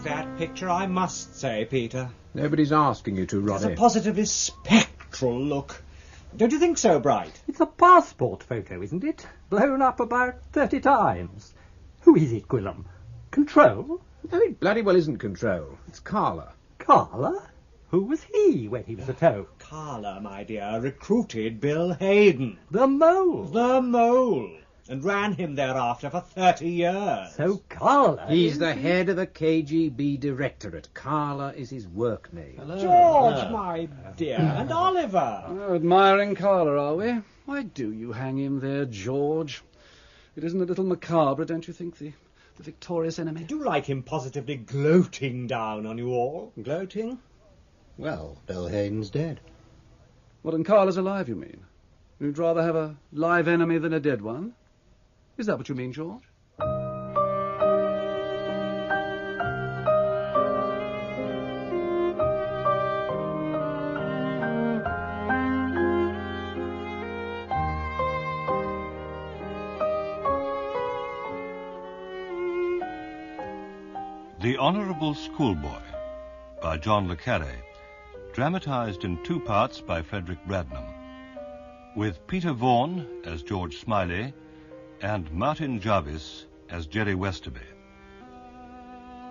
that picture, I must say, Peter. Nobody's asking you to, Roddy. It's a positively spectral look. Don't you think so, Bright? It's a passport photo, isn't it? Blown up about 30 times. Who is it, Gwillem? Control? No, it bloody well isn't Control. It's Karla. Karla? Who was he when he was a toe? Karla, my dear, recruited Bill Haydon. The mole. The mole. And ran him thereafter for 30 years. So Karla... He's the head of the KGB Directorate. Karla is his work name. Hello. George, my dear, and Oliver. Oh, admiring Karla, are we? Why do you hang him there, George? It isn't a little macabre, don't you think, the victorious enemy? I do like him positively gloating down on you all. Gloating? Well, Bill Haydon's dead. Well, and Karla's alive, you mean? You'd rather have a live enemy than a dead one? Is that what you mean, George? The Honourable Schoolboy by John le Carré, dramatised in 2 parts by Frederick Bradnam, with Peter Vaughan as George Smiley and Martin Jarvis as Jerry Westerby.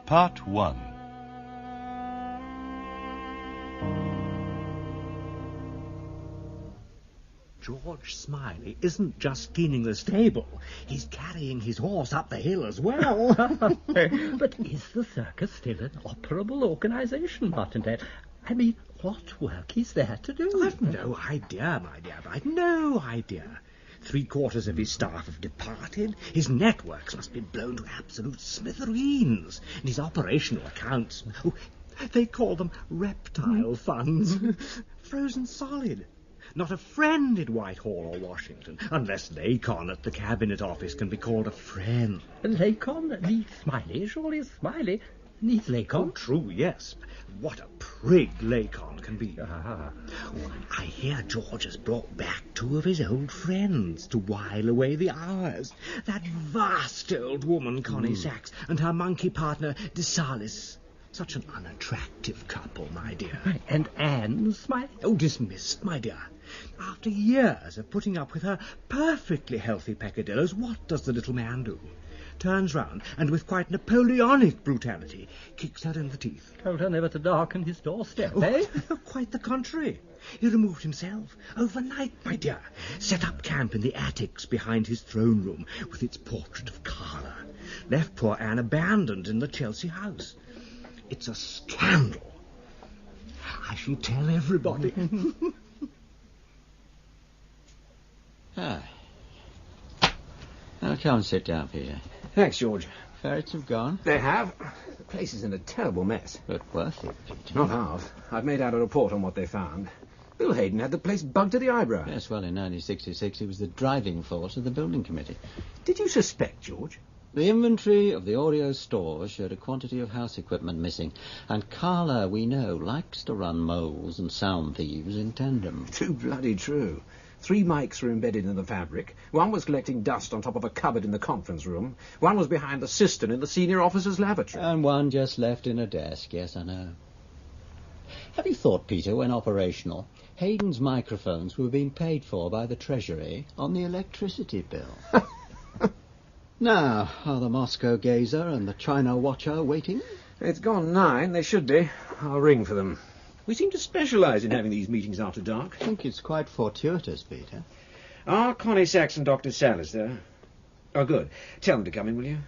Part 1. George Smiley isn't just cleaning the stable. He's carrying his horse up the hill as well. But is the circus still an operable organisation, Martindale? I mean, what work is there to do? I've no idea, my dear Bright, no idea. 3/4 of his staff have departed. His networks must be blown to absolute smithereens. And his operational accounts, they call them reptile funds. Frozen solid. Not a friend in Whitehall or Washington, unless Lacon at the Cabinet Office can be called a friend. Lacon needs Smiley. Surely Smiley needs Lacon. Oh, true, yes. What a prig Lacon can be. I hear George has brought back 2 of his old friends to while away the hours. That vast old woman, Connie Sachs, and her monkey partner, DeSalis. Such an unattractive couple, my dear. And Anne Smiley? Oh, dismissed, my dear. After years of putting up with her perfectly healthy peccadillos, what does the little man do? Turns round and, with quite Napoleonic brutality, kicks her in the teeth. Told her never to darken his doorstep, eh? Quite the contrary. He removed himself overnight, my dear. Set up camp in the attics behind his throne room with its portrait of Karla. Left poor Anne abandoned in the Chelsea house. It's a scandal. I shall tell everybody. Now come and sit down, Peter. Thanks, George. Ferrets have gone, They have. The place is in a terrible mess. but worth it, Peter. Not half. I've made out a report on what they found. Bill Haydon had the place bugged to the eyebrow. Yes, well, in 1966 he was the driving force of the building committee. Did you suspect, George? The inventory of the Oreo store showed a quantity of house equipment missing, and Karla, we know, likes to run moles and sound thieves in tandem. Too bloody true. 3 mics were embedded in the fabric. 1 was collecting dust on top of a cupboard in the conference room. 1 was behind the cistern in the senior officer's lavatory. And 1 just left in a desk, yes, I know. Have you thought, Peter, when operational, Haydon's microphones were being paid for by the Treasury on the electricity bill? Now, are the Moscow Gazer and the China Watcher waiting? It's gone 9. They should be. I'll ring for them. We seem to specialise in having these meetings after dark. I think it's quite fortuitous, Peter. Are Connie Sachs and Dr. Salis there? Oh, good. Tell them to come in, will you?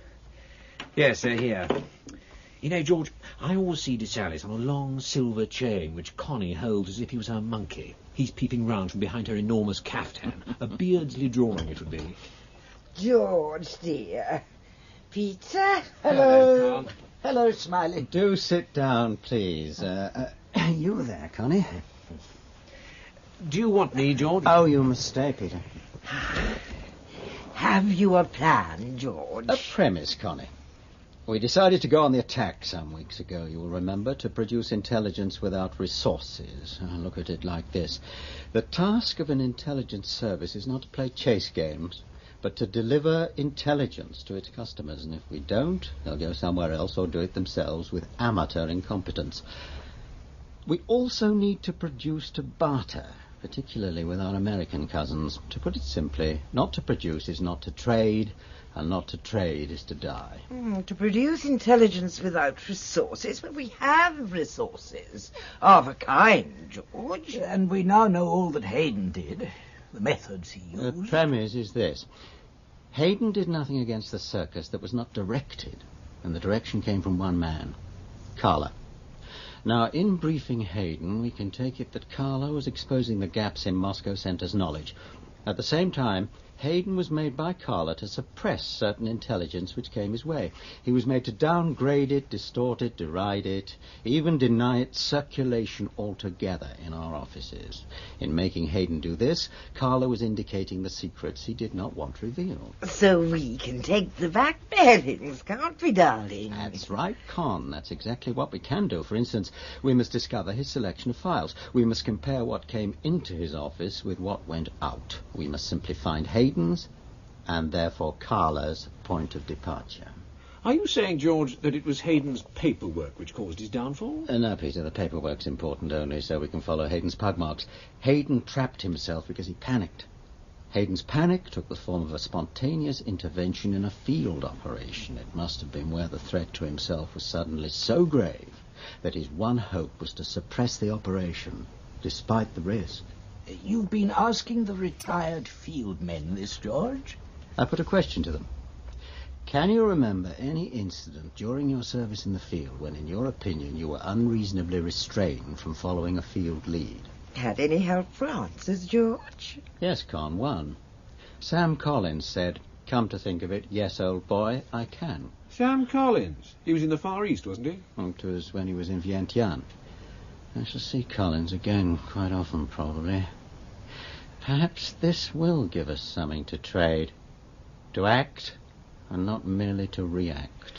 Yes, they're here. You know, George, I always see DeSalis on a long silver chain, which Connie holds as if he was her monkey. He's peeping round from behind her enormous caftan. A Beardsley drawing, it would be. George, dear. Peter? Hello, Con. Hello, Smiley. Do sit down, please. You there, Connie? Do you want me, George? Oh, you must stay, Peter. Have you a plan, George? A premise, Connie. We decided to go on the attack some weeks ago, you will remember, to produce intelligence without resources. Look at it like this. The task of an intelligence service is not to play chase games, but but to deliver intelligence to its customers. And if we don't, they'll go somewhere else or do it themselves with amateur incompetence. We also need to produce to barter, particularly with our American cousins. To put it simply, not to produce is not to trade, and not to trade is to die. To produce intelligence without resources? Well, we have resources. Of a kind, George. And we now know all that Haydon did, the methods he used. The premise is this. Haydon did nothing against the circus that was not directed, and the direction came from one man, Karla. Now, in briefing Haydon, we can take it that Karla was exposing the gaps in Moscow Centre's knowledge. At the same time, Haydon was made by Karla to suppress certain intelligence which came his way. He was made to downgrade it, distort it, deride it, even deny its circulation altogether in our offices. In making Haydon do this, Karla was indicating the secrets he did not want revealed. So we can take the back bearings, can't we, darling? That's right, Con. That's exactly what we can do. For instance, we must discover his selection of files. We must compare what came into his office with what went out. We must simply find Haydon's, and therefore Karla's, point of departure. Are you saying, George, that it was Haydon's paperwork which caused his downfall? No, Peter, the paperwork's important only so we can follow Haydon's pug marks. Haydon trapped himself because he panicked. Haydon's panic took the form of a spontaneous intervention in a field operation. It must have been where the threat to himself was suddenly so grave that his one hope was to suppress the operation, despite the risk. You've been asking the retired field men this, George? I put a question to them. Can you remember any incident during your service in the field when, in your opinion, you were unreasonably restrained from following a field lead? Had any helpful answers, George? Yes, Con, one. Sam Collins said, "Come to think of it, yes, old boy, I can." Sam Collins. He was in the Far East, wasn't he? It was when he was in Vientiane. I shall see Collins again quite often, probably. Perhaps this will give us something to trade. To act, and not merely to react.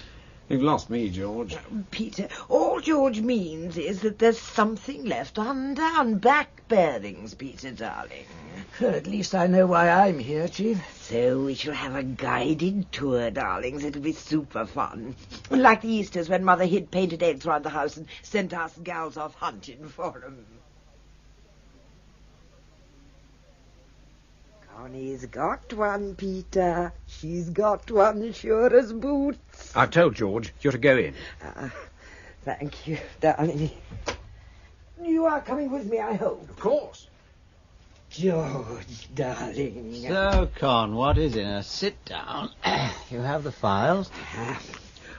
You've lost me, George. Peter, all George means is that there's something left undone. Back bearings, Peter, darling. At least I know why I'm here, Chief. So we shall have a guided tour, darlings. It'll be super fun. Like the Easters when Mother hid painted eggs round the house and sent us gals off hunting for 'em. Connie's got one, Peter. She's got one, sure as boots. I've told George you're to go in. Thank you, darling. You are coming with me, I hope. Of course. George, darling. So, Con, what is it? Sit down. You have the files?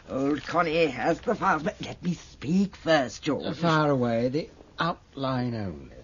Old Connie has the files, but let me speak first, George. Far away, the outline only.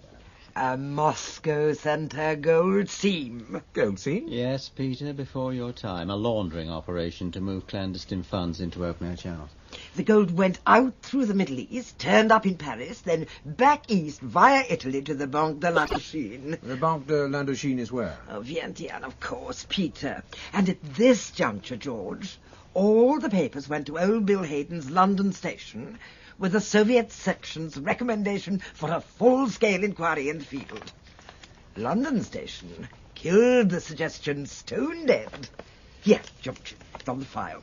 A Moscow Centre gold seam. Gold seam? Yes, Peter, before your time. A laundering operation to move clandestine funds into open-air channels. The gold went out through the Middle East, turned up in Paris, then back east via Italy to the Banque de l'Indochine. The Banque de l'Indochine is where? Oh, Vientiane, of course, Peter. And at this juncture, George, all the papers went to old Bill Haydon's London station with the Soviet section's recommendation for a full-scale inquiry in the field. London station killed the suggestion stone dead. Here, George, it's on the file.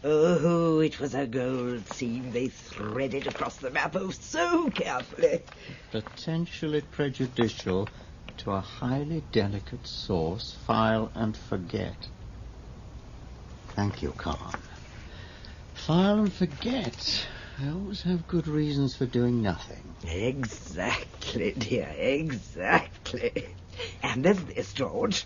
Oh, it was a gold seam they threaded across the map, oh, so carefully. Potentially prejudicial to a highly delicate source, file and forget. Thank you, Con. File and forget. I always have good reasons for doing nothing. Exactly, dear, exactly. And there's this, George.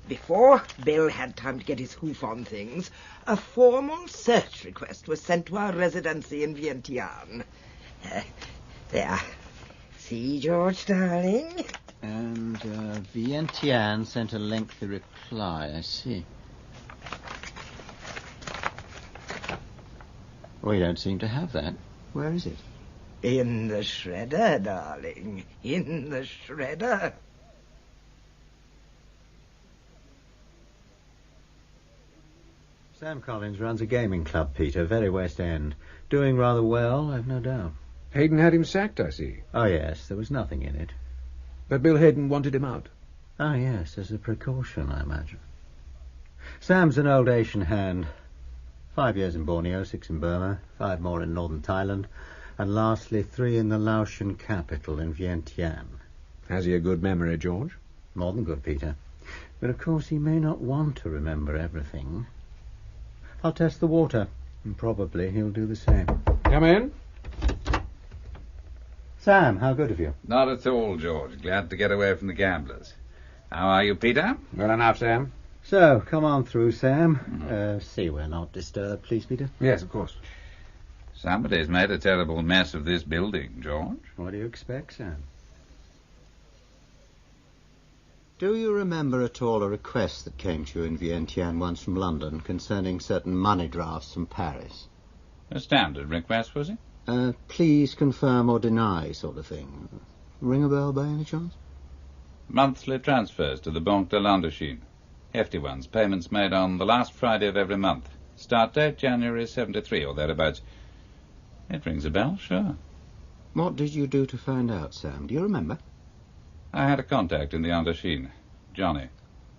Before Bill had time to get his hoof on things, a formal search request was sent to our residency in Vientiane. There. See, George, darling? And Vientiane sent a lengthy reply, I see. We don't seem to have that. Where is it? In the shredder, darling. In the shredder. Sam Collins runs a gaming club, Peter, very West End. Doing rather well, I've no doubt. Haydon had him sacked, I see. Oh, yes, there was nothing in it. But Bill Haydon wanted him out. Oh, yes, as a precaution, I imagine. Sam's an old Asian hand. 5 years in Borneo, 6 in Burma, 5 more in northern Thailand, and lastly 3 in the Laotian capital in Vientiane. Has he a good memory, George? More than good, Peter. But of course he may not want to remember everything. I'll test the water, and probably he'll do the same. Come in. Sam, how good of you. Not at all, George. Glad to get away from the gamblers. How are you, Peter? Well enough, Sam. So, come on through, Sam. See we're not disturbed, please, Peter. Yes, of course. Somebody's made a terrible mess of this building, George. What do you expect, Sam? Do you remember at all a request that came to you in Vientiane once from London concerning certain money drafts from Paris? A standard request, was it? Please confirm or deny sort of thing. Ring a bell by any chance? Monthly transfers to the Banque de l'Indochine. Hefty ones. Payments made on the last Friday of every month. Start date January 73 or thereabouts. It rings a bell, sure. What did you do to find out, Sam? Do you remember? I had a contact in the Indochine. Johnny.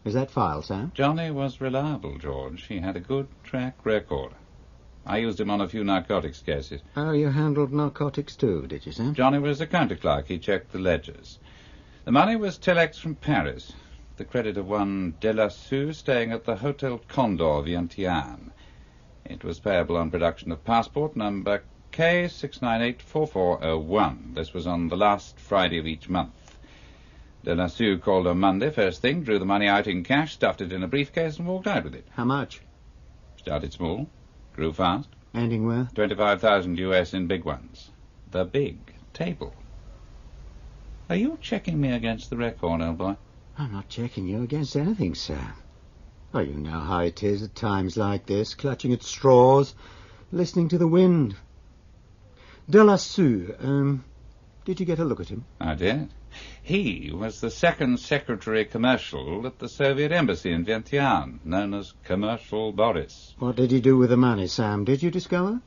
Is that file, Sam? Johnny was reliable, George. He had a good track record. I used him on a few narcotics cases. Oh, you handled narcotics too, did you, Sam? Johnny was a counter clerk. He checked the ledgers. The money was telex from Paris. The credit of one Delassue staying at the Hotel Condor, Vientiane. It was payable on production of passport number K6984401. This was on the last Friday of each month. Delassue called on Monday, first thing, drew the money out in cash, stuffed it in a briefcase and walked out with it. How much? Started small, grew fast. Ending where? 25,000 US in big ones. The big table. Are you checking me against the record, old boy? I'm not checking you against anything, Sam. Oh, you know how it is at times like this, clutching at straws, listening to the wind. Delassue, did you get a look at him? I did. He was the second secretary commercial at the Soviet embassy in Vientiane, known as Commercial Boris. What did he do with the money, Sam? Did you discover?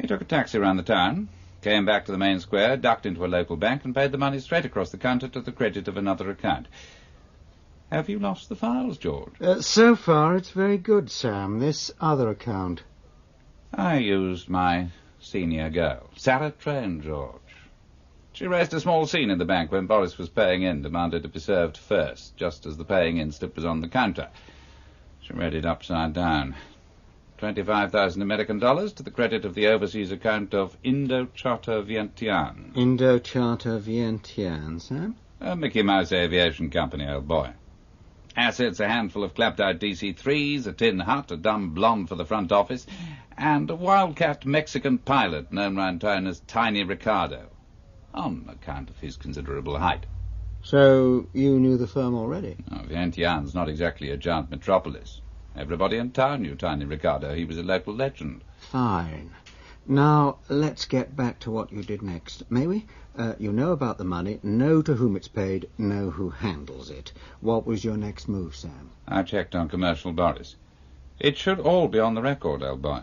He took a taxi around the town, came back to the main square, ducked into a local bank and paid the money straight across the counter to the credit of another account. Have you lost the files, George? So far, it's very good, Sam. This other account. I used my senior girl, Sarah Train, George. She raised a small scene in the bank when Boris was paying in, demanded to be served first, just as the paying in slip was on the counter. She read it upside down. 25,000 American dollars to the credit of the overseas account of Indo-Charter Vientiane. Indo-Charter Vientiane, Sam? A Mickey Mouse aviation company, old boy. Assets a handful of clapped-out DC-3s, a tin hut, a dumb blonde for the front office, and a wild-capped Mexican pilot known round town as Tiny Ricardo, on account of his considerable height. So you knew the firm already? Oh, Vientiane's not exactly a giant metropolis. Everybody in town knew Tiny Ricardo. He was a local legend. Fine. Now, let's get back to what you did next. May we? You know about the money, know to whom it's paid, know who handles it. What was your next move, Sam? I checked on Commercial Boris. It should all be on the record, old boy.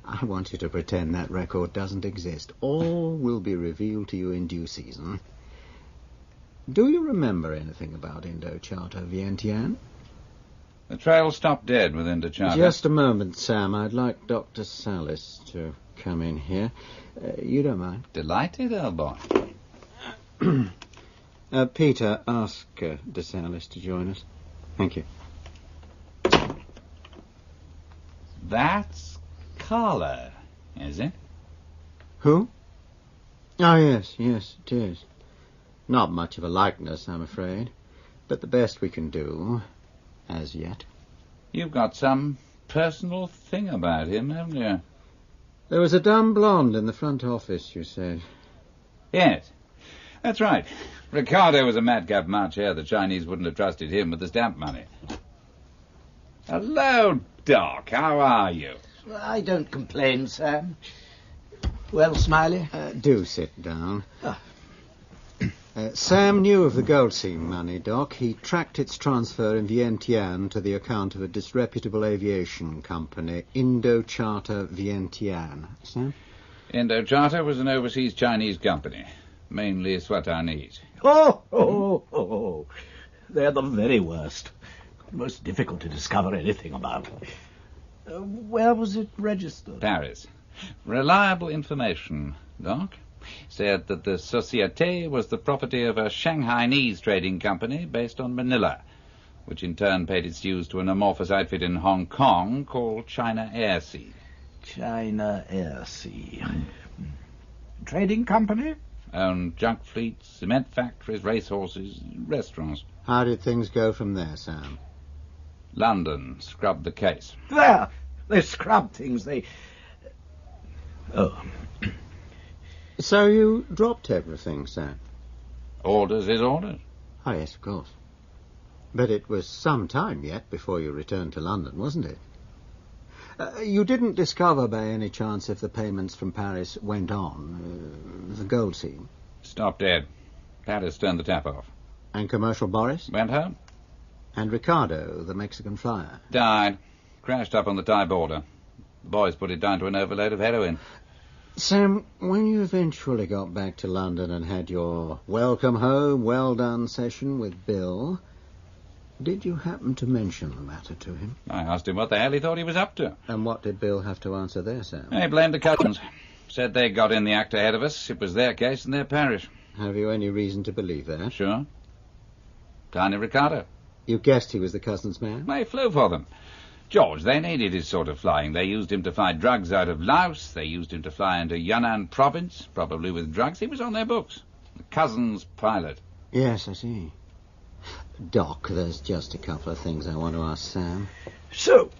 I want you to pretend that record doesn't exist. All will be revealed to you in due season. Do you remember anything about Indo-Charter Vientiane? The trail stopped dead with Indo-Charter. Just a moment, Sam. I'd like Dr. Salis to come in here. You don't mind? Delighted, old boy. Peter, ask De Salis to join us. Thank you. That's Karla, is it? Who? Oh, yes, it is. Not much of a likeness, I'm afraid. But the best we can do, as yet. You've got some personal thing about him, haven't you? There was a dumb blonde in the front office, you said. Yes, that's right. Ricardo was a madcap marcher. The Chinese wouldn't have trusted him with the stamp money. Hello, Doc. How are you? I don't complain, Sam. Well, Smiley? Do sit down. Sam knew of the gold seam money, Doc. He tracked its transfer in Vientiane to the account of a disreputable aviation company, Indo-Charter Vientiane. Sam? Indo-Charter was an overseas Chinese company, mainly Swatanese. Oh, they're the very worst. Most difficult to discover anything about. Where was it registered? Paris. Reliable information, Doc. Said that the Société was the property of a Shanghainese trading company based on Manila, which in turn paid its dues to an amorphous outfit in Hong Kong called China Airsea. China Airsea. Trading company? Owned junk fleets, cement factories, racehorses, restaurants. How did things go from there, Sam? London scrubbed the case. There! They scrubbed things, Oh. So you dropped everything, Sam? Orders is orders. Oh, yes, of course. But it was some time yet before you returned to London, wasn't it? You didn't discover by any chance if the payments from Paris went on, the gold scene? Stopped dead. Paris turned the tap off. And Commercial Boris? Went home. And Ricardo, the Mexican flyer? Died. Crashed up on the Thai border. The boys put it down to an overload of heroin. Sam, when you eventually got back to London and had your welcome home, well done session with Bill, did you happen to mention the matter to him? I asked him what the hell he thought he was up to. And what did Bill have to answer there, Sam? He blamed the cousins. Said they got in the act ahead of us. It was their case and their parish. Have you any reason to believe that? Sure. Tiny Ricardo. You guessed he was the cousin's man? They flew for them. George, they needed his sort of flying. They used him to fly drugs out of Laos. They used him to fly into Yunnan province, probably with drugs. He was on their books. The cousin's pilot. Yes, I see. Doc, there's just a couple of things I want to ask Sam. So,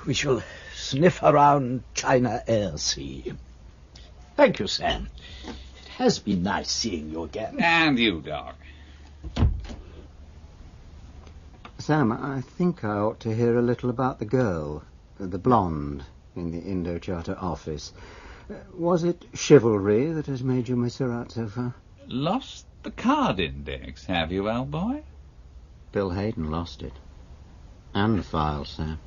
we shall sniff around China Airsea. Thank you, Sam. It has been nice seeing you again. And you, Doc. Sam, I think I ought to hear a little about the girl, the blonde, in the Indo-Charter office. Was it chivalry that has made you miss her out so far? Lost the card index, have you, old boy? Bill Haydon lost it. And the file, Sam.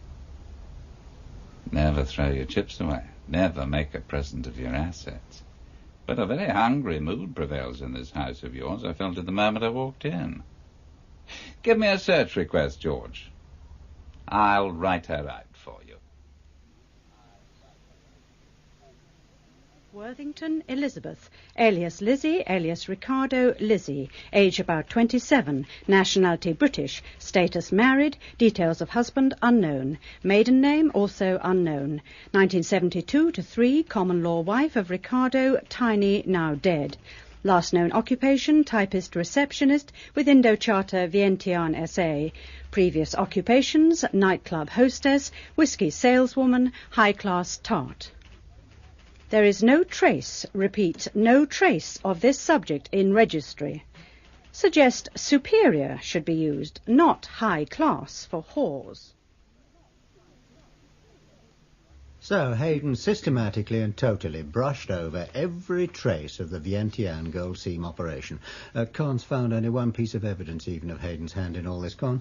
Never throw your chips away. Never make a present of your assets. But a very hungry mood prevails in this house of yours. I felt it the moment I walked in. Give me a search request, George. I'll write her out for you. Worthington Elizabeth, alias Lizzie, alias Ricardo Lizzie, age about 27, nationality British, status married, details of husband unknown, maiden name also unknown, 1972-3, common law wife of Ricardo, Tiny, now dead. Last known occupation, typist receptionist with Indo-Charter Vientiane SA. Previous occupations, nightclub hostess, whiskey saleswoman, high-class tart. There is no trace, repeat, no trace of this subject in registry. Suggest superior should be used, not high class for whores. So Haydon systematically and totally brushed over every trace of the Vientiane gold seam operation. Con's found only one piece of evidence even of Haydon's hand in all this, Con.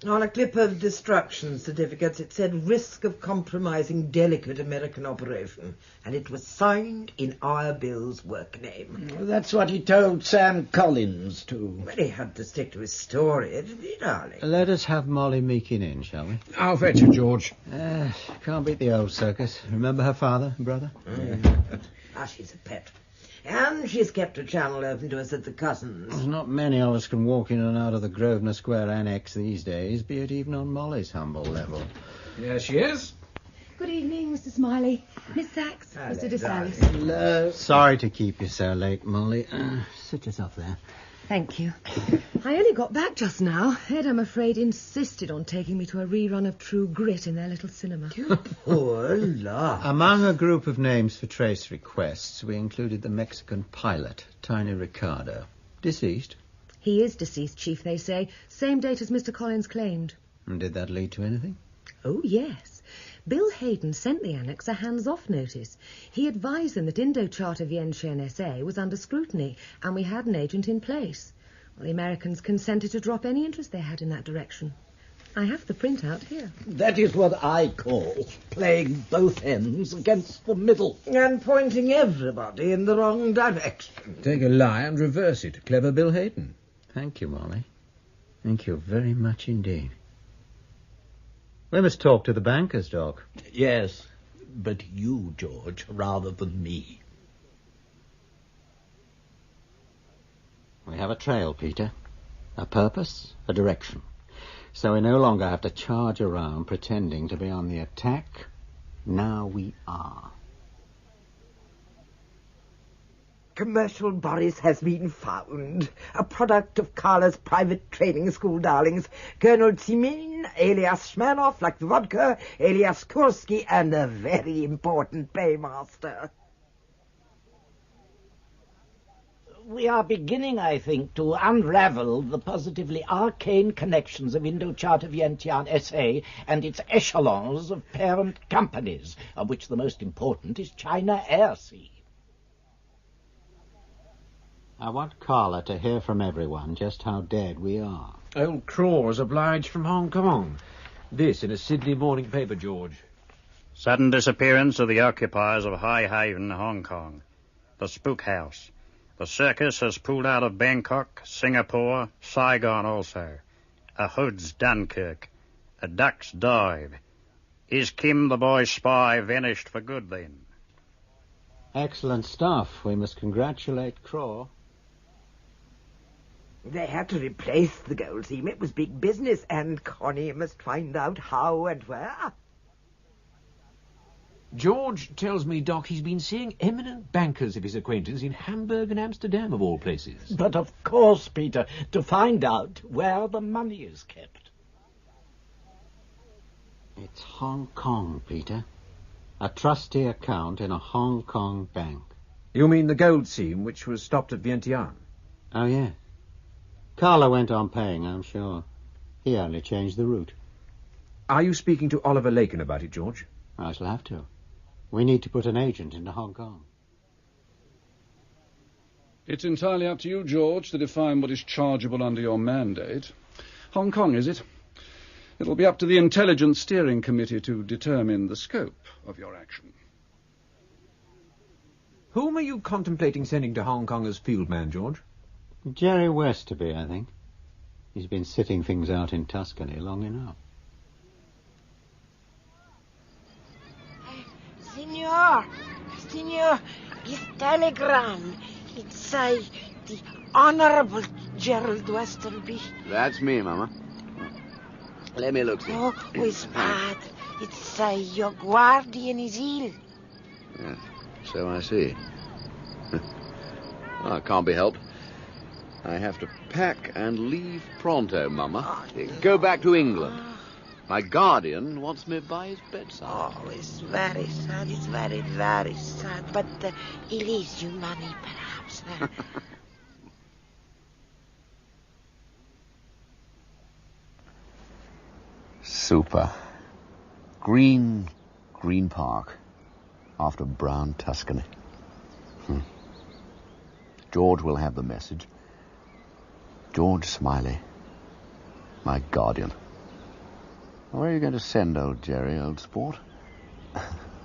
On a clip of destruction certificates, it said risk of compromising delicate American operation, and it was signed in our Bill's work name. That's what he told Sam Collins to. Well, he had to stick to his story, didn't he, darling? Let us have Molly Meakin in, shall we? I'll fetch her, George. Can't beat the old Circus. Remember her father, brother? She's a pet. And she's kept her channel open to us at the Cousins. There's not many of us can walk in and out of the Grosvenor Square Annex these days, be it even on Molly's humble level. Here she is. Good evening, Mr. Smiley. Miss Sachs, Mr. DeSalis. Hello. Sorry to keep you so late, Molly. Sit yourself there. Thank you. I only got back just now. Ed, I'm afraid, insisted on taking me to a rerun of True Grit in their little cinema. Poor love. Among a group of names for trace requests, we included the Mexican pilot, Tiny Ricardo. Deceased? He is deceased, Chief, they say. Same date as Mr. Collins claimed. And did that lead to anything? Oh, yes. Bill Haydon sent the annex a hands-off notice. He advised them that Indo-Charter Vientiane SA was under scrutiny, and we had an agent in place. Well, the Americans consented to drop any interest they had in that direction. I have the printout here. That is what I call playing both ends against the middle. And pointing everybody in the wrong direction. Take a lie and reverse it. Clever Bill Haydon. Thank you, Molly. Thank you very much indeed. We must talk to the bankers, Doc. Yes, but you, George, rather than me. We have a trail, Peter. A purpose, a direction. So we no longer have to charge around pretending to be on the attack. Now we are. Commercial Boris has been found. A product of Karla's private training school darlings. Colonel Tsimin, alias Shmanov, like the vodka, alias Kursky, and a very important paymaster. We are beginning, I think, to unravel the positively arcane connections of Indo-Charter Vientiane SA and its echelons of parent companies, of which the most important is China Air-Sea. I want Karla to hear from everyone just how dead we are. Old Craw's obliged from Hong Kong. This in a Sydney morning paper, George. Sudden disappearance of the occupiers of High Haven, Hong Kong. The Spook House. The Circus has pulled out of Bangkok, Singapore, Saigon also. A Hood's Dunkirk. A Duck's Dive. Is Kim the boy spy vanished for good then? Excellent stuff. We must congratulate Craw. They had to replace the gold seam. It was big business, and Connie must find out how and where. George tells me, Doc, he's been seeing eminent bankers of his acquaintance in Hamburg and Amsterdam, of all places. But of course, Peter, to find out where the money is kept. It's Hong Kong, Peter. A trustee account in a Hong Kong bank. You mean the gold seam which was stopped at Vientiane? Oh, yeah. Karla went on paying, I'm sure. He only changed the route. Are you speaking to Oliver Lakin about it, George? I shall have to. We need to put an agent into Hong Kong. It's entirely up to you, George, to define what is chargeable under your mandate. Hong Kong, is it? It'll be up to the Intelligence Steering Committee to determine the scope of your action. Whom are you contemplating sending to Hong Kong as field man, George? Jerry Westerby, I think. He's been sitting things out in Tuscany long enough. Signor, his telegram. It say the Honourable Gerald Westerby. That's me, Mama. Let me look, see. Oh, it's bad. It say your guardian is ill. Yes, so I see. Well, it can't be helped. I have to pack and leave pronto, Mama. Go back to England. My guardian wants me by his bedside. Oh, it's very sad. It's very, very sad. But he leaves you money, perhaps. Super. Green Park. After brown Tuscany. George will have the message. George Smiley. My guardian. Where are you going to send old Jerry, old sport?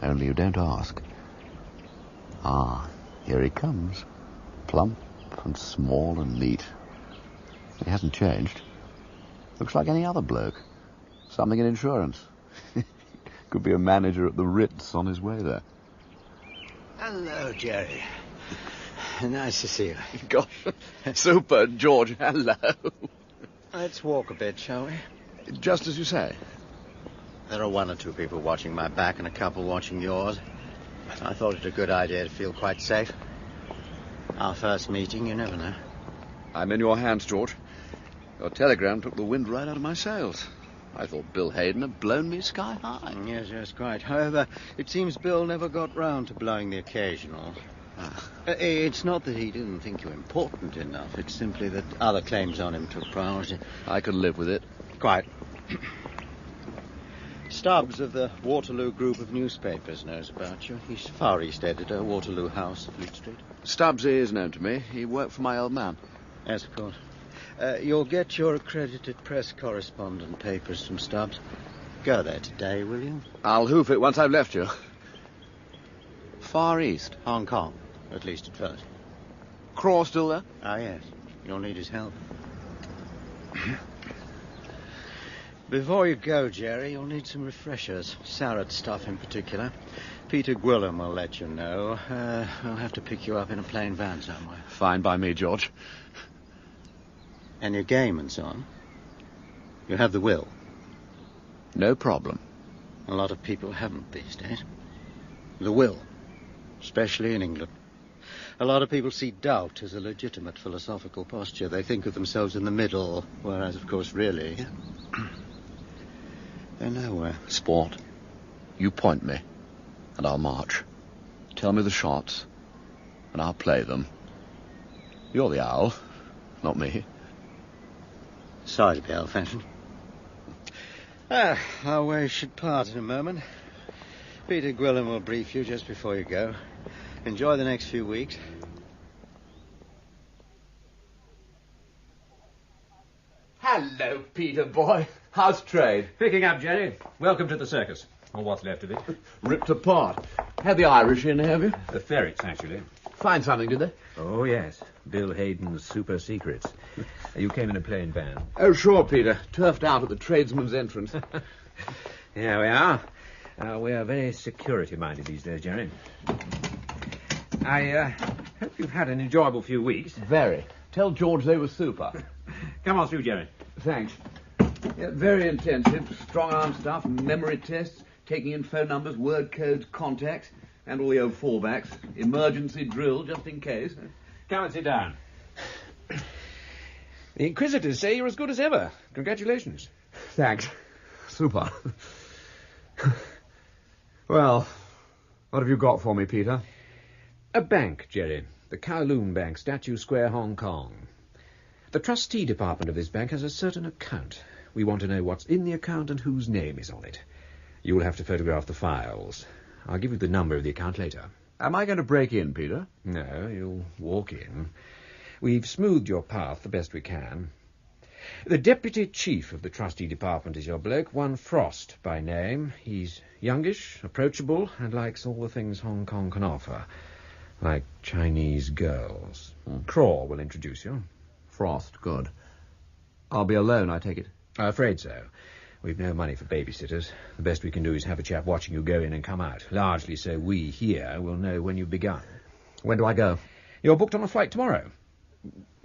Only you don't ask. Ah, here he comes. Plump and small and neat. He hasn't changed. Looks like any other bloke. Something in insurance. Could be a manager at the Ritz on his way there. Hello, Jerry. Nice to see you. Gosh, super, George. Hello. Let's walk a bit, shall we? Just as you say. There are one or two people watching my back and a couple watching yours. I thought it a good idea to feel quite safe. Our first meeting, you never know. I'm in your hands, George. Your telegram took the wind right out of my sails. I thought Bill Haydon had blown me sky high. Yes, quite. However, it seems Bill never got round to blowing the occasional. It's not that he didn't think you important enough. It's simply that other claims on him took priority. I could live with it. Quite. Stubbs of the Waterloo group of newspapers knows about you. He's Far East editor, Waterloo House, Fleet Street. Stubbs is known to me. He worked for my old man. Yes, of course. You'll get your accredited press correspondent papers from Stubbs. Go there today, will you? I'll hoof it once I've left you. Far East? Hong Kong, at least at first. Craw still there? Ah, yes. You'll need his help. Before you go, Jerry, you'll need some refreshers. Salad stuff in particular. Peter Gwilym will let you know. I'll have to pick you up in a plain van somewhere. Fine by me, George. And your game and so on. You have the will. No problem. A lot of people haven't these days. The will. Especially in England. A lot of people see doubt as a legitimate philosophical posture. They think of themselves in the middle, whereas, of course, really, they're nowhere. Sport, you point me, and I'll march. Tell me the shots, and I'll play them. You're the owl, not me. Sorry to be old-fashioned. Our ways should part in a moment. Peter Gwilym will brief you just before you go. Enjoy the next few weeks. Hello, Peter boy. How's trade? Picking up, Jerry. Welcome to the circus. Or what's left of it. Ripped apart. Had the Irish in, have you? The ferrets, actually. Find something, did they? Oh, yes. Bill Haydon's super secrets. You came in a plain van. Oh, sure, Peter. Turfed out at the tradesman's entrance. Here we are. We are very security-minded these days, Jerry. I hope you've had an enjoyable few weeks. Very. Tell George they were super. Come on through, Jerry. Thanks. Yeah, very intensive. Strong-arm stuff, memory tests, taking in phone numbers, word codes, contacts, and all the old fallbacks. Emergency drill, just in case. Come and sit down. The Inquisitors say you're as good as ever. Congratulations. Thanks. Super. Well, what have you got for me, Peter? A bank, Jerry. The Kowloon Bank, Statue Square, Hong Kong. The trustee department of this bank has a certain account. We want to know what's in the account and whose name is on it. You'll have to photograph the files. I'll give you the number of the account later. Am I going to break in, Peter? No, you'll walk in. We've smoothed your path the best we can. The deputy chief of the trustee department is your bloke, one Frost by name. He's youngish, approachable, and likes all the things Hong Kong can offer. Like Chinese girls. Craw will introduce you. Frost, good. I'll be alone, I take it? I'm afraid so. We've no money for babysitters. The best we can do is have a chap watching you go in and come out, largely so we here will know when you've begun. When do I go? You're booked on a flight tomorrow.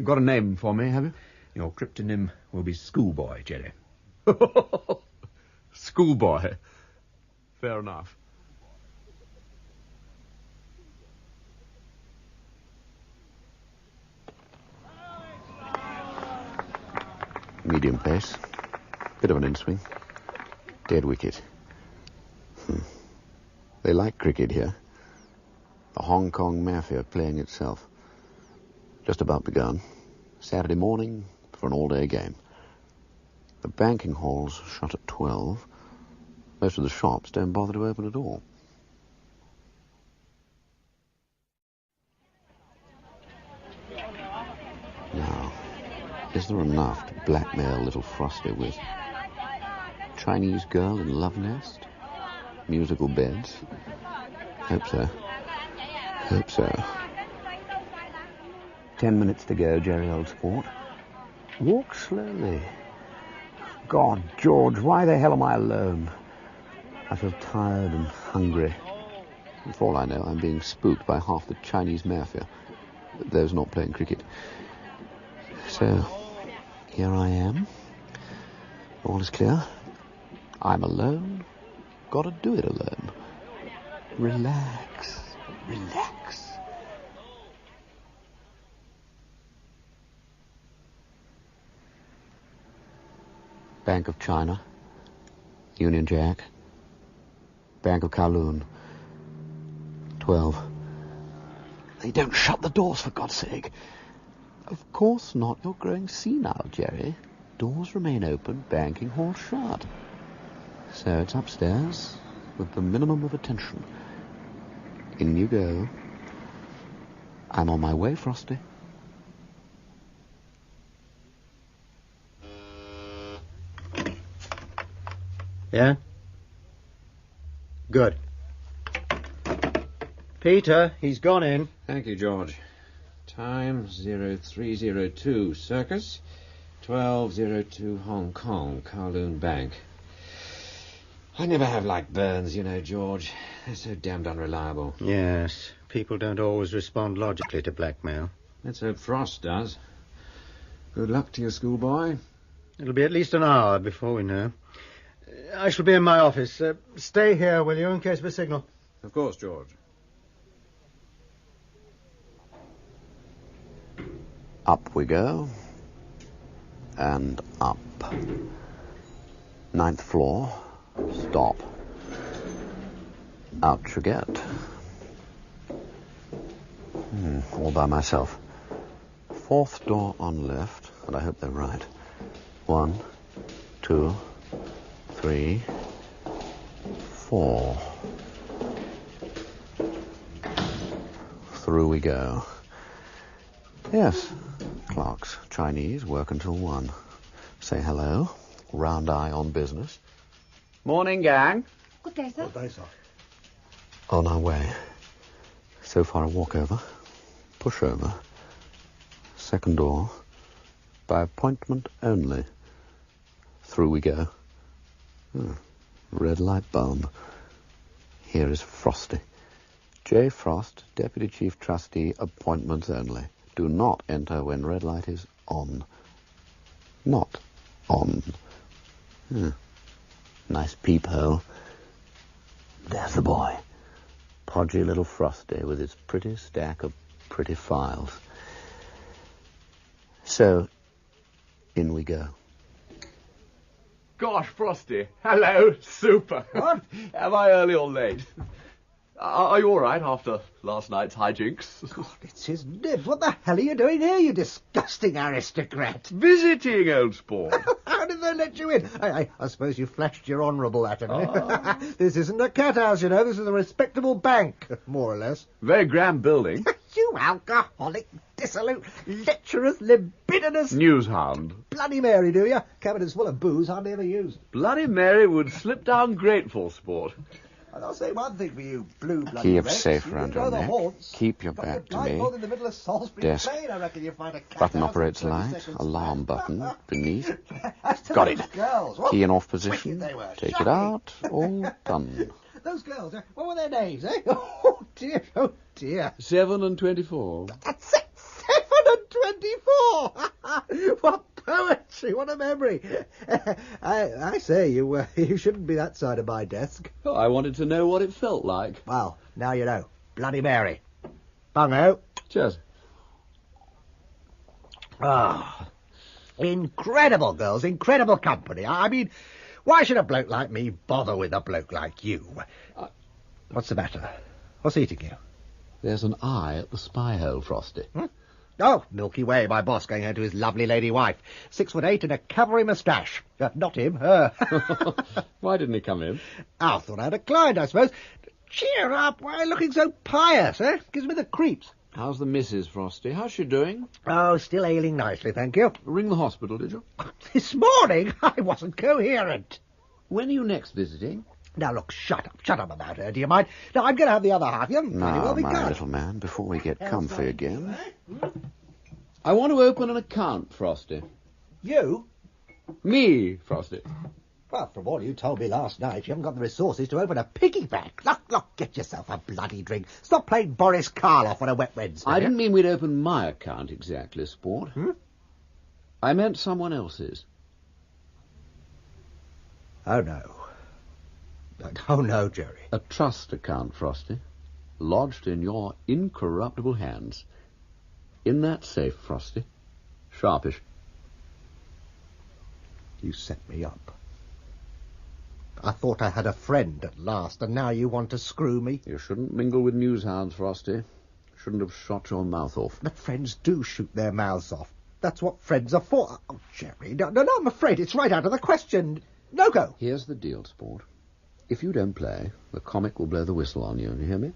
Got a name for me, have you? Your cryptonym will be Schoolboy, Jerry. Schoolboy. Fair enough. Medium pace. Bit of an in-swing. Dead wicket. They like cricket here. The Hong Kong Mafia playing itself. Just about begun. Saturday morning for an all-day game. The banking halls shut at 12. Most of the shops don't bother to open at all. Now, is there enough to blackmail little Frosty with? Chinese girl in love nest? Musical beds? Hope so. Hope so. 10 minutes to go, Jerry, old sport. Walk slowly. God, George, why the hell am I alone? I feel tired and hungry. For all I know, I'm being spooked by half the Chinese mafia. Those not playing cricket. So, here I am. All is clear. I'm alone. Gotta do it alone. Relax. Relax. Bank of China. Union Jack. Bank of Kowloon. 12. They don't shut the doors, for God's sake. Of course not. You're growing senile, Jerry. Doors remain open, banking hall shut. So it's upstairs with the minimum of attention. In you go. I'm on my way, Frosty. Yeah? Good. Peter, he's gone in. Thank you, George. Time 0302, Circus. 1202 Hong Kong, Kowloon Bank. I never have liked Burns, you know, George. They're so damned unreliable. Yes, people don't always respond logically to blackmail. Let's hope Frost does. Good luck to you, schoolboy. It'll be at least an hour before we know. I shall be in my office. Stay here, will you, in case of a signal? Of course, George. Up we go. And up. 9th floor. Stop. Out you get. All by myself. 4th door on left, and I hope they're right. 1, 2, 3, 4. Through we go. Yes, clocks, Chinese, work until 1. Say hello. Round eye on business. Morning, gang. Good day, sir. Good day, sir. On our way. So far a walkover. Pushover. 2nd door. By appointment only. Through we go. Red light bulb. Here is Frosty. J. Frost, Deputy Chief Trustee, appointments only. Do not enter when red light is on. Not on. Nice peephole. There's the boy. Podgy little Frosty with its pretty stack of pretty files. So, in we go. Gosh, Frosty. Hello. Super. What? Am I early or late? Are you all right after last night's hijinks? God, it's his nibs. What the hell are you doing here, you disgusting aristocrat? Visiting, old sport. How did they let you in? I suppose you flashed your honourable at me. This isn't a cat house, you know. This is a respectable bank, more or less. Very grand building. You alcoholic, dissolute, lecherous, libidinous... Newshound. Bloody Mary, do you? Cabinet's full of booze hardly ever used. Bloody Mary would slip down grateful, sport. And I'll say one thing for you, blue bloody Key of Rex. safe You around know your the neck. haunts. Keep your back to me. In the middle of Salisbury Desk. Plain, I reckon you'll find a cat Button house operates in 20 light. seconds. Alarm button beneath. As to Got those it. Girls, what Key in off position. wicked they were. Take it Shocking. out. All done. Those girls, what were their names, eh? Oh, dear, oh, dear. 7 and 24. That's it, 7 and 24! What poetry, what a memory. I say, you shouldn't be that side of my desk. Oh, I wanted to know what it felt like. Well, now you know. Bloody Mary. Bungo. Cheers. Ah, incredible girls, incredible company. I mean, why should a bloke like me bother with a bloke like you? What's the matter? What's eating you? There's an eye at the spy hole, Frosty. Oh, Milky Way, my boss going home to his lovely lady wife. 6'8" and a cavalry moustache. Not him, her. Why didn't he come in? I thought I had a client, I suppose. Cheer up, why looking so pious, eh? Gives me the creeps. How's the missus, Frosty? How's she doing? Oh, still ailing nicely, thank you. Ring the hospital, did you? This morning? I wasn't coherent. When are you next visiting? Now, look, shut up about her, do you mind? Now, I'm going to have the other half. You haven't bloody Now, well my begun. little man, before we get comfy again. I want to open an account, Frosty. You? Me, Frosty. Well, from all you told me last night, you haven't got the resources to open a piggy bank. Look, get yourself a bloody drink. Stop playing Boris Karloff on a wet Wednesday. I didn't mean we'd open my account exactly, sport. I meant someone else's. Oh, no. Oh, no, Jerry. A trust account, Frosty, lodged in your incorruptible hands. In that safe, Frosty. Sharpish. You set me up. I thought I had a friend at last, and now you want to screw me? You shouldn't mingle with newshounds, Frosty. Shouldn't have shot your mouth off. But friends do shoot their mouths off. That's what friends are for. Oh, Jerry, no, I'm afraid it's right out of the question. No go. Here's the deal, sport. If you don't play, the comic will blow the whistle on you. You hear me?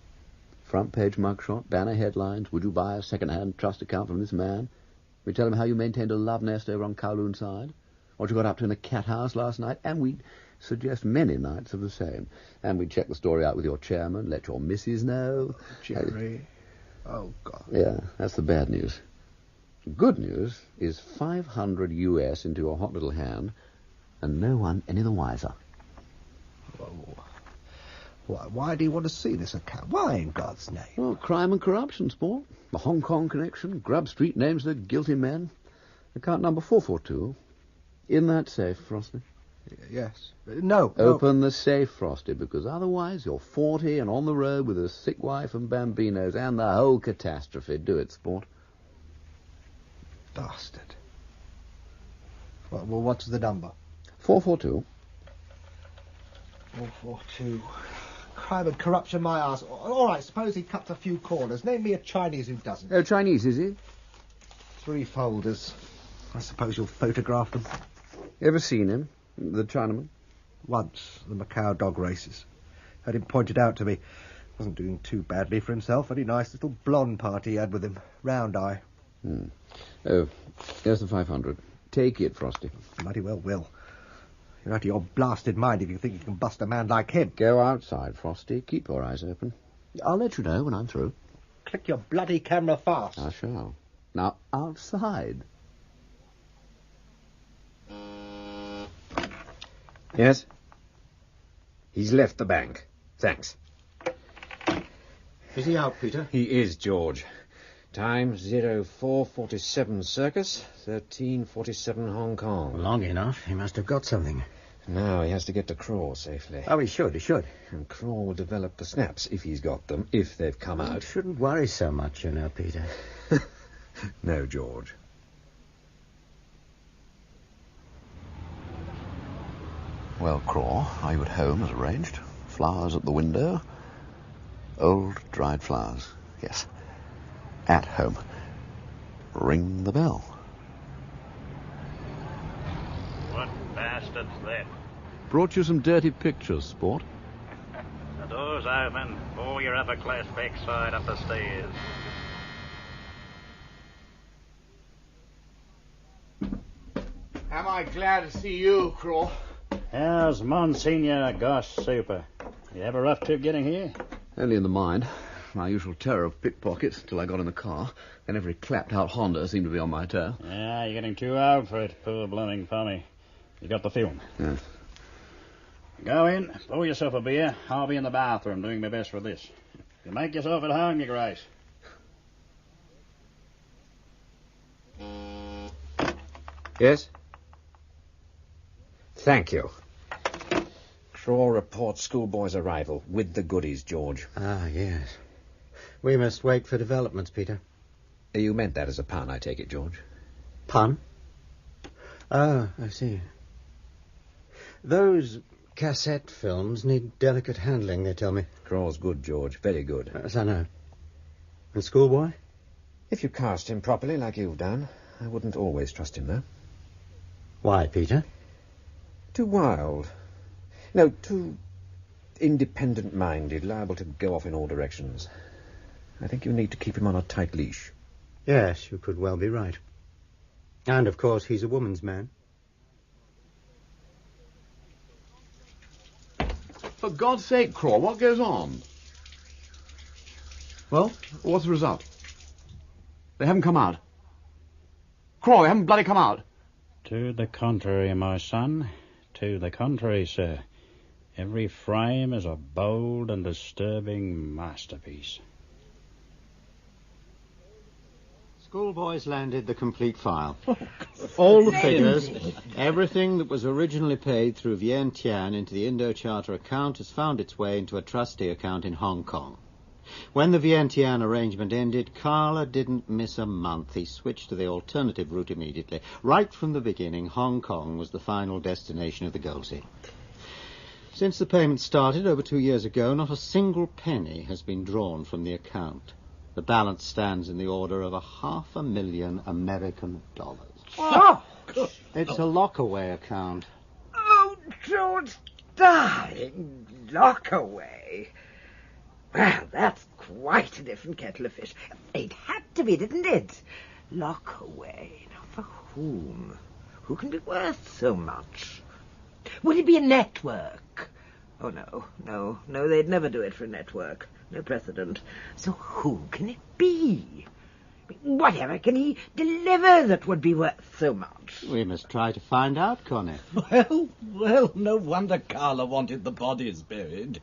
Front page mugshot, banner headlines. Would you buy a second-hand trust account from this man? We tell him how you maintained a love nest over on Kowloon side, what you got up to in the cat house last night, and we'd suggest many nights of the same. And we'd check the story out with your chairman, let your missus know. Jerry. Oh, God. Yeah, that's the bad news. Good news is 500 US into your hot little hand, and no one any the wiser. Why do you want to see this account? Why, in God's name? Well, crime and corruption, sport. The Hong Kong connection, Grub Street names of the guilty men. Account number 442. In that safe, Frosty. Yes. No. Open the safe, Frosty, because otherwise you're 40 and on the road with a sick wife and bambinos and the whole catastrophe. Do it, sport. Bastard. Well, what's the number? 442. 442. Crime and corruption, my arse. All right, suppose he cuts a few corners. Name me a Chinese who doesn't. Oh, Chinese, is he? 3 folders. I suppose you'll photograph them. Ever seen him? The Chinaman? Once, the Macau dog races. Had him pointed out to me. Wasn't doing too badly for himself. Very nice little blonde party he had with him. Round eye. Oh, there's the 500. Take it, Frosty. Bloody well will. You're out of your blasted mind if you think you can bust a man like him. Go outside, Frosty. Keep your eyes open. I'll let you know when I'm through. Click your bloody camera fast. I shall. Now, outside. Yes? He's left the bank. Thanks. Is he out, Peter? He is, George. Time 0447 Circus, 1347 Hong Kong. Long enough. He must have got something. Now he has to get to Craw safely. Oh, he should. And Craw will develop the snaps, if he's got them, if they've come out. Shouldn't worry so much, you know, Peter. No, George. Well, Craw, are you at home as arranged? Flowers at the window? Old dried flowers, yes. At home. Ring the bell. What bastard's that? Brought you some dirty pictures, sport. The door's open. Pull your upper-class backside up the stairs. Am I glad to see you, Craw? How's Monsignor Gosh Super? You have a rough trip getting here? Only in the mind. My usual terror of pickpockets till I got in the car. Then every clapped-out Honda seemed to be on my tail. Yeah, you're getting too old for it, poor blooming Pommy. You got the film? Yes. Go in, pour yourself a beer. I'll be in the bathroom doing my best for this. You make yourself at home, Your Grace. Yes? Thank you. Craw reports Schoolboy's arrival with the goodies, George. Ah, yes. We must wait for developments, Peter. You meant that as a pun, I take it, George. Pun? Oh, I see. Those cassette films need delicate handling, they tell me. Craw's good, George. Very good. As I know. And Schoolboy? If you cast him properly, like you've done, I wouldn't always trust him, though. Why, Peter? Too wild. No, too independent-minded, liable to go off in all directions. I think you need to keep him on a tight leash. Yes, you could well be right. And, of course, he's a woman's man. For God's sake, Craw, what goes on? Well, what's the result? They haven't come out. Craw, they haven't bloody come out. To the contrary, my son. To the contrary, sir. Every frame is a bold and disturbing masterpiece. Schoolboy's landed the complete file. All the figures, everything that was originally paid through Vientiane into the Indo-Charter account has found its way into a trustee account in Hong Kong. When the Vientiane arrangement ended, Karla didn't miss a month. He switched to the alternative route immediately. Right from the beginning, Hong Kong was the final destination of the gold scene. Since the payment started over 2 years ago, not a single penny has been drawn from the account. The balance stands in the order of $500,000 American dollars. Oh! It's a lockaway account. Oh, George, darling, lockaway. Well, that's quite a different kettle of fish. It had to be, didn't it? Lockaway. Now, for whom? Who can be worth so much? Will it be a network? Oh, no, they'd never do it for a network. No precedent. So who can it be? Whatever can he deliver that would be worth so much? We must try to find out, Connie. Well, no wonder Karla wanted the bodies buried.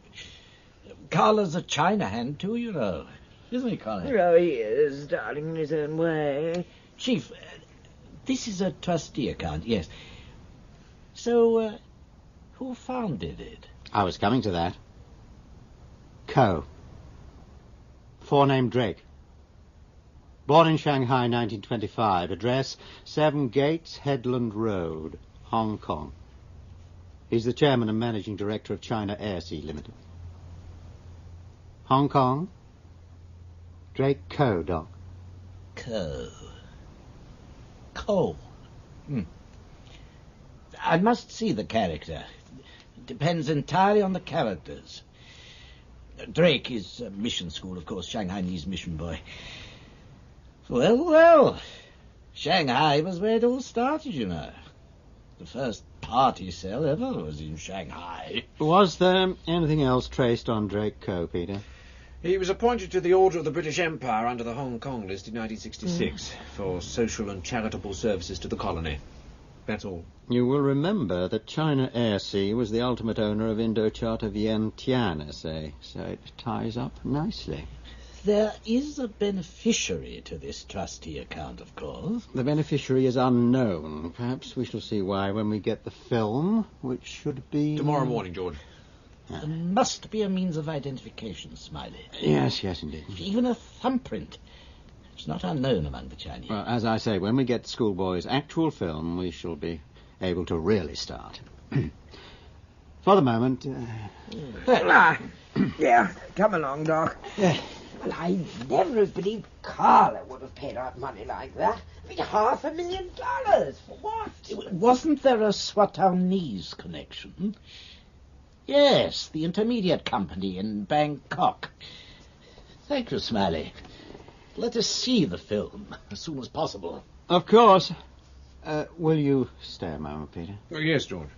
Karla's a China hand, too, you know. Isn't he, Connie? Oh, he is, darling, in his own way. Chief, this is a trustee account, yes. So, who founded it? I was coming to that. Coe. Forename Drake. Born in Shanghai, 1925. Address 7 Gates, Headland Road, Hong Kong. He's the chairman and managing director of China Airsea Limited. Hong Kong. Drake Coe, Doc. Coe. I must see the character. Depends entirely on the characters. Drake is mission school, of course. Shanghainese mission boy. Well. Shanghai was where it all started, you know. The first party cell ever was in Shanghai. Was there anything else traced on Drake Coe, Peter? He was appointed to the Order of the British Empire under the Hong Kong list in 1966 for social and charitable services to the colony. That's all. You will remember that China Airsea was the ultimate owner of Indo-Charter Vientiane SA, so it ties up nicely. There is a beneficiary to this trustee account, of course. The beneficiary is unknown. Perhaps we shall see why when we get the film, which should be... Tomorrow morning, George. There must be a means of identification, Smiley. Yes, indeed. Even a thumbprint. It's not unknown among the Chinese. Well, as I say, when we get Schoolboy's actual film, we shall be able to really start. For the moment... Yeah, come along, Doc. Well, I never have believed Karla would have paid out money like that. I mean, $500,000 for what? Wasn't there a Swatarnese connection? Yes, the intermediate company in Bangkok. Thank you, Smiley. Let us see the film as soon as possible. Of course. Will you stay a moment, Peter? Oh, yes, George.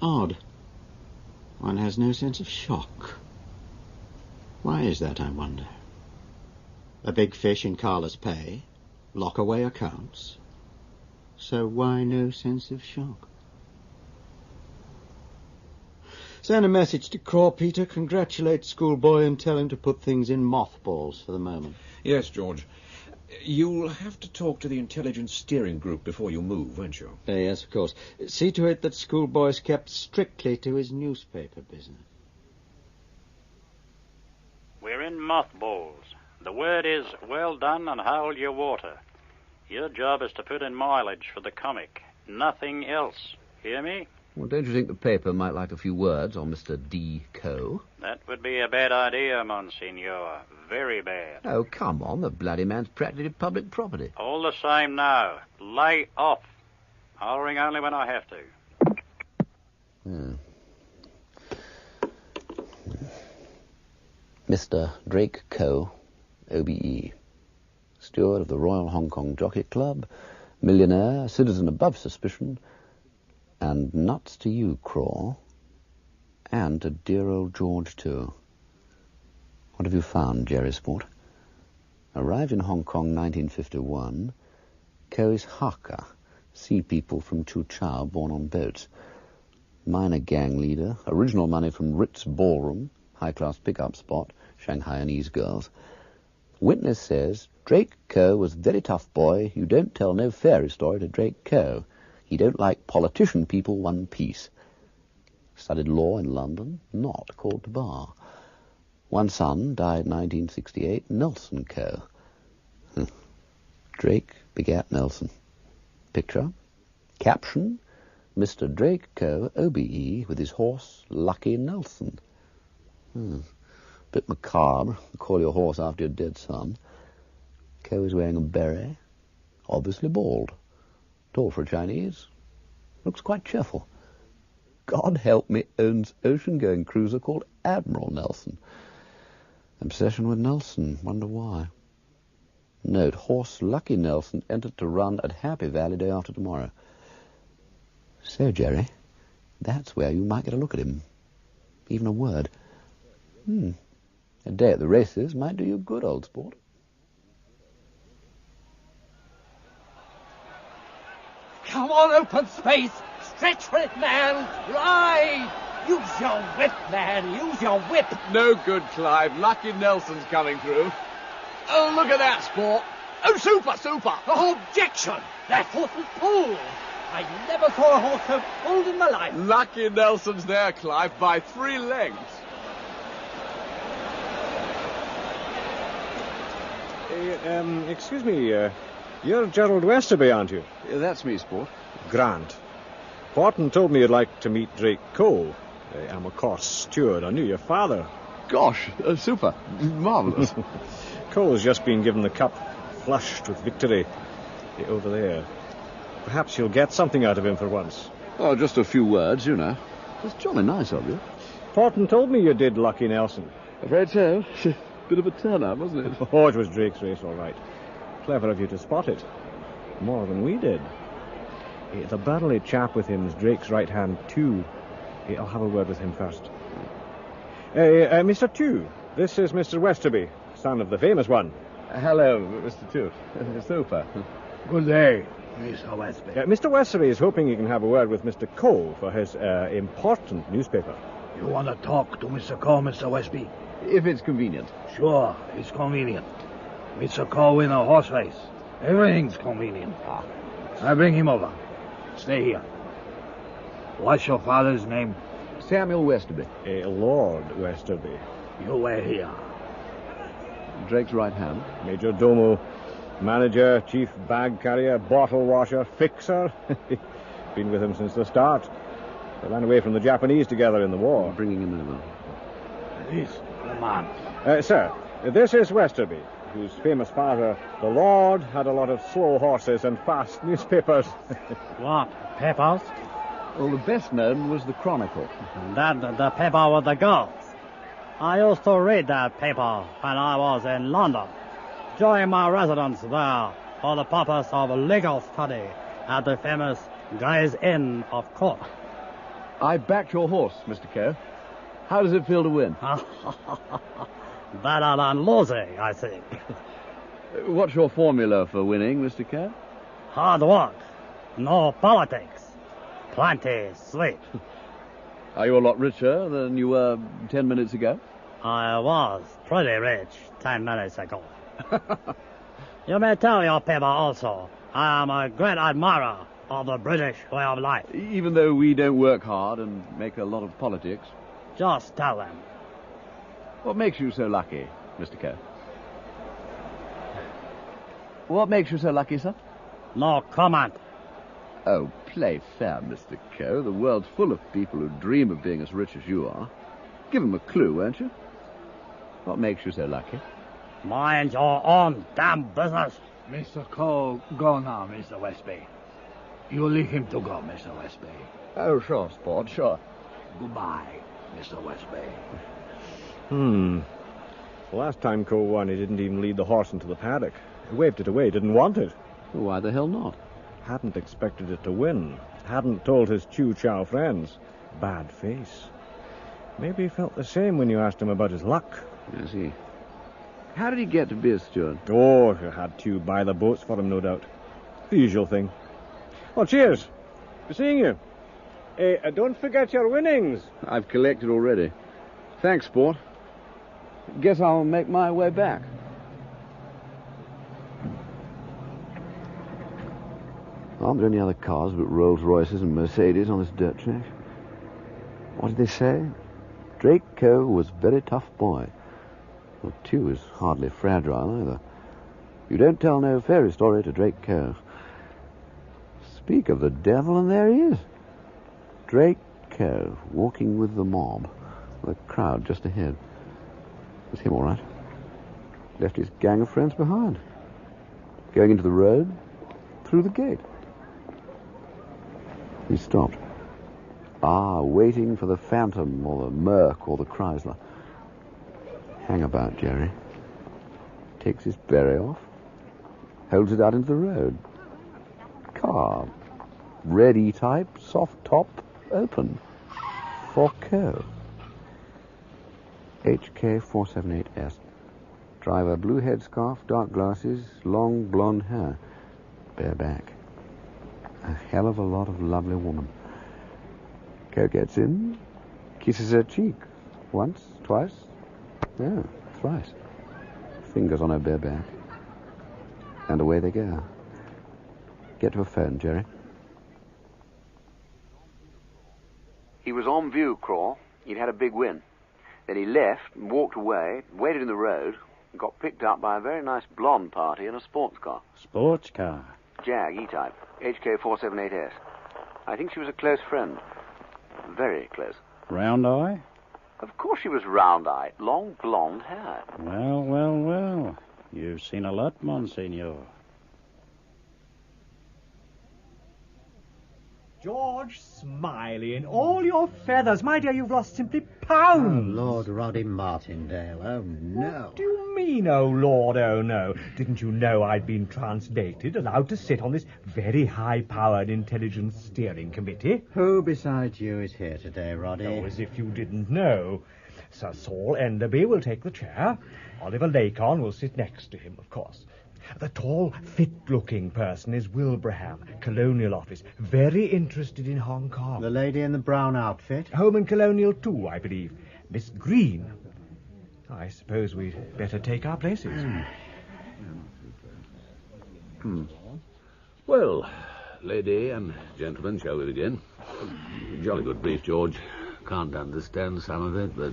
Odd. One has no sense of shock. Why is that, I wonder? A big fish in Karla's pay, lock away accounts. So why no sense of shock? Send a message to Craw, Peter. Congratulate Schoolboy and tell him to put things in mothballs for the moment. Yes, George. You'll have to talk to the intelligence steering group before you move, won't you? Yes, of course. See to it that Schoolboy's kept strictly to his newspaper business. We're in mothballs. The word is, well done and hold your water. Your job is to put in mileage for the comic. Nothing else. Hear me? Well, don't you think the paper might like a few words on Mr. D. Coe? That would be a bad idea, Monsignor. Very bad. Oh, come on. The bloody man's practically public property. All the same now. Lay off. I'll ring only when I have to. Mr. Drake Coe, OBE. Steward of the Royal Hong Kong Jockey Club, millionaire, citizen above suspicion, and nuts to you, Craw, and to dear old George, too. What have you found, Jerry Sport? Arrived in Hong Kong 1951, Coe is Hakka, sea people from Chu Chao born on boats. Minor gang leader, original money from Ritz Ballroom, high-class pickup spot, Shanghainese girls. Witness says Drake Coe was very tough boy. You don't tell no fairy story to Drake Coe. He don't like politician people one piece. Studied law in London, not called to bar. One son died 1968, Nelson Coe. Drake begat Nelson. Picture, caption, Mr. Drake Coe, OBE, with his horse, Lucky Nelson. Bit macabre, call your horse after your dead son. Coe is wearing a beret, obviously bald. Tall for a Chinese. Looks quite cheerful. God help me, owns ocean-going cruiser called Admiral Nelson. Obsession with Nelson, wonder why. Note, horse Lucky Nelson entered to run at Happy Valley day after tomorrow. So, Jerry, that's where you might get a look at him. Even a word. A day at the races might do you good, old sport. Come on, open space. Stretch for it, man. Ride. Use your whip, man. Use your whip. No good, Clive. Lucky Nelson's coming through. Oh, look at that, sport. Oh, super, super. Objection. That horse was pulled. I never saw a horse so pulled in my life. Lucky Nelson's there, Clive, by 3 lengths. Excuse me, you're Gerald Westerby, aren't you? That's me, sport. Grant. Porton told me you'd like to meet Drake Cole. I'm a course steward. I knew your father. Gosh, super. Marvellous. Cole's just been given the cup, flushed with victory. Over there. Perhaps you'll get something out of him for once. Oh, just a few words, you know. It's jolly nice of you. Porton told me you did Lucky Nelson. Afraid so. Bit of a turn-up, wasn't it? Oh, it was Drake's race, all right. Clever of you to spot it. More than we did. The burly chap with him is Drake's right hand, too. I'll have a word with him first. Mr. Two, this is Mr. Westerby, son of the famous one. Hello, Mr. Two. Super. Good day, Mr. Westerby. Mr. Westerby is hoping he can have a word with Mr. Cole for his important newspaper. You want to talk to Mr. Cole, Mr. Westerby? If it's convenient. Sure, it's convenient. Mr. Cole win a horse race. Everything's convenient. I bring him over. Stay here. What's your father's name? Samuel Westerby. Lord Westerby. You were here. Drake's right hand. Major domo, manager, chief bag carrier, bottle washer, fixer. Been with him since the start. They ran away from the Japanese together in the war. Bringing him over. This the man. Sir, this is Westerby, whose famous father, the Lord, had a lot of slow horses and fast newspapers. What, papers? Well, the best known was the Chronicle. That the paper with the girls. I used to read that paper when I was in London, during my residence there for the purpose of legal study at the famous Gray's Inn of Court. I backed your horse, Mr. Kerr. How does it feel to win? Better than losing, I think. What's your formula for winning, Mr. Kerr? Hard work, no politics, plenty sleep. Are you a lot richer than you were 10 minutes ago? I was pretty rich 10 minutes ago. You may tell your paper also, I am a great admirer of the British way of life. Even though we don't work hard and make a lot of politics. Just tell them. What makes you so lucky, Mr. Kerr? What makes you so lucky, sir? No comment. Oh, play fair, Mr. Kerr. The world's full of people who dream of being as rich as you are. Give them a clue, won't you? What makes you so lucky? Mind your own damn business. Mr. Cole, go now, Mr. Westby. You leave him to go, Mr. Westby. Oh, sure, sport, sure. Goodbye, Mr. Westby. The last time Cole won, he didn't even lead the horse into the paddock. He waved it away, didn't want it. Well, why the hell not? Hadn't expected it to win. Hadn't told his Chu Chow friends. Bad face. Maybe he felt the same when you asked him about his luck. I see. How did he get to be a steward? Oh, you had to buy the boats for him, no doubt. The usual thing. Well, cheers. Good seeing you. Don't forget your winnings. I've collected already. Thanks, sport. Guess I'll make my way back. Aren't there any other cars but Rolls Royces and Mercedes on this dirt track? What did they say? Drake Coe was a very tough boy. Well, Tew is hardly fragile either. You don't tell no fairy story to Drake Coe. Speak of the devil, and there he is. Drake Coe, walking with the mob. The crowd just ahead. It's him, all right. Left his gang of friends behind. Going into the road, through the gate. He stopped. Waiting for the Phantom or the Merc or the Chrysler. Hang about, Jerry. Takes his beret off. Holds it out into the road. Car. Red E-type, soft top, open. For Coe. HK478S. Driver, blue headscarf, dark glasses, long blonde hair. Bare back. A hell of a lot of lovely woman. Kerr gets in, kisses her cheek. Once, twice, yeah, thrice. Fingers on her bare back. And away they go. Get to a phone, Jerry. He was on view, Craw. He'd had a big win. Then he left and walked away, waited in the road, and got picked up by a very nice blonde party in a sports car. Sports car? Jag, E-type, HK478S. I think she was a close friend. Very close. Round eye? Of course she was round-eyed, long blonde hair. Well, well, well. You've seen a lot, Monsignor. George Smiley, in all your feathers. My dear, you've lost simply pounds. Oh, Lord Roddy Martindale, oh no. What do you mean, oh Lord, oh no? Didn't you know I'd been translated, allowed to sit on this very high-powered intelligence steering committee? Who besides you is here today, Roddy? Oh, as if you didn't know. Sir Saul Enderby will take the chair. Oliver Lacon will sit next to him, of course. The tall, fit-looking person is Wilbraham, Colonial Office, very interested in Hong Kong. The lady in the brown outfit? Home and Colonial too, I believe. Miss Green. I suppose we'd better take our places. Well, lady and gentlemen, shall we begin? Jolly good brief, George. Can't understand some of it, but...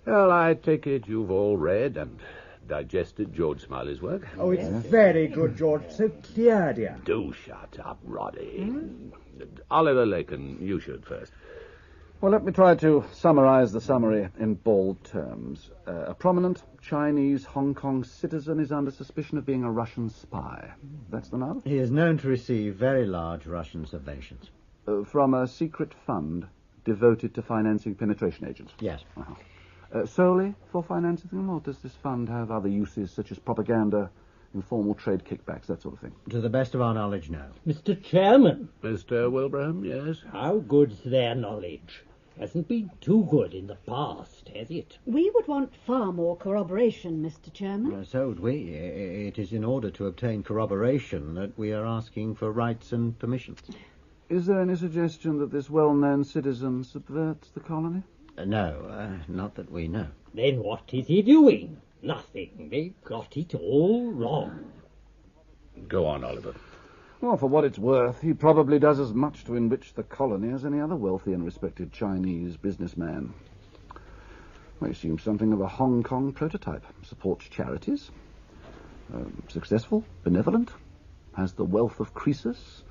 Well, I take it you've all read and digested George Smiley's work. Oh, it's very good, George. So clear, dear. Do shut up, Roddy. Oliver Lacon, you should first. Well, let me try to summarize the summary in bald terms. A prominent Chinese Hong Kong citizen is under suspicion of being a Russian spy. That's the nub? He is known to receive very large Russian subventions. From a secret fund devoted to financing penetration agents? Yes. Solely for financing them, or does this fund have other uses, such as propaganda, informal trade kickbacks, that sort of thing? To the best of our knowledge, no. Mr. Chairman. Mr. Wilbraham, yes? How good's their knowledge? Hasn't been too good in the past, has it? We would want far more corroboration, Mr. Chairman. So would we. It is in order to obtain corroboration that we are asking for rights and permissions. Is there any suggestion that this well-known citizen subverts the colony? No, not that we know. Then what is he doing? Nothing. They've got it all wrong. Go on, Oliver. Well, for what it's worth, he probably does as much to enrich the colony as any other wealthy and respected Chinese businessman. Well, he seems something of a Hong Kong prototype. Supports charities. Successful, benevolent, has the wealth of Croesus,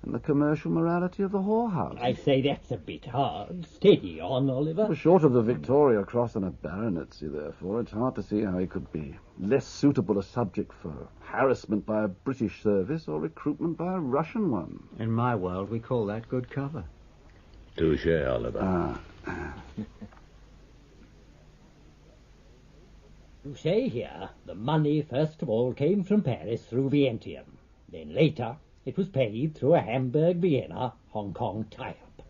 and the commercial morality of the whorehouse. I say that's a bit hard. Steady on, Oliver. Short of the Victoria Cross and a baronetcy, therefore, it's hard to see how he could be less suitable a subject for harassment by a British service or recruitment by a Russian one. In my world, we call that good cover. Touche, Oliver. You say here the money first of all came from Paris through Vientiane. Then later it was paid through a Hamburg-Vienna Hong Kong tie-up.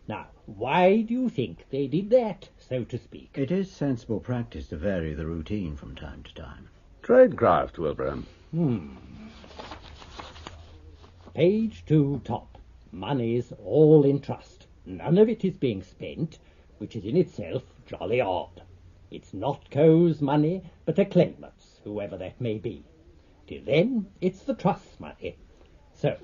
Now, why do you think they did that, so to speak? It is sensible practice to vary the routine from time to time. Tradecraft, Wilbraham. Page 2 top. Money's all in trust. None of it is being spent, which is in itself jolly odd. It's not Coe's money, but a claimant's, whoever that may be. Till then, it's the trust's money. So,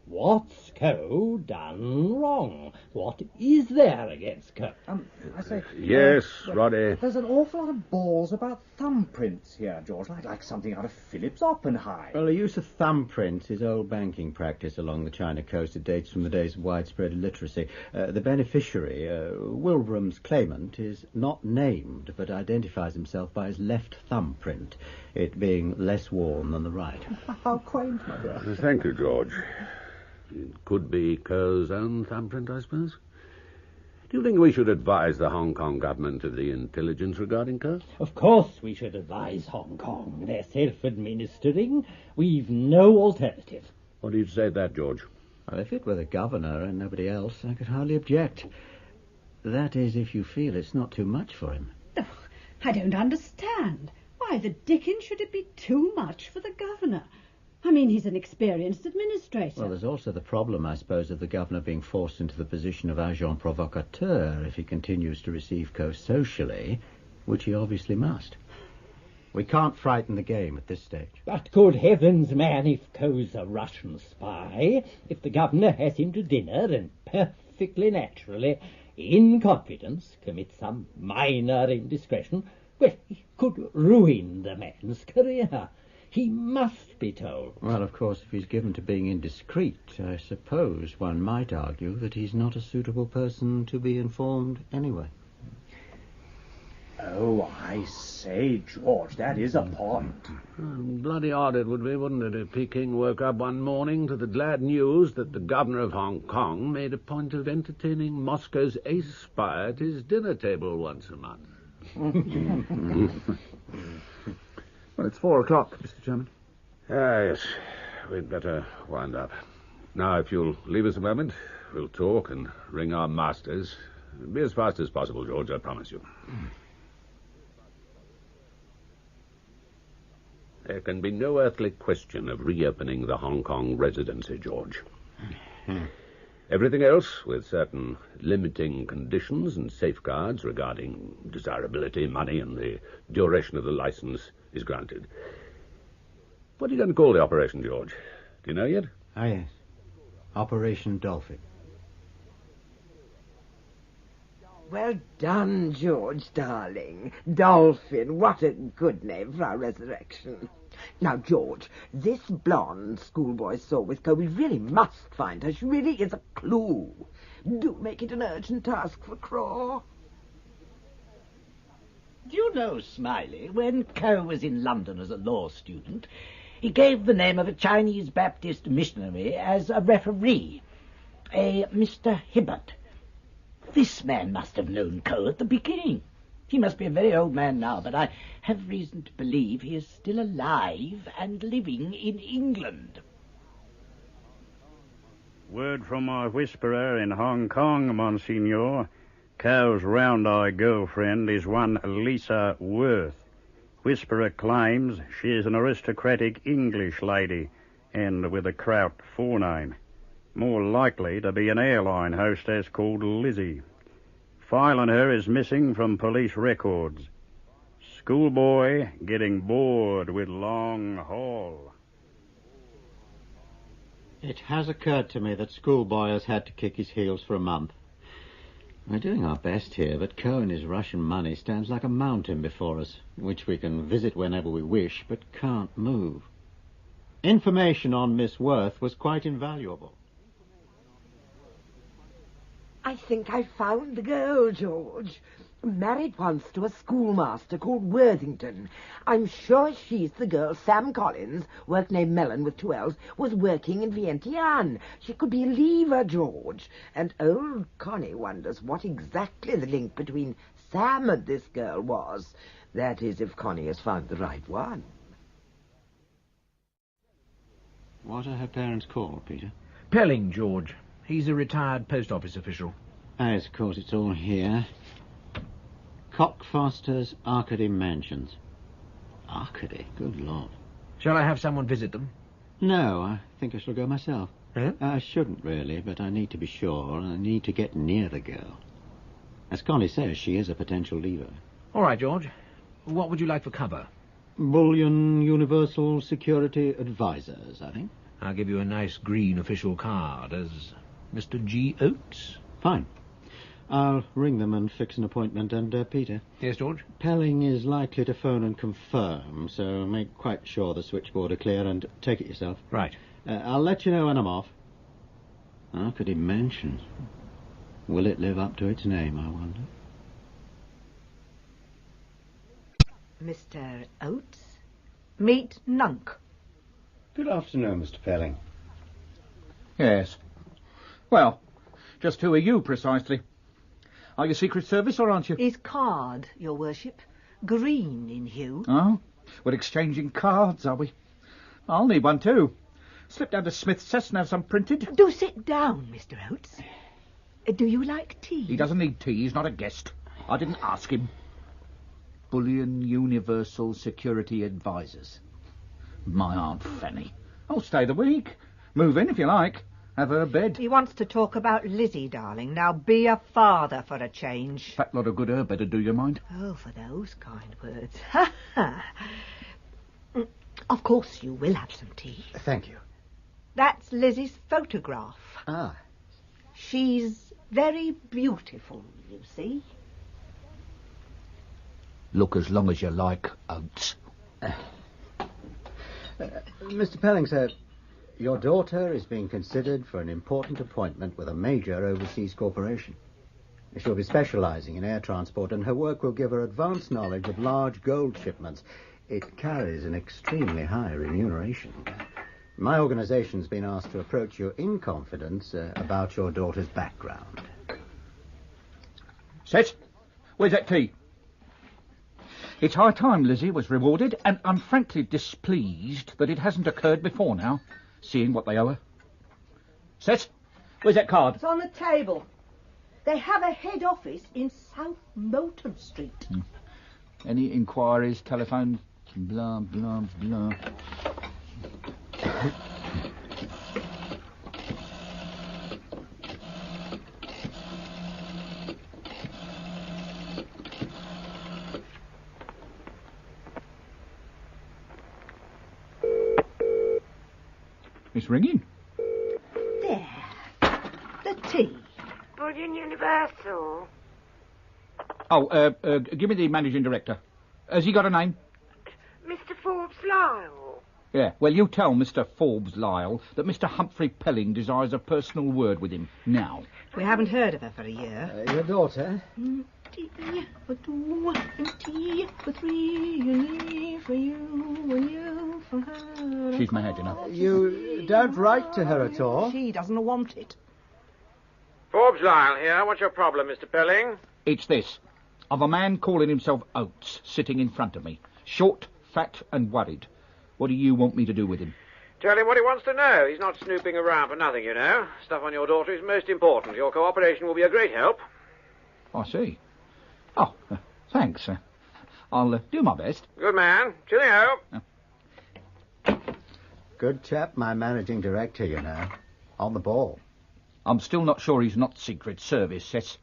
what's Coe done wrong? What is there against Coe? I say... Yes, Roddy. There's an awful lot of balls about thumbprints here, George, like something out of Phillips Oppenheim. Well, the use of thumbprints is old banking practice along the China coast. It dates from the days of widespread illiteracy. The beneficiary, Wilbraham's claimant, is not named, but identifies himself by his left thumbprint, it being less worn than the right. How quaint, my dear. Thank you, George. It could be Coe's own thumbprint, I suppose. Do you think we should advise the Hong Kong government of the intelligence regarding Coe? Of course we should advise Hong Kong. They're self-administering. We've no alternative. What do you say to that, George? Well, if it were the governor and nobody else, I could hardly object. That is, if you feel it's not too much for him. Oh, I don't understand. Why the dickens should it be too much for the governor? I mean, he's an experienced administrator. Well, there's also the problem, I suppose, of the governor being forced into the position of agent provocateur if he continues to receive Co socially, which he obviously must. We can't frighten the game at this stage. But good heavens, man, if Co's a Russian spy, if the governor has him to dinner and perfectly naturally, in confidence, commits some minor indiscretion, well, he could ruin the man's career. He must be told. Well, of course, if he's given to being indiscreet, I suppose one might argue that he's not a suitable person to be informed anyway. Oh, I say, George, that is a point. Bloody odd it would be, wouldn't it, if Peking woke up one morning to the glad news that the governor of Hong Kong made a point of entertaining Moscow's ace spy at his dinner table once a month. Well, it's 4 o'clock, Mr. Chairman. Yes, we'd better wind up. Now, if you'll leave us a moment, we'll talk and ring our masters. Be as fast as possible, George, I promise you. There can be no earthly question of reopening the Hong Kong residency, George. Everything else, with certain limiting conditions and safeguards regarding desirability, money, and the duration of the license, is granted. What are you going to call the operation, George? Do you know yet? Ah, yes. Operation Dolphin. Well done, George, darling. Dolphin, what a good name for our resurrection. Now, George, this blonde schoolboy saw with Co, we really must find her. She really is a clue. Do make it an urgent task for Craw. Do you know, Smiley, when Co was in London as a law student, he gave the name of a Chinese Baptist missionary as a referee, a Mr. Hibbert. This man must have known Co at the beginning. He must be a very old man now, but I have reason to believe he is still alive and living in England. Word from my whisperer in Hong Kong, Monsignor. Co's round-eyed girlfriend is one Lisa Worth. Whisperer claims she is an aristocratic English lady, and with a Kraut forename. More likely to be an airline hostess called Lizzie. File on her is missing from police records. Schoolboy getting bored with long haul. It has occurred to me that Schoolboy has had to kick his heels for a month. We're doing our best here, but Co and his Russian money stands like a mountain before us, which we can visit whenever we wish, but can't move. Information on Miss Worth was quite invaluable. I think I found the girl, George. Married once to a schoolmaster called Worthington. I'm sure she's the girl Sam Collins, work name Mellon with 2 L's, was working in Vientiane. She could be a lever, George. And old Connie wonders what exactly the link between Sam and this girl was. That is, if Connie has found the right one. What are her parents called, Peter? Pelling, George. He's a retired post office official. Yes, of course, it's all here. Cockfoster's Arcady Mansions. Arcady? Good Lord. Shall I have someone visit them? No, I think I shall go myself. Eh? I shouldn't really, but I need to be sure, and I need to get near the girl. As Connie says, she is a potential lever. All right, George. What would you like for cover? Bullion Universal Security Advisors, I think. I'll give you a nice green official card as Mr. G. Oates. Fine. I'll ring them and fix an appointment. And, Peter? Yes, George? Pelling is likely to phone and confirm, so make quite sure the switchboard are clear and take it yourself. Right. I'll let you know when I'm off. Arcady Mansions. Will it live up to its name, I wonder? Mr. Oates? Meet Nunk. Good afternoon, Mr. Pelling. Yes. Well, just who are you, precisely? Are you Secret Service, or aren't you? His card, your worship. Green in hue. Oh? We're exchanging cards, are we? I'll need one, too. Slip down to Smith's Cess and have some printed. Do sit down, Mr. Oates. Do you like tea? He doesn't need tea. He's not a guest. I didn't ask him. Bullion Universal Security Advisors. My Aunt Fanny. I'll stay the week. Move in if you like. Have her bed. He wants to talk about Lizzie, darling. Now be a father for a change. Fat lot of good her better, do you mind? Oh, for those kind words. Ha ha. Of course you will have some tea. Thank you. That's Lizzie's photograph. Ah. She's very beautiful, you see. Look as long as you like, Oates. Mr. Pelling, sir, your daughter is being considered for an important appointment with a major overseas corporation. She'll be specialising in air transport, and her work will give her advanced knowledge of large gold shipments. It carries an extremely high remuneration. My organisation's been asked to approach you in confidence about your daughter's background. Set. Where's that tea? It's high time Lizzie was rewarded, and I'm frankly displeased that it hasn't occurred before now, seeing what they owe her. Set. Where's that card? It's on the table. They have a head office in South Moulton Street. Any inquiries, telephone, blah, blah, blah. It's ringing. There. The tea. Bullion Universal. Oh, give me the managing director. Has he got a name? Mr. Forbes Lyle. Yeah, well, you tell Mr. Forbes Lyle that Mr. Humphrey Pelling desires a personal word with him, now. We haven't heard of her for a year. Your daughter? Tea for two, and tea for three, and me for you, and you for her. She's mad, you know. You don't write to her at all? She doesn't want it. Forbes Lyle here. What's your problem, Mr. Pelling? It's this. I've a man calling himself Oates sitting in front of me. Short, fat, and worried. What do you want me to do with him? Tell him what he wants to know. He's not snooping around for nothing, you know. Stuff on your daughter is most important. Your cooperation will be a great help. I see. Oh, thanks. I'll do my best. Good man. Cheerio. Good chap, my managing director, you know. On the ball. I'm still not sure he's not Secret Service, Seth.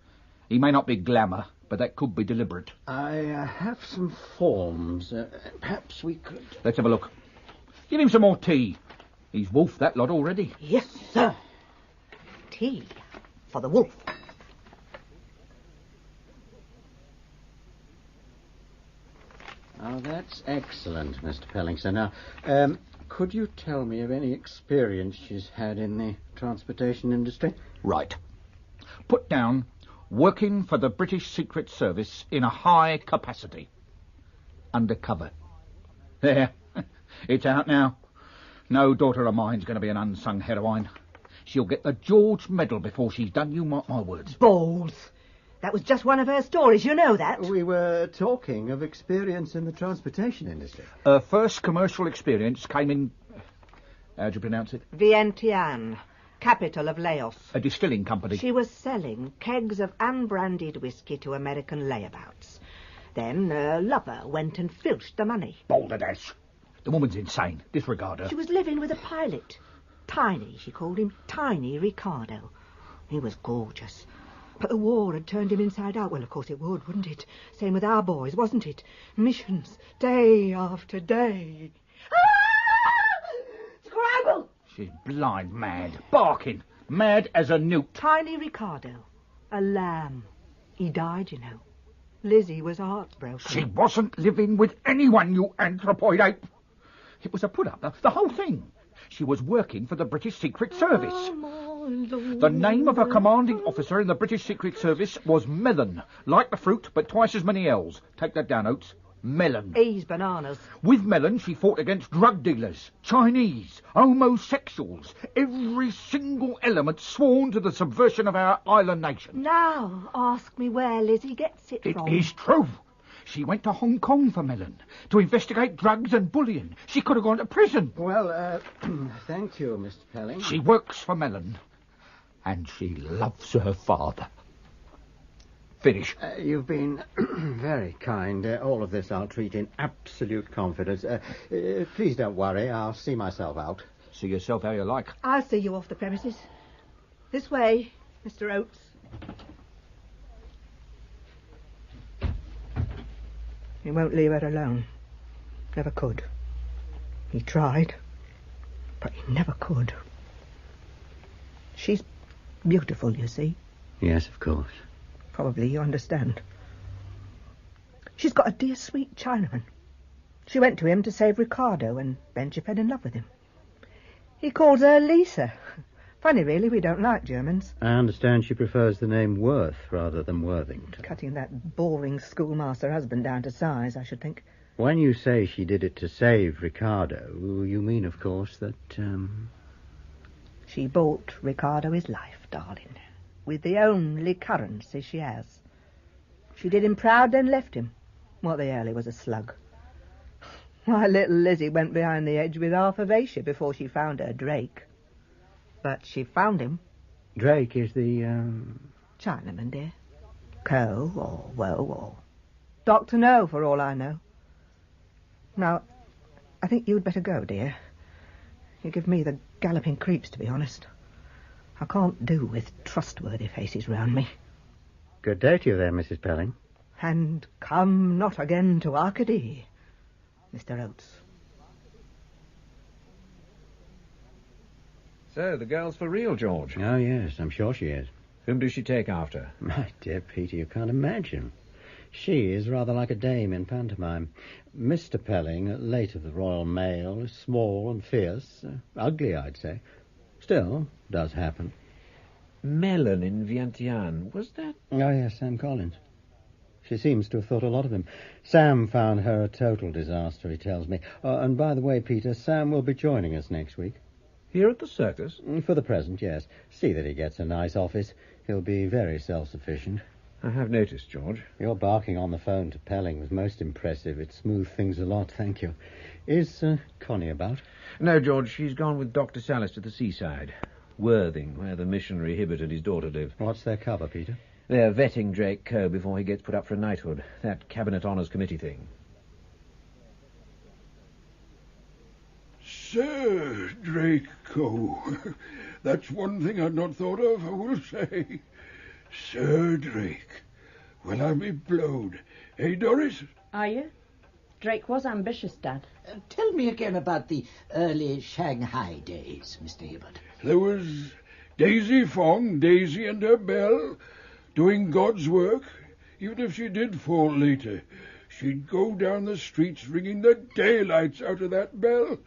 He may not be glamour, but that could be deliberate. I have some forms. Perhaps we could... Let's have a look. Give him some more tea. He's wolfed that lot already. Yes, sir. Tea for the wolf. Oh, that's excellent, Mr. Pelling. So now, could you tell me of any experience she's had in the transportation industry? Right. Put down working for the British Secret Service in a high capacity. Undercover. There. It's out now. No daughter of mine's going to be an unsung heroine. She'll get the George Medal before she's done, you mark my words. Balls. That was just one of her stories, you know that. We were talking of experience in the transportation industry. Her first commercial experience came in... How'd you pronounce it? Vientiane, capital of Laos. A distilling company. She was selling kegs of unbranded whiskey to American layabouts. Then her lover went and filched the money. Balderdash. The woman's insane. Disregard her. She was living with a pilot. Tiny, she called him. Tiny Ricardo. He was gorgeous. But the war had turned him inside out. Well, of course it would, wouldn't it? Same with our boys, wasn't it? Missions, day after day. Scramble! She's blind mad. Barking. Mad as a newt. Tiny Ricardo. A lamb. He died, you know. Lizzie was heartbroken. She wasn't living with anyone, you anthropoid ape. It was a put-up, the whole thing. She was working for the British Secret Service. The name of a commanding officer in the British Secret Service was Melon. Like the fruit, but twice as many L's. Take that down, Oates. Melon. Ease bananas. With Melon, she fought against drug dealers, Chinese, homosexuals, every single element sworn to the subversion of our island nation. Now, ask me where Lizzie gets it from. It is true. She went to Hong Kong for Melon, to investigate drugs and bullion. She could have gone to prison. Well, thank you, Mr. Pelling. She works for Melon. and she loves her father. Finish. You've been very kind. All of this I'll treat in absolute confidence. Please don't worry. I'll see myself out. See yourself how you like. I'll see you off the premises. This way, Mr. Oates. He won't leave her alone. Never could. He tried, but he never could. She's beautiful, you see. Yes, of course. Probably you understand. She's got a dear, sweet Chinaman. She went to him to save Ricardo, and then she fell in love with him. He calls her Lisa. Funny, really, we don't like Germans. I understand she prefers the name Worth rather than Worthington. Cutting that boring schoolmaster husband down to size, I should think. When you say she did it to save Ricardo, you mean, of course, that, She bought Ricardo his life, darling, with the only currency she has. She did him proud, then left him. What the hell, he was a slug. My little Lizzie went behind the hedge with half of Asia before she found her Drake. But she found him. Drake is the, Chinaman, dear. Co, or Woe, or Dr. No, for all I know. Now, I think you'd better go, dear. You give me the galloping creeps, to be honest. I can't do with trustworthy faces round me. Good day to you there, Mrs. Pelling. And come not again to Arcady, Mr. Oates. So, the girl's for real, George? Oh, yes, I'm sure she is. Whom does she take after? My dear Peter, you can't imagine. She is rather like a dame in pantomime. Mr. Pelling, late of the Royal Mail, is small and fierce. Ugly, I'd say. Still, does happen. Mellon in Vientiane, was that? Oh, yes, Sam Collins. She seems to have thought a lot of him. Sam found her a total disaster, he tells me. And by the way, Peter, Sam will be joining us next week. Here at the circus? For the present, yes. See that he gets a nice office. He'll be very self-sufficient. I have noticed, George. Your barking on the phone to Pelling was most impressive. It smoothed things a lot, thank you. Is Connie about? No, George, she's gone with Dr. Salis to the seaside. Worthing, where the missionary Hibbert and his daughter live. What's their cover, Peter? They're vetting Drake Coe before he gets put up for a knighthood. That Cabinet Honours Committee thing. Sir Drake Coe. That's one thing I'd not thought of, I will say. Sir Drake. Well, I'll be blowed. Eh, Doris? Are you? Drake was ambitious, Dad. Tell me again about the early Shanghai days, Mr. Hibbert. There was Daisy Fong, Daisy and her bell, doing God's work. Even if she did fall later, she'd go down the streets ringing the daylights out of that bell,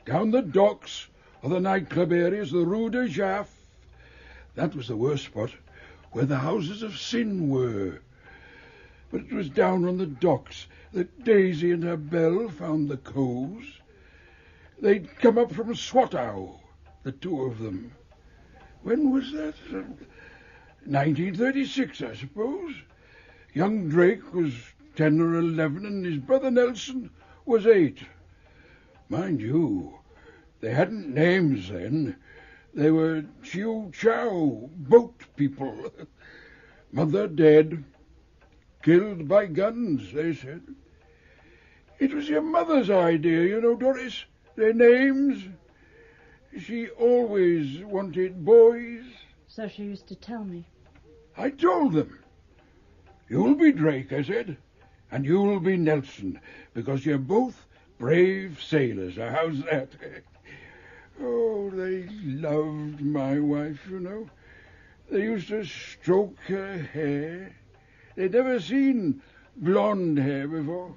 down the docks or the nightclub areas, the Rue de Jaffe. That was the worst spot, where the houses of sin were. But it was down on the docks that Daisy and her bell found the Coes. They'd come up from Swatow, the two of them. When was that? 1936, I suppose. Young Drake was 10 or 11, and his brother Nelson was 8. Mind you, they hadn't names then. They were Chiu Chow, boat people. Mother dead, killed by guns, they said. It was your mother's idea, you know, Doris. Their names. She always wanted boys. So she used to tell me. I told them. You'll be Drake, I said, and you'll be Nelson, because you're both brave sailors. Now, how's that? Oh, they loved my wife, you know. They used to stroke her hair. They'd never seen blonde hair before.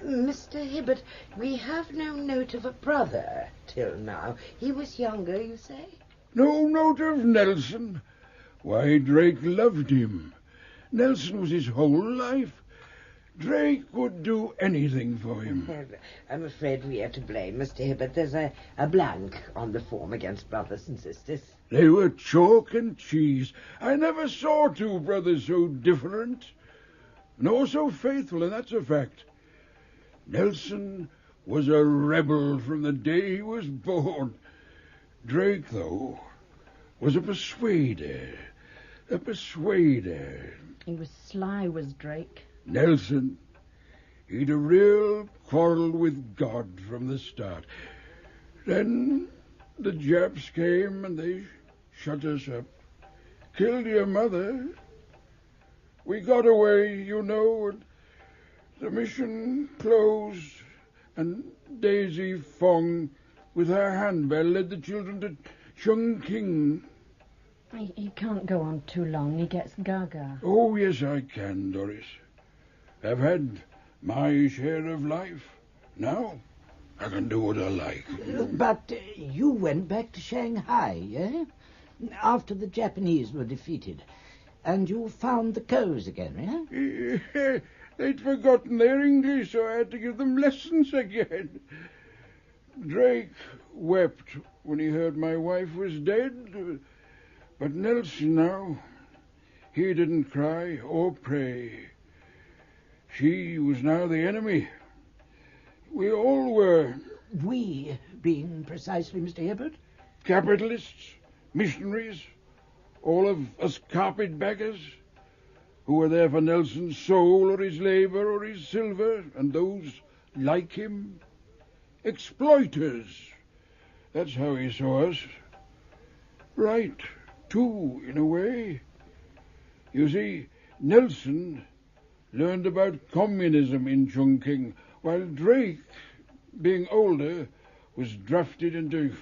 Mr. Hibbert, we have no note of a brother till now. He was younger, you say? No note of Nelson. Why, Drake loved him. Nelson was his whole life. Drake would do anything for him. I'm afraid we are to blame, Mr. Hibbert. There's a blank on the form against brothers and sisters. They were chalk and cheese. I never saw two brothers so different, nor so faithful, and that's a fact. Nelson was a rebel from the day he was born. Drake, though, was a persuader. A persuader. He was sly, was Drake. Nelson, he'd a real quarrel with God from the start. Then the Japs came and they shut us up. Killed your mother. We got away, you know, and the mission closed, and Daisy Fong, with her handbell, led the children to Chungking. He can't go on too long. He gets gaga. Oh, yes, I can, Doris. I've had my share of life. Now I can do what I like. But you went back to Shanghai, eh? After the Japanese were defeated. And you found the Coes again, eh? They'd forgotten their English, so I had to give them lessons again. Drake wept when he heard my wife was dead. But Nelson now, he didn't cry or pray. She was now the enemy. We all were. We being precisely Mr. Hibbert? Capitalists, missionaries, all of us carpetbaggers, who were there for Nelson's soul or his labour or his silver, and those like him. Exploiters. That's how he saw us. Right, too, in a way. You see, Nelson learned about communism in Chungking, while Drake, being older, was drafted into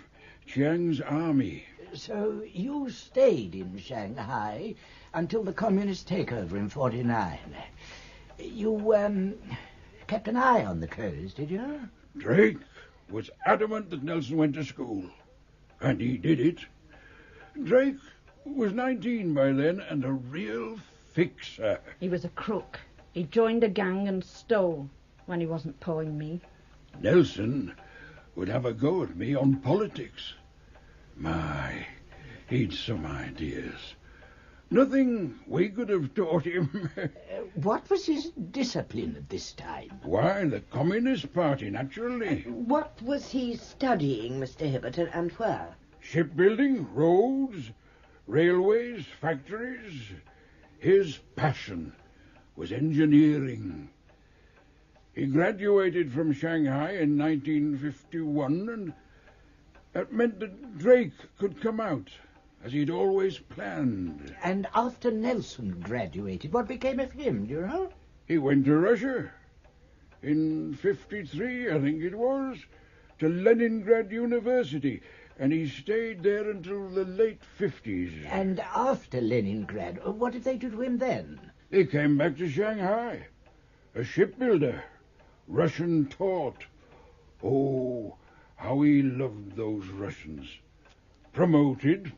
Chiang's army. So you stayed in Shanghai until the communist takeover in 49. You, kept an eye on the Coes, did you? Drake was adamant that Nelson went to school, and he did it. Drake was 19 by then and a real fixer. He was a crook. He joined a gang and stole when he wasn't pawing me. Nelson would have a go at me on politics. My, he'd some ideas. Nothing we could have taught him. What was his discipline at this time? Why, the Communist Party, naturally. What was he studying, Mr. Hibbert, and where? Shipbuilding, roads, railways, factories. His passion was engineering. He graduated from Shanghai in 1951, and that meant that Drake could come out, as he'd always planned. And after Nelson graduated, what became of him, do you know? He went to Russia. In 53, I think it was, to Leningrad University, and he stayed there until the late 50s. And after Leningrad, what did they do to him then? He came back to Shanghai, a shipbuilder, Russian taught. Oh, how he loved those Russians. Promoted,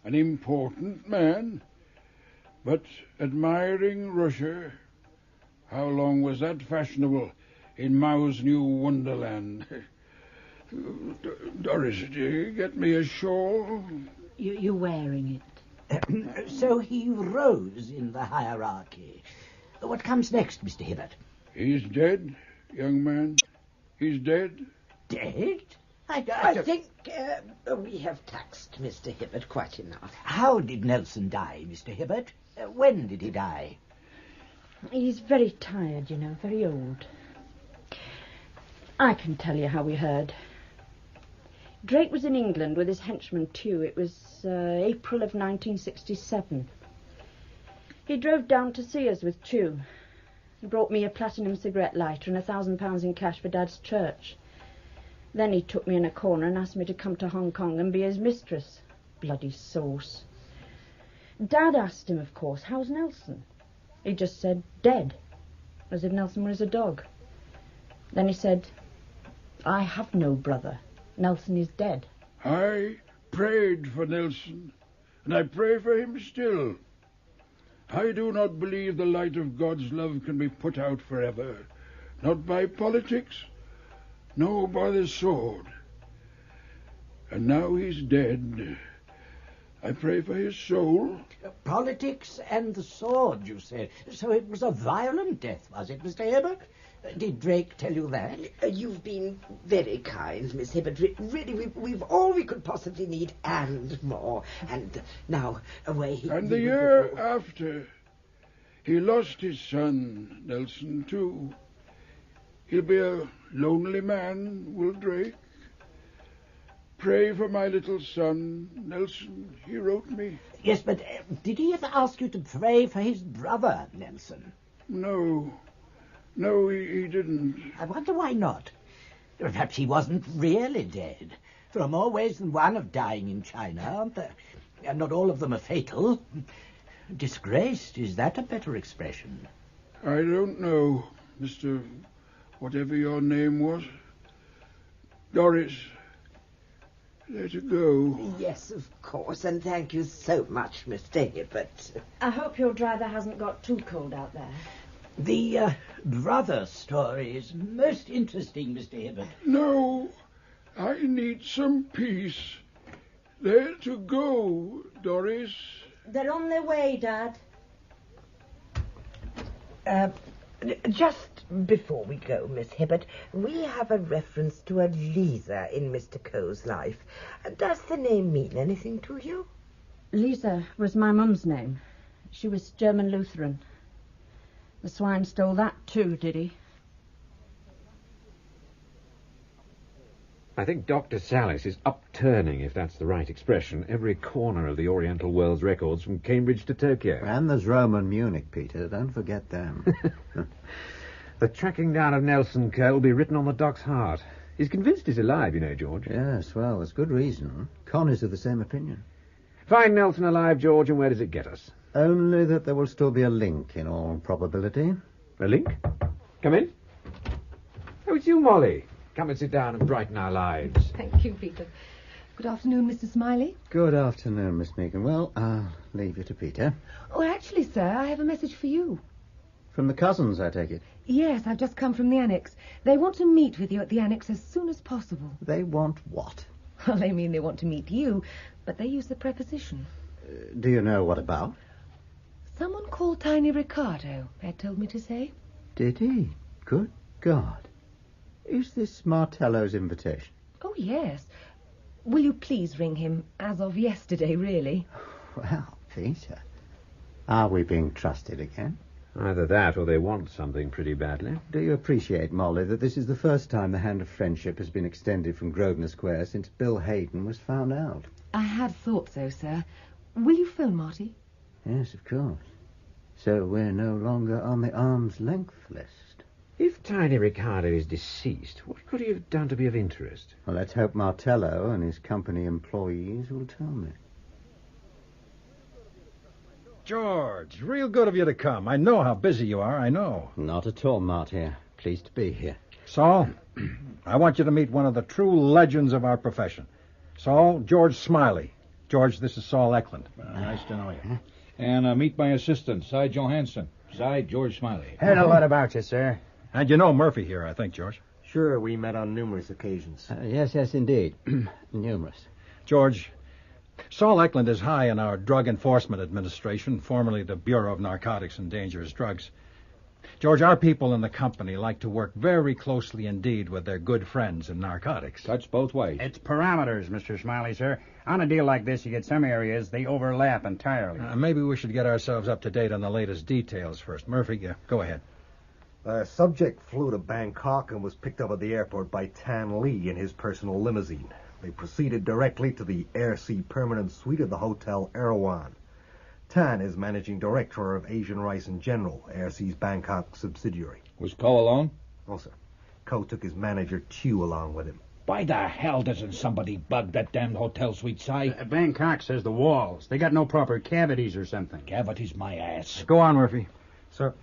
an important man, but admiring Russia. How long was that fashionable in Mao's new wonderland? Doris, do you get me a shawl? You're wearing it. So he rose in the hierarchy. What comes next, Mr. Hibbert? He's dead, young man. He's dead. Dead? I think we have taxed Mr. Hibbert quite enough. How did Nelson die, Mr. Hibbert? When did he die? He's very tired, you know, very old. I can tell you how we heard. Drake was in England with his henchman, Tew. It was April of 1967. He drove down to see us with Tew. He brought me a platinum cigarette lighter and £1,000 in cash for Dad's church. Then he took me in a corner and asked me to come to Hong Kong and be his mistress. Bloody sauce. Dad asked him, of course, how's Nelson? He just said, dead, as if Nelson was a dog. Then he said, I have no brother. Nelson is dead. I prayed for Nelson, and I pray for him still. I do not believe the light of God's love can be put out forever, not by politics, nor by the sword. And now he's dead. I pray for his soul. Politics and the sword, you said. So it was a violent death, was it, Mr. Hibbert? Did Drake tell you that? You've been very kind, Miss Hibbert. Really, we've all we could possibly need and more. And now, away he... And the year after, he lost his son, Nelson, too. He'll be a lonely man, will Drake. Pray for my little son, Nelson, he wrote me. Yes, but did he ever ask you to pray for his brother, Nelson? No, he didn't. I wonder why not. Perhaps he wasn't really dead. There are more ways than one of dying in China, aren't there? And not all of them are fatal. Disgraced, is that a better expression? I don't know, Mr. whatever your name was. Doris, let it go. Yes, of course, and thank you so much, Mr. Hibbert. I hope your driver hasn't got too cold out there. The brother story is most interesting, Mr. Hibbert. No, I need some peace. They're to go, Doris. They're on their way, Dad. Just before we go, Miss Hibbert, we have a reference to a Lisa in Mr. Coe's life. Does the name mean anything to you? Lisa was my mum's name. She was German Lutheran. The swine stole that too, did he? I think Dr. Salis is upturning, if that's the right expression, every corner of the Oriental world's records from Cambridge to Tokyo. And there's Rome and Munich, Peter. Don't forget them. The tracking down of Nelson Coe will be written on the Doc's heart. He's convinced he's alive, you know, George. Yes, well, there's good reason. Con is of the same opinion. Find Nelson alive, George, and where does it get us? Only that there will still be a link, in all probability. A link? Come in. Oh, it's you, Molly. Come and sit down and brighten our lives. Thank you, Peter. Good afternoon, Mr. Smiley. Good afternoon, Miss Meakin. Well, I'll leave you to Peter. Oh, actually, sir, I have a message for you. From the cousins, I take it. Yes, I've just come from the annex. They want to meet with you at the annex as soon as possible. They want what? Well, they mean they want to meet you, but they use the preposition. Do you know what about? Someone called Tiny Ricardo, Ed told me to say. Did he? Good God. Is this Martello's invitation? Oh, yes. Will you please ring him as of yesterday, really? Well, Peter, are we being trusted again? Either that or they want something pretty badly. Do you appreciate, Molly, that this is the first time the hand of friendship has been extended from Grosvenor Square since Bill Haydon was found out? I had thought so, sir. Will you phone Marty? Yes, of course. So we're no longer on the arm's length list. If Tiny Ricardo is deceased, what could he have done to be of interest? Well, let's hope Martello and his company employees will tell me. George, real good of you to come. I know how busy you are, I know. Not at all, Marty. Pleased to be here. Saul, I want you to meet one of the true legends of our profession. Saul, George Smiley. George, this is Saul Eklund. Nice to know you. And meet my assistant, Cy Johansson. Cy, George Smiley. Heard a lot about you, sir. And you know Murphy here, I think, George. Sure, we met on numerous occasions. Yes, indeed. Numerous. George, Saul Eklund is high in our Drug Enforcement Administration, formerly the Bureau of Narcotics and Dangerous Drugs. George, our people in the company like to work very closely indeed with their good friends in narcotics. Cuts both ways. It's parameters, Mr. Smiley, sir. On a deal like this, you get some areas, they overlap entirely. Maybe we should get ourselves up to date on the latest details first. Murphy, go ahead. The subject flew to Bangkok and was picked up at the airport by Tan Lee in his personal limousine. They proceeded directly to the Air-Sea Permanent Suite of the Hotel Erewhon. Tan is managing director of Asian Rice and General, Air-Sea's Bangkok subsidiary. Was Coe alone? No, sir. Coe took his manager, Tew, along with him. Why the hell doesn't somebody bug that damned hotel suite, Cy? Bangkok says the walls. They got no proper cavities or something. Cavities, my ass. Go on, Murphy. Sir,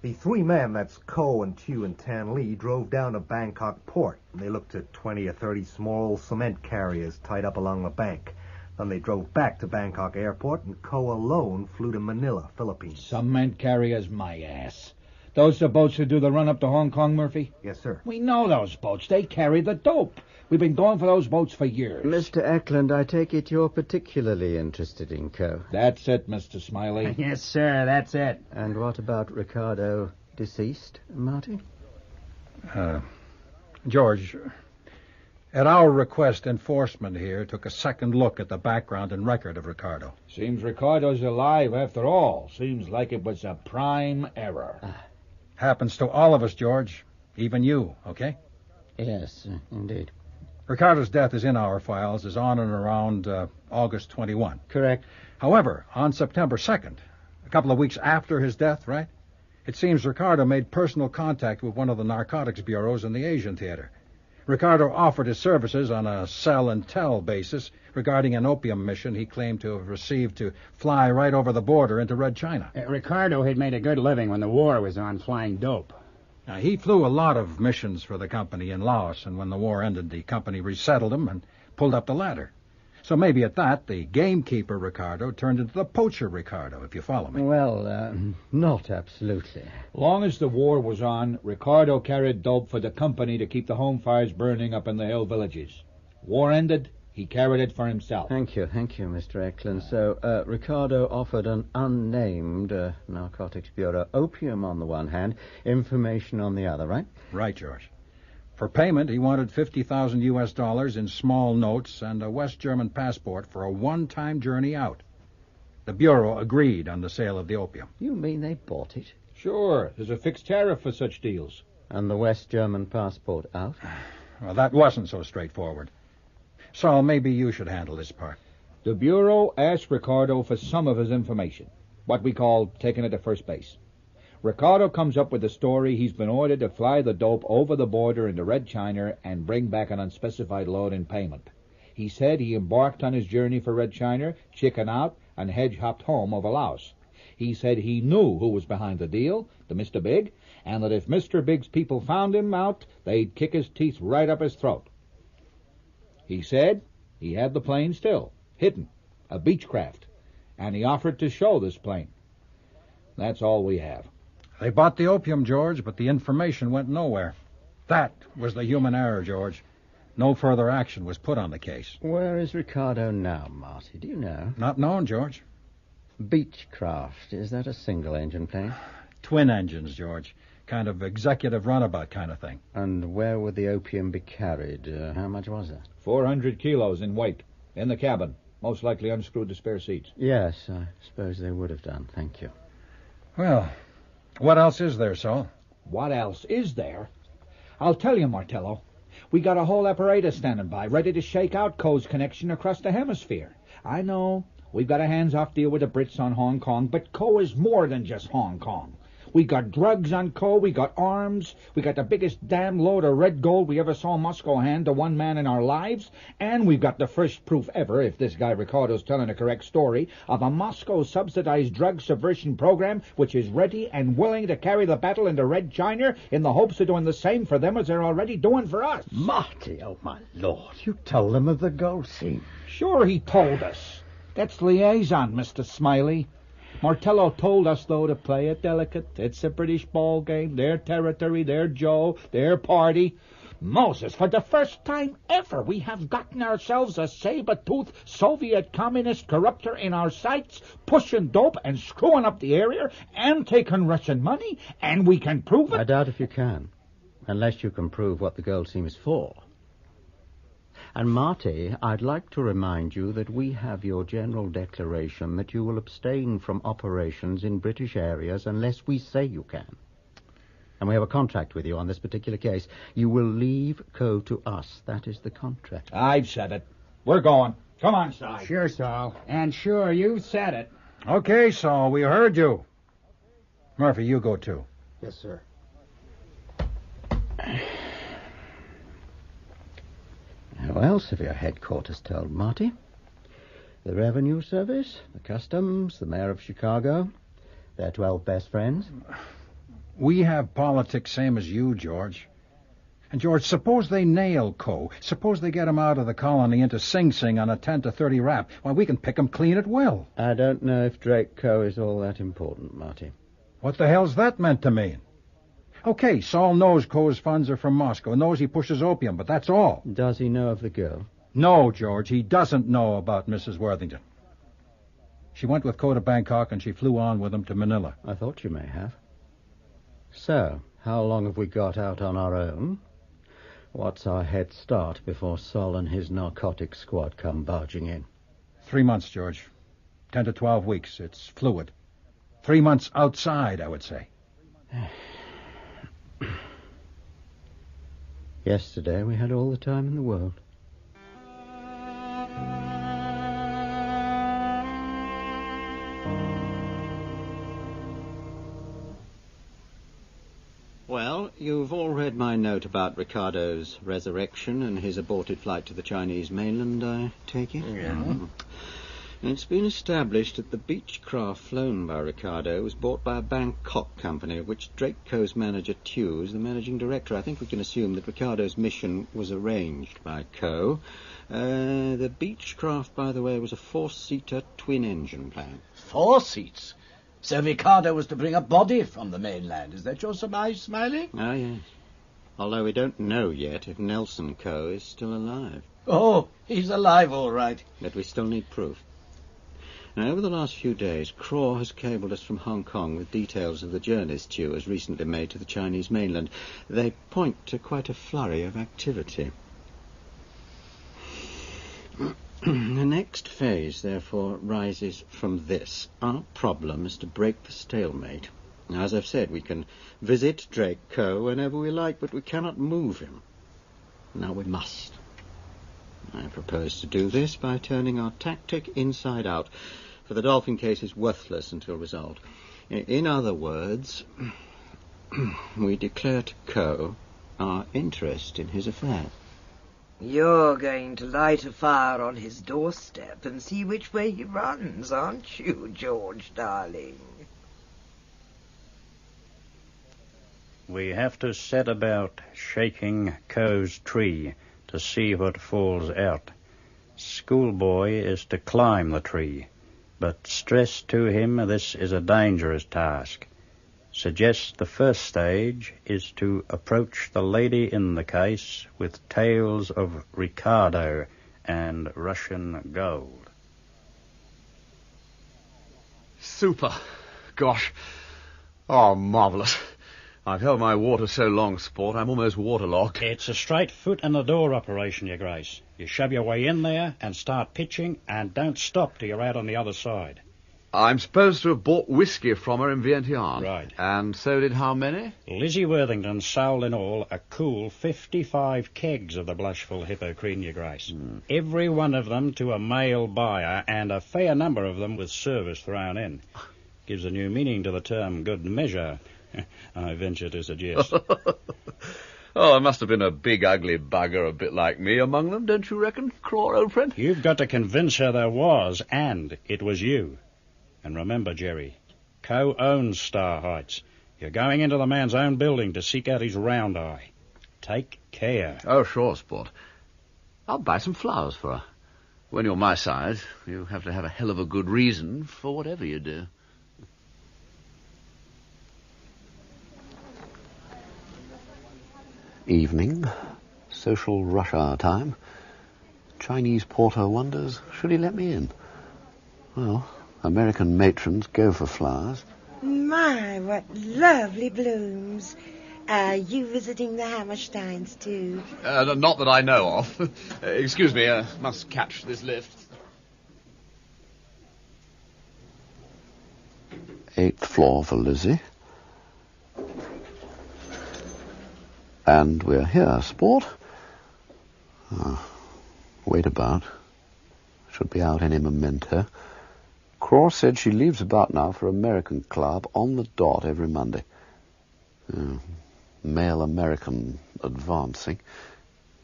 the three men, that's Coe and Tew and Tan Lee, drove down to Bangkok port. And they looked at 20 or 30 small cement carriers tied up along the bank. Then they drove back to Bangkok airport, and Coe alone flew to Manila, Philippines. Cement carriers, my ass. Those the boats that do the run up to Hong Kong, Murphy? Yes, sir. We know those boats. They carry the dope. We've been going for those boats for years. Mr. Eklund, I take it you're particularly interested in Co. That's it, Mr. Smiley. Yes, sir, that's it. And what about Ricardo deceased, Marty? George, at our request, enforcement here took a second look at the background and record of Ricardo. Seems Ricardo's alive after all. Seems like it was a prime error. Happens to all of us, George. Even you, okay? Yes, indeed. Ricardo's death is in our files, is on and around August 21. Correct. However, on September 2nd, a couple of weeks after his death, right? It seems Ricardo made personal contact with one of the narcotics bureaus in the Asian theater. Ricardo offered his services on a sell-and-tell basis regarding an opium mission he claimed to have received to fly right over the border into Red China. Ricardo had made a good living when the war was on flying dope. Now, he flew a lot of missions for the company in Laos, and when the war ended, the company resettled him and pulled up the ladder. So maybe at that, the gamekeeper Ricardo turned into the poacher Ricardo, if you follow me. Well, not absolutely. Long as the war was on, Ricardo carried dope for the company to keep the home fires burning up in the hill villages. War ended, he carried it for himself. Thank you, Mr. Eklund. So, Ricardo offered an unnamed narcotics bureau opium on the one hand, information on the other, right? Right, George. For payment, he wanted $50,000 in small notes and a West German passport for a one-time journey out. The bureau agreed on the sale of the opium. You mean they bought it? Sure, there's a fixed tariff for such deals. And the West German passport out? Well, that wasn't so straightforward. Saul, maybe you should handle this part. The bureau asked Ricardo for some of his information, what we call taking it to first base. Ricardo comes up with the story he's been ordered to fly the dope over the border into Red China and bring back an unspecified load in payment. He said he embarked on his journey for Red China, chickened out, and hedge-hopped home over Laos. He said he knew who was behind the deal, the Mr. Big, and that if Mr. Big's people found him out, they'd kick his teeth right up his throat. He said he had the plane still, hidden, a Beechcraft, and he offered to show this plane. That's all we have. They bought the opium, George, but the information went nowhere. That was the human error, George. No further action was put on the case. Where is Ricardo now, Marty? Do you know? Not known, George. Beechcraft, is that a single-engine plane? Twin engines, George. Kind of executive runabout kind of thing. And where would the opium be carried? How much was it? 400 kilos in weight. In the cabin. Most likely unscrewed the spare seats. Yes, I suppose they would have done. Thank you. Well, what else is there, Saul? What else is there? I'll tell you, Martello. We got a whole apparatus standing by, ready to shake out Co's connection across the hemisphere. I know, we've got a hands-off deal with the Brits on Hong Kong, but Co is more than just Hong Kong. We got drugs on Co, we got arms, we got the biggest damn load of red gold we ever saw Moscow hand to one man in our lives, and we've got the first proof ever, if this guy Ricardo's telling a correct story, of a Moscow-subsidized drug subversion program which is ready and willing to carry the battle into Red China in the hopes of doing the same for them as they're already doing for us. Marty, oh my lord, you told them of the gold scene. Sure he told us. That's liaison, Mr. Smiley. Martello told us, though, to play it delicate. It's a British ball game, their territory, their Joe, their party. Moses, for the first time ever, we have gotten ourselves a saber-toothed Soviet communist corruptor in our sights, pushing dope and screwing up the area, and taking Russian money, and we can prove it. I doubt if you can, unless you can prove what the gold seam is for. And, Marty, I'd like to remind you that we have your general declaration that you will abstain from operations in British areas unless we say you can. And we have a contract with you on this particular case. You will leave Co to us. That is the contract. I've said it. We're going. Come on, Si. Sure, Saul. And sure, you said it. Okay, Saul, we heard you. Murphy, you go too. Yes, sir. Who else have your headquarters told, Marty? The Revenue Service, the Customs, the Mayor of Chicago, their 12 best friends? We have politics same as you, George. And, George, suppose they nail Co. Suppose they get him out of the colony into Sing Sing on a 10 to 30 rap. Why, we can pick him clean at will. I don't know if Drake Co. is all that important, Marty. What the hell's that meant to mean? Okay, Saul knows Coe's funds are from Moscow, knows he pushes opium, but that's all. Does he know of the girl? No, George, he doesn't know about Mrs. Worthington. She went with Coe to Bangkok, and she flew on with him to Manila. I thought you may have. So, how long have we got out on our own? What's our head start before Sol and his narcotic squad come barging in? 3 months, George. 10 to 12 weeks. It's fluid. 3 months outside, I would say. Yesterday we had all the time in the world. Well, you've all read my note about Ricardo's resurrection and his aborted flight to the Chinese mainland, I take it? Yeah. It's been established that the Beechcraft flown by Ricardo was bought by a Bangkok company, of which Drake Coe's manager Tew is the managing director. I think we can assume that Ricardo's mission was arranged by Coe. The Beechcraft, by the way, was a 4-seater twin-engine plane. 4 seats? So Ricardo was to bring a body from the mainland. Is that your surmise, Smiley? Oh, yes. Although we don't know yet if Nelson Coe is still alive. Oh, he's alive, all right. But we still need proof. Now, over the last few days, Craw has cabled us from Hong Kong with details of the journeys Tew has recently made to the Chinese mainland. They point to quite a flurry of activity. The next phase, therefore, rises from this. Our problem is to break the stalemate. Now, as I've said, we can visit Drake Coe whenever we like, but we cannot move him. Now we must. I propose to do this by turning our tactic inside out, for the Dolphin case is worthless until resolved. In other words, we declare to Coe our interest in his affair. You're going to light a fire on his doorstep and see which way he runs, aren't you, George, darling? We have to set about shaking Coe's tree to see what falls out. Schoolboy is to climb the tree, but stress to him this is a dangerous task. Suggest the first stage is to approach the lady in the case with tales of Ricardo and Russian gold. Super. Gosh. Oh, marvellous. I've held my water so long, Sport, I'm almost waterlogged. It's a straight foot in the door operation, Your Grace. You shove your way in there and start pitching, and don't stop till you're out on the other side. I'm supposed to have bought whiskey from her in Vientiane. Right. And so did how many? Lizzie Worthington sold in all a cool 55 kegs of the blushful Hippocrene, Your Grace. Every one of them to a male buyer, and a fair number of them with service thrown in. Gives a new meaning to the term good measure, I venture to suggest. Oh, there must have been a big ugly bugger a bit like me among them, don't you reckon, Craw, old friend? You've got to convince her there was, and it was you. And remember, Jerry, Coe owns Star Heights. You're going into the man's own building to seek out his round eye. Take care. Oh, sure, Sport. I'll buy some flowers for her. When you're my size, you have to have a hell of a good reason for whatever you do. Evening. Social rush hour time. Chinese porter wonders, should he let me in? Well, American matrons go for flowers. My, what lovely blooms. Are you visiting the Hammersteins, too? Not that I know of. Excuse me, must catch this lift. 8th floor for Lizzie. And we're here, Sport. Wait about. Should be out any memento. Craw said she leaves about now for American Club on the dot every Monday. Male American advancing.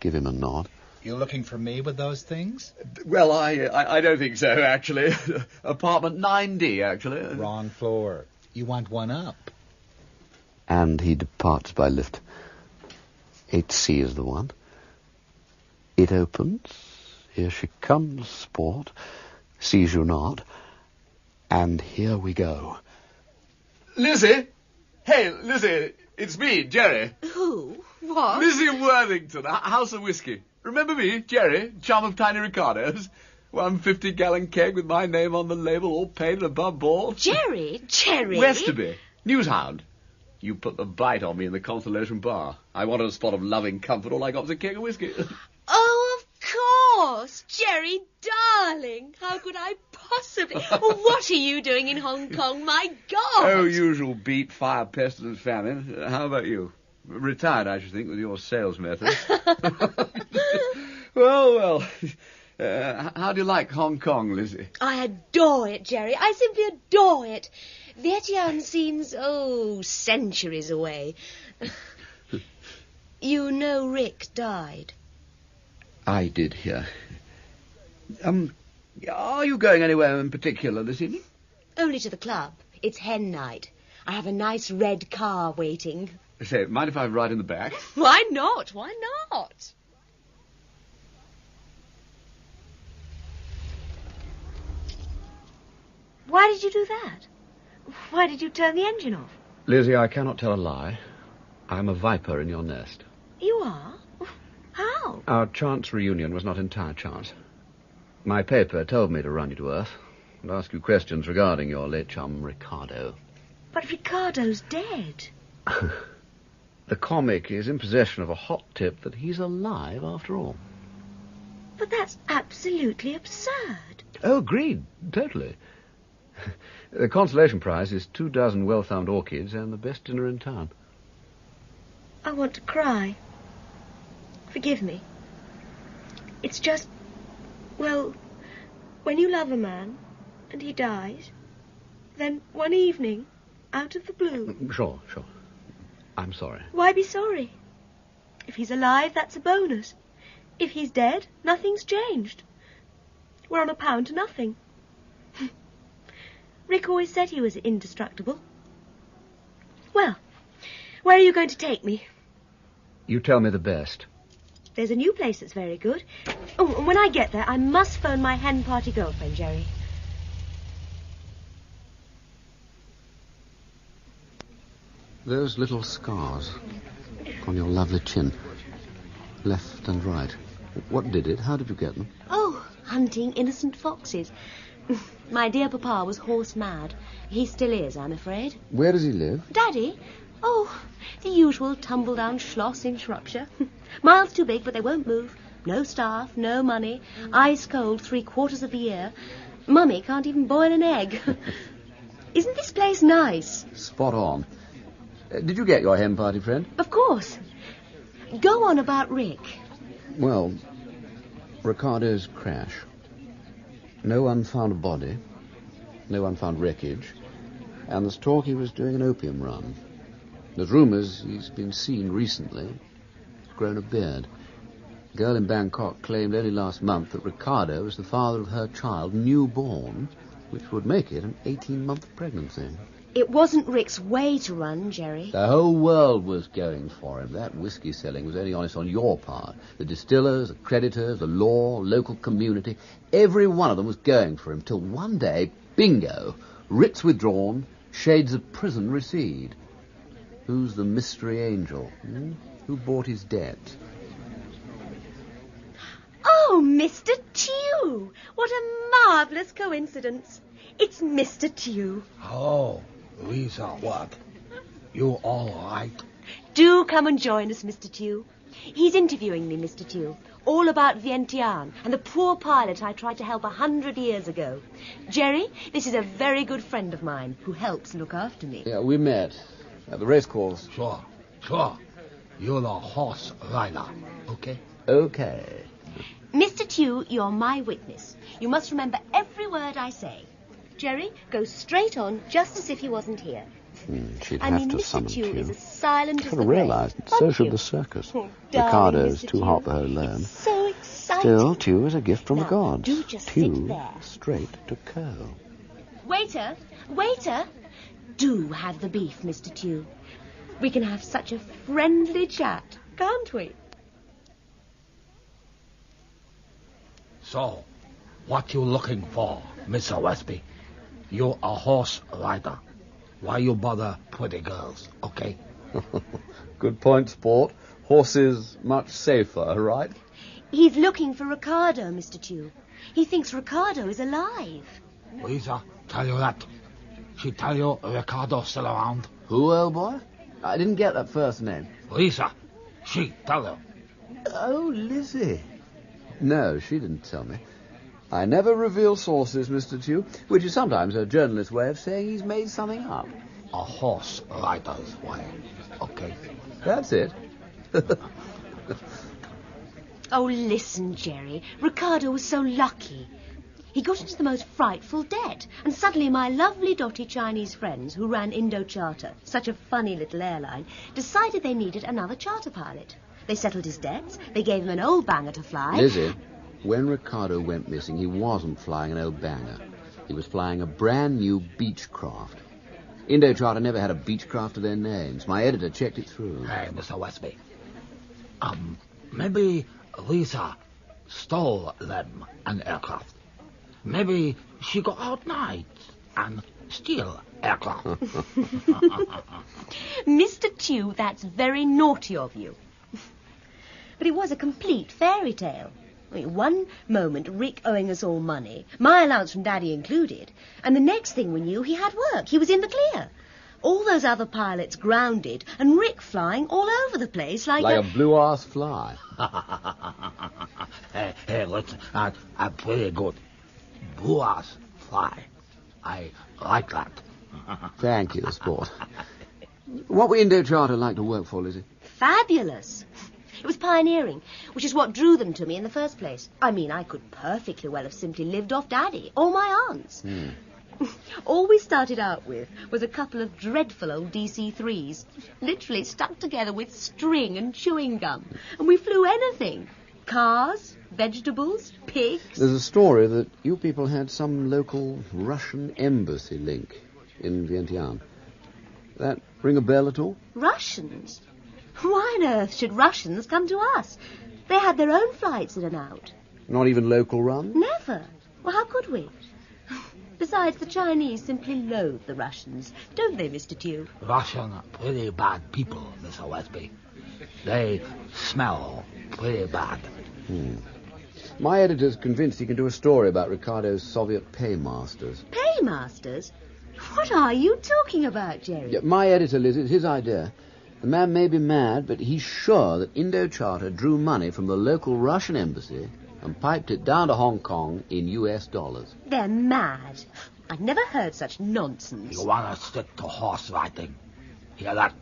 Give him a nod. You looking for me with those things? Well, I don't think so, actually. Apartment 9D, actually. Wrong floor. You want one up. And he departs by lift. 8C is the one. It opens. Here she comes, Sport. Sees you not. And here we go. Lizzie! Hey, Lizzie! It's me, Jerry. Who? What? Lizzie Worthington, House of Whiskey. Remember me, Jerry, chum of Tiny Ricardo's? 150-gallon keg with my name on the label, all painted above board. Jerry? Westerby, newshound. You put the bite on me in the Constellation Bar. I wanted a spot of loving comfort, all I got was a keg of whiskey. Oh, of course. Jerry, darling. How could I possibly... What are you doing in Hong Kong? My God! Oh, usual beat, fire, pestilence, famine. How about you? Retired, I should think, with your sales methods. Well. How do you like Hong Kong, Lizzie? I adore it, Jerry. I simply adore it. Vientiane seems, centuries away. You know Rick died. I did hear. Are you going anywhere in particular this evening? Only to the club. It's hen night. I have a nice red car waiting. Say, mind if I ride in the back? Why not? Why not? Why did you do that? Why did you turn the engine off? Lizzie, I cannot tell a lie. I'm a viper in your nest. You are? How? Our chance reunion was not entire chance. My paper told me to run you to earth and ask you questions regarding your late chum, Ricardo. But Ricardo's dead. The comic is in possession of a hot tip that he's alive after all. But that's absolutely absurd. Oh, agreed. Totally. The consolation prize is 24 well-thumbed orchids and the best dinner in town. I want to cry. Forgive me. It's just, well, when you love a man and he dies, then one evening, out of the blue... Sure. I'm sorry. Why be sorry? If he's alive, that's a bonus. If he's dead, nothing's changed. We're on a pound to nothing. Rick always said he was indestructible. Well, where are you going to take me? You tell me the best. There's a new place that's very good. Oh, and when I get there, I must phone my hen party girlfriend, Jerry. Those little scars on your lovely chin, left and right. What did it? How did you get them? Oh, hunting innocent foxes. My dear papa was horse mad. He still is, I'm afraid. Where does he live? Daddy? Oh, the usual tumble-down schloss in Shropshire. Miles too big, but they won't move. No staff, no money. Ice cold 3/4 of the year. Mummy can't even boil an egg. Isn't this place nice? Spot on. Did you get your hen party, friend? Of course. Go on about Rick. Well, Ricardo's crash. No one found a body. No one found wreckage. And there's talk he was doing an opium run. There's rumours he's been seen recently. Grown a beard. A girl in Bangkok claimed only last month that Ricardo was the father of her child, newborn, which would make it an 18-month pregnancy. It wasn't Rick's way to run, Jerry. The whole world was going for him. That whiskey selling was only honest on your part. The distillers, the creditors, the law, local community, every one of them was going for him, till one day, bingo, writs withdrawn, shades of prison recede. Who's the mystery angel? Who bought his debt? Oh, Mr. Tew! What a marvellous coincidence. It's Mr. Tew. Oh, Lisa, what? You all right? Do come and join us, Mr. Tew. He's interviewing me, Mr. Tew, all about Vientiane and the poor pilot I tried to help 100 years ago. Jerry, this is a very good friend of mine who helps look after me. Yeah, we met at the racecourse. Sure. You're the horse rider, okay? Okay. Mr. Tew, you're my witness. You must remember every word I say. Jerry, go straight on, just as if he wasn't here. She'd have to Mr. summon Tew Tew. is as silent as Should the have realised. grave. So Won't should you? the circus. Darling Ricardo's Mr. too Tew. hot for her alone. It's so exciting. Still, Tew is a gift from Now, the gods. do just Tew sit there. straight to Co. Waiter! Do have the beef, Mr. Tew. We can have such a friendly chat, can't we? So, what you looking for, Mr. Westby? You're a horse rider. Why you bother pretty girls, okay? Good point, Sport. Horses much safer, right? He's looking for Ricardo, Mr. Tew. He thinks Ricardo is alive. Lisa, tell you that. She tell you Ricardo's still around. Who, old boy? I didn't get that first name. Lisa, she tell you. Oh, Lizzie. No, she didn't tell me. I never reveal sources, Mr. Tew, which is sometimes a journalist's way of saying he's made something up. A horse rider's way, okay? That's it. Oh, listen, Jerry. Ricardo was so lucky. He got into the most frightful debt, and suddenly my lovely dotty Chinese friends who ran Indo-Charter, such a funny little airline, decided they needed another charter pilot. They settled his debts, they gave him an old banger to fly. Lizzie, when Ricardo went missing, he wasn't flying an old banger. He was flying a brand new Beechcraft. Indo-Charter never had a Beechcraft to their names. My editor checked it through. Hey, Mr. Westby. Maybe Lisa stole them an aircraft. Maybe she go out night and steal aircraft. Mr. Tew, that's very naughty of you. But it was a complete fairy tale. I mean, one moment Rick owing us all money, my allowance from Daddy included, and the next thing we knew he had work. He was in the clear. All those other pilots grounded, and Rick flying all over the place like a blue-ass fly. Hey, listen, I'm pretty good. Blue-ass fly. I like that. Thank you, Sport. What would Indo-Charter like to work for, Lizzie? Fabulous. It was pioneering, which is what drew them to me in the first place. I mean, I could perfectly well have simply lived off Daddy or my aunts. All we started out with was a couple of dreadful old DC-3s, literally stuck together with string and chewing gum. And we flew anything. Cars, vegetables, pigs. There's a story that you people had some local Russian embassy link in Vientiane. That ring a bell at all? Russians? Why on earth should Russians come to us? They had their own flights in and out. Not even local run? Never. Well, how could we? Besides, the Chinese simply loathe the Russians, don't they, Mr. Tew? Russian are pretty bad people, Mr. Westby. They smell pretty bad. My editor's convinced he can do a story about Ricardo's Soviet paymasters. Paymasters? What are you talking about, Jerry? Yeah, my editor, Liz, it's his idea. The man may be mad, but he's sure that Indo-Charter drew money from the local Russian embassy and piped it down to Hong Kong in US dollars. They're mad. I've never heard such nonsense. You want to stick to horse riding. Hear that?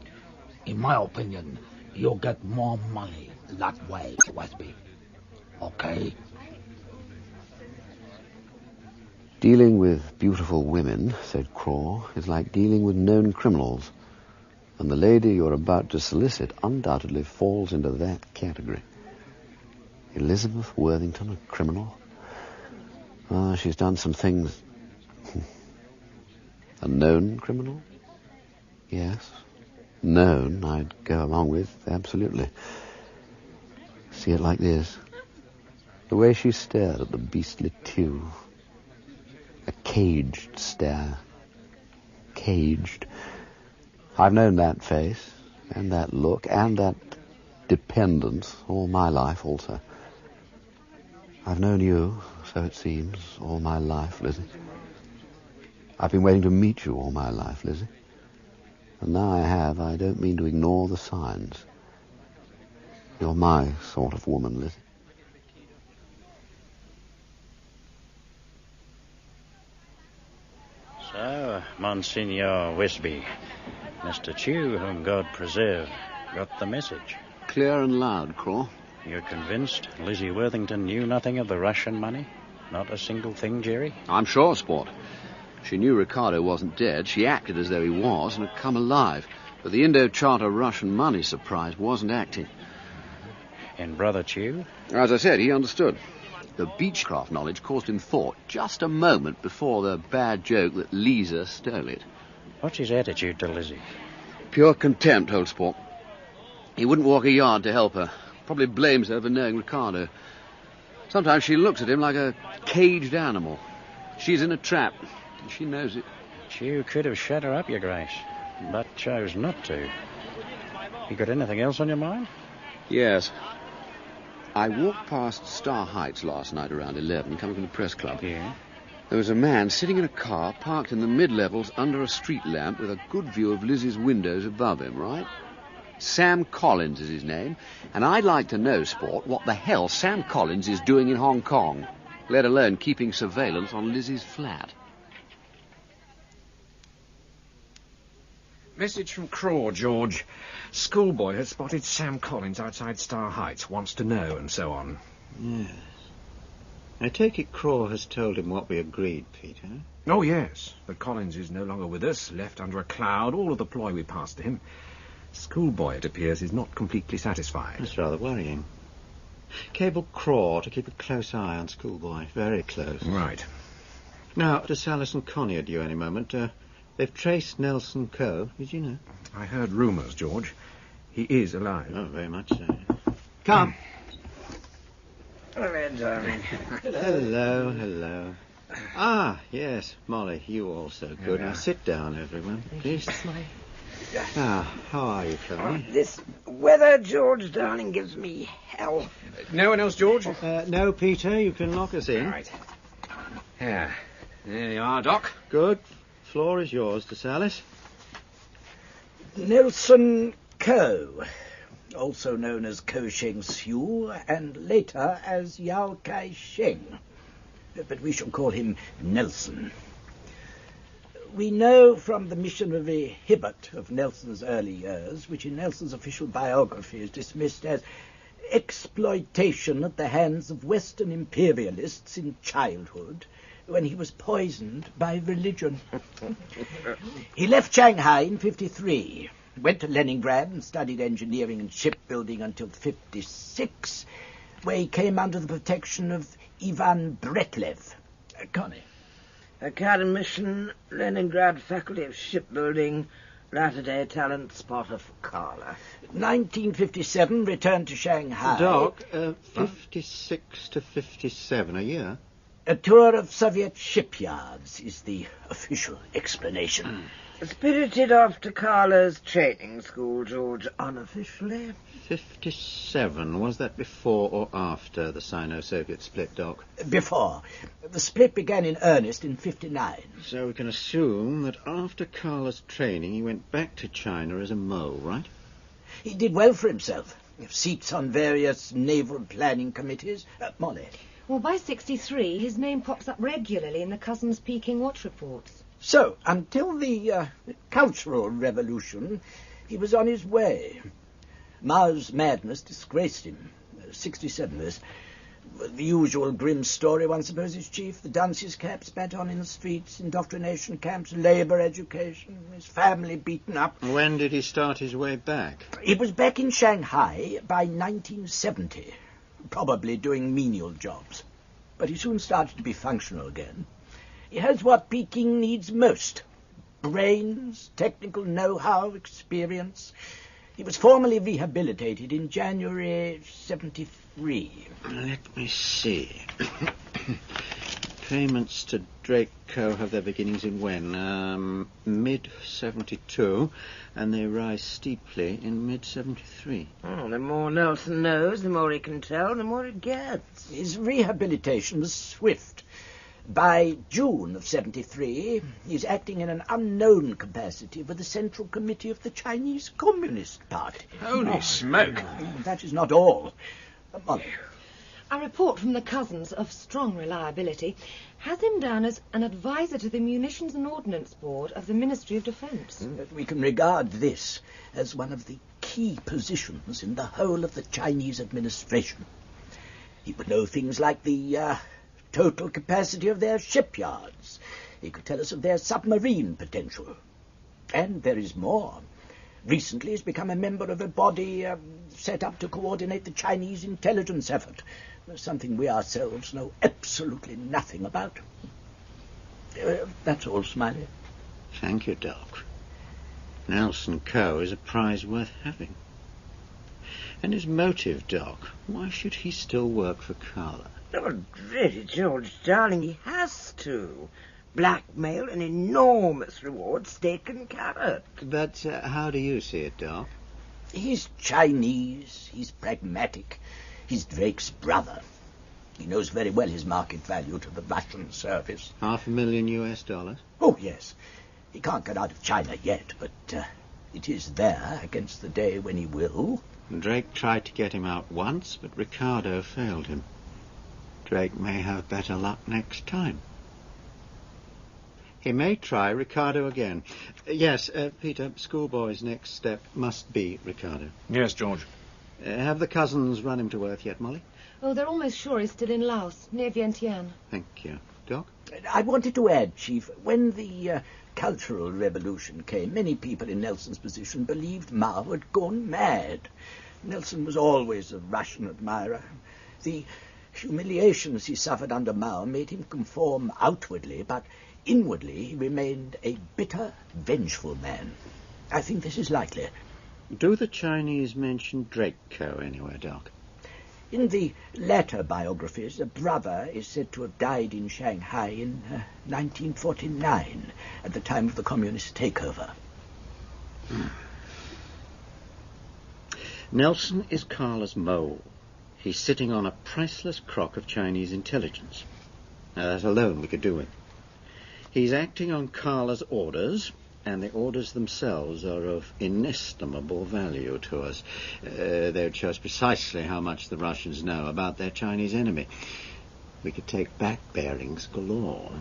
In my opinion, you'll get more money that way, Westby. Okay? Dealing with beautiful women, said Craw, is like dealing with known criminals. And the lady you're about to solicit undoubtedly falls into that category. Elizabeth Worthington, a criminal? She's done some things. A known criminal? Yes. Known, I'd go along with, absolutely. See it like this. The way she stared at the beastly Tew. A caged stare. Caged. I've known that face, and that look, and that dependence all my life also. I've known you, so it seems, all my life, Lizzie. I've been waiting to meet you all my life, Lizzie. And now I don't mean to ignore the signs. You're my sort of woman, Lizzie. So, Monsignor Westby, Mr. Tew, whom God preserve, got the message. Clear and loud, Craw. You're convinced Lizzie Worthington knew nothing of the Russian money? Not a single thing, Jerry? I'm sure, Sport. She knew Ricardo wasn't dead. She acted as though he was and had come alive. But the Indo-Charter Russian money surprise wasn't acting. And Brother Tew? As I said, he understood. The Beechcraft knowledge caused him thought just a moment before the bad joke that Lisa stole it. What's his attitude to Lizzie? Pure contempt, old Sport. He wouldn't walk a yard to help her. Probably blames her for knowing Ricardo. Sometimes she looks at him like a caged animal. She's in a trap, and she knows it. Tew could have shut her up, Your Grace, but chose not to. You got anything else on your mind? Yes. I walked past Star Heights last night around 11, coming from the press club. Yeah? There was a man sitting in a car parked in the mid-levels under a street lamp with a good view of Lizzie's windows above him, right? Sam Collins is his name, and I'd like to know, Sport, what the hell Sam Collins is doing in Hong Kong, let alone keeping surveillance on Lizzie's flat. Message from Craw, George. Schoolboy has spotted Sam Collins outside Star Heights, wants to know, and so on. Yes. I take it Craw has told him what we agreed, Peter. Oh, yes. But Collins is no longer with us, left under a cloud, all of the ploy we passed to him. Schoolboy, it appears, is not completely satisfied. That's rather worrying. Cable Craw to keep a close eye on Schoolboy. Very close. Right. Now, DeSalis and Connie are due any moment. They've traced Nelson Coe. Did you know? I heard rumours, George. He is alive. Oh, very much so. Come. Hello, darling. Hello. Ah, yes, Molly, you also good. Now sit down, everyone, please. Ah, how are you, Connie? This weather, George, darling, gives me hell. No one else, George? No, Peter, you can lock us in. Right. Yeah. There you are, Doc. Good. Floor is yours, DeSalis. Nelson Coe, also known as Ko Sheng Siu, and later as Yao Kai Sheng. But we shall call him Nelson. We know from the missionary Hibbert of Nelson's early years, which in Nelson's official biography is dismissed as exploitation at the hands of Western imperialists in childhood, when he was poisoned by religion. He left Shanghai in 1953, went to Leningrad and studied engineering and shipbuilding until 1956, where he came under the protection of Ivan Bretlev. Connie. Academician, Leningrad Faculty of Shipbuilding, latter-day talent spotter for Karla. 1957, returned to Shanghai. Doc, 56 to 57 a year? A tour of Soviet shipyards is the official explanation. Spirited off to Karla's training school, George, unofficially. 57. Was that before or after the Sino-Soviet split, Doc? Before. The split began in earnest in 1959. So we can assume that after Karla's training he went back to China as a mole, right? He did well for himself. Seats on various naval planning committees. Molly. Well, by 1963, his name pops up regularly in the Cousins Peking watch reports. So, until the Cultural Revolution, he was on his way. Mao's madness disgraced him. 1967, this. The usual grim story, one supposes, Chief. The dunce's cap spat on in the streets, indoctrination camps, labour education, his family beaten up. When did he start his way back? He was back in Shanghai by 1970. Probably doing menial jobs. But he soon started to be functional again. He has what Peking needs most. Brains, technical know-how, experience. He was formally rehabilitated in January 1973. Let me see. Payments to Draco have their beginnings in when? Mid-72, and they rise steeply in mid-73. Oh, the more Nelson knows, the more he can tell, the more he gets. His rehabilitation was swift. By June of 1973, he's acting in an unknown capacity with the Central Committee of the Chinese Communist Party. Holy smoke! That is not all. Molly. A report from the Cousins of strong reliability has him down as an advisor to the Munitions and Ordnance Board of the Ministry of Defence. We can regard this as one of the key positions in the whole of the Chinese administration. He would know things like the total capacity of their shipyards. He could tell us of their submarine potential. And there is more. Recently he's become a member of a body set up to coordinate the Chinese intelligence effort. Something we ourselves know absolutely nothing about. That's all, Smiley. Thank you, Doc. Nelson Coe is a prize worth having. And his motive, Doc, why should he still work for Karla? Oh, really, George, darling, he has to. Blackmail, an enormous reward, steak and carrot. But how do you see it, Doc? He's Chinese, he's pragmatic, he's Drake's brother. He knows very well his market value to the Russian service. $500,000 US? Oh, yes. He can't get out of China yet, but it is there against the day when he will. Drake tried to get him out once, but Ricardo failed him. Drake may have better luck next time. He may try Ricardo again. Yes, Peter, Schoolboy's next step must be Ricardo. Yes, George. Have the cousins run him to earth yet, Molly? Oh, they're almost sure he's still in Laos, near Vientiane. Thank you. Doc? I wanted to add, Chief, when the Cultural Revolution came, many people in Nelson's position believed Mao had gone mad. Nelson was always a Russian admirer. The humiliations he suffered under Mao made him conform outwardly, but inwardly he remained a bitter, vengeful man. I think this is likely. Do the Chinese mention Draco anywhere, Doc? In the latter biographies, a brother is said to have died in Shanghai in 1949, at the time of the communist takeover. Nelson is Karla's mole. He's sitting on a priceless crock of Chinese intelligence. Now, that alone we could do with. He's acting on Karla's orders, and the orders themselves are of inestimable value to us. They would show us precisely how much the Russians know about their Chinese enemy. We could take back bearings galore.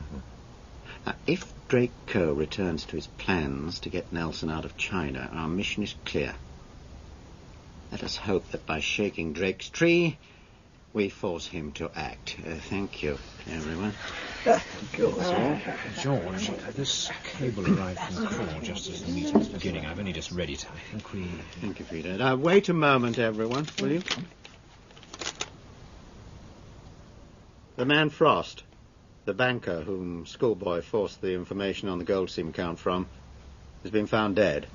Now, if Draco returns to his plans to get Nelson out of China, our mission is clear. Let us hope that by shaking Drake's tree, we force him to act. Thank you, everyone. George, this cable arrived from Crawl just as the meeting was beginning. I've only just read it. I think we... Thank you, Peter. Now, wait a moment, everyone, will you? The man Frost, the banker whom Schoolboy forced the information on the gold seam account from, has been found dead.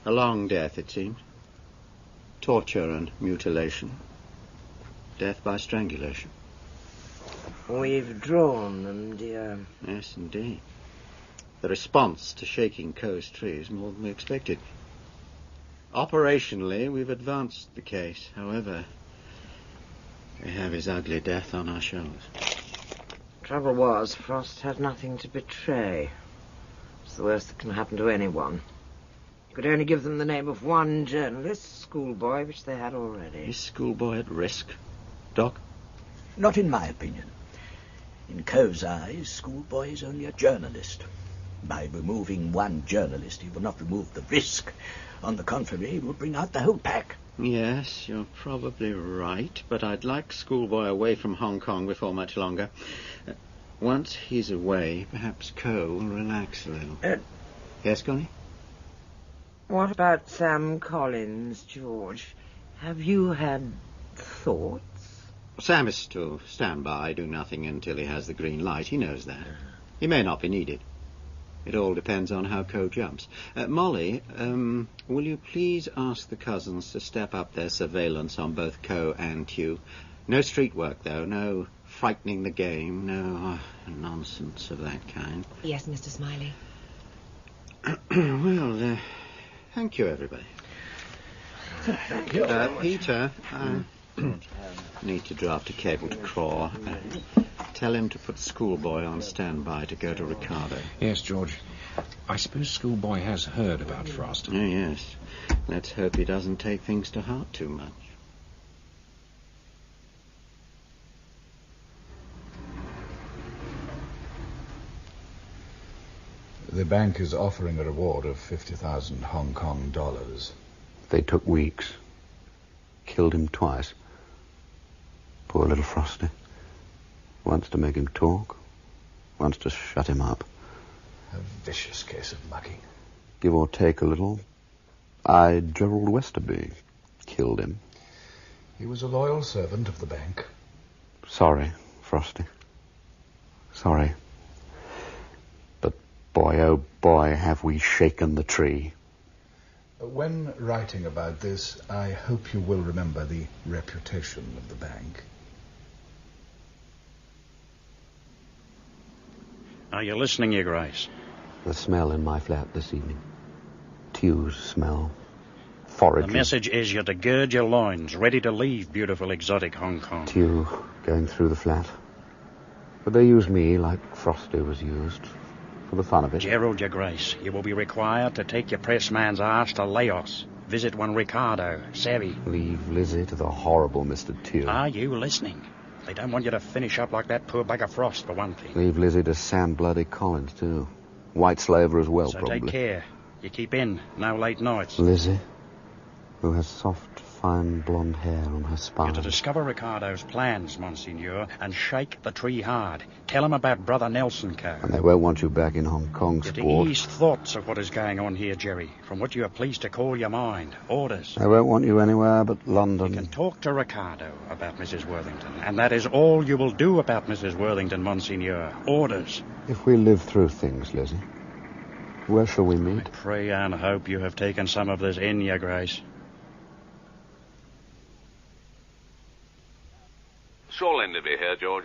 A long death, it seems. Torture and mutilation. Death by strangulation. We've drawn them, dear. Yes, indeed. The response to shaking Coe's tree is more than we expected. Operationally, we've advanced the case. However, we have his ugly death on our shoulders. Trouble was, Frost had nothing to betray. It's the worst that can happen to anyone. You could only give them the name of one journalist, Schoolboy, which they had already. Is Schoolboy at risk, Doc? Not in my opinion. In Coe's eyes, Schoolboy is only a journalist. By removing one journalist, he will not remove the risk. On the contrary, he will bring out the whole pack. Yes, you're probably right, but I'd like Schoolboy away from Hong Kong before much longer. Once he's away, perhaps Coe will relax a little. Yes, Connie? What about Sam Collins, George? Have you had thoughts? Sam is to stand by, do nothing until he has the green light. He knows that. He may not be needed. It all depends on how Coe jumps. Molly, will you please ask the cousins to step up their surveillance on both Coe and Tew? No street work, though. No frightening the game. No nonsense of that kind. Yes, Mr. Smiley. Well, thank you, everybody. Thank you. Peter, I need to draft a cable to Craw. Tell him to put Schoolboy on standby to go to Ricardo. Yes, George. I suppose Schoolboy has heard about Frost. Oh, yes. Let's hope he doesn't take things to heart too much. The bank is offering a reward of 50,000 Hong Kong dollars. They took weeks. Killed him twice. Poor little Frosty. Once to make him talk, once to shut him up. A vicious case of mugging. Give or take a little. Gerald Westerby killed him. He was a loyal servant of the bank. Sorry, Frosty. Sorry. But boy, oh boy, have we shaken the tree. When writing about this, I hope you will remember the reputation of the bank. Are you listening, Your Grace? The smell in my flat this evening. Tew's smell. foraging. The message is you're to gird your loins, ready to leave beautiful exotic Hong Kong. You going through the flat. Would they use me like Frosty was used? For the fun of it? Gerald, your grace, you will be required to take your pressman's ass to Laos. Visit one Ricardo, savvy. Leave Lizzie to the horrible Mr. Tew. Are you listening? They don't want you to finish up like that poor bugger Frost, for one thing. Leave Lizzie to Sam Bloody Collins, too. White slaver as well, so probably. Take care. You keep in. No late nights. Lizzie, who has soft, fine blonde hair on her spine. You're to discover Ricardo's plans, Monsignor, and shake the tree hard. Tell him about Brother Nelson Co. And they won't want you back in Hong Kong, You're to sport. ease thoughts of what is going on here, Jerry, from what you are pleased to call your mind. Orders. They won't want you anywhere but London. You can talk to Ricardo about Mrs. Worthington, and that is all you will do about Mrs. Worthington, Monsignor. Orders. If we live through things, Lizzie, where shall we meet? I pray and hope you have taken some of this in, your grace. Saul Enderby here, George.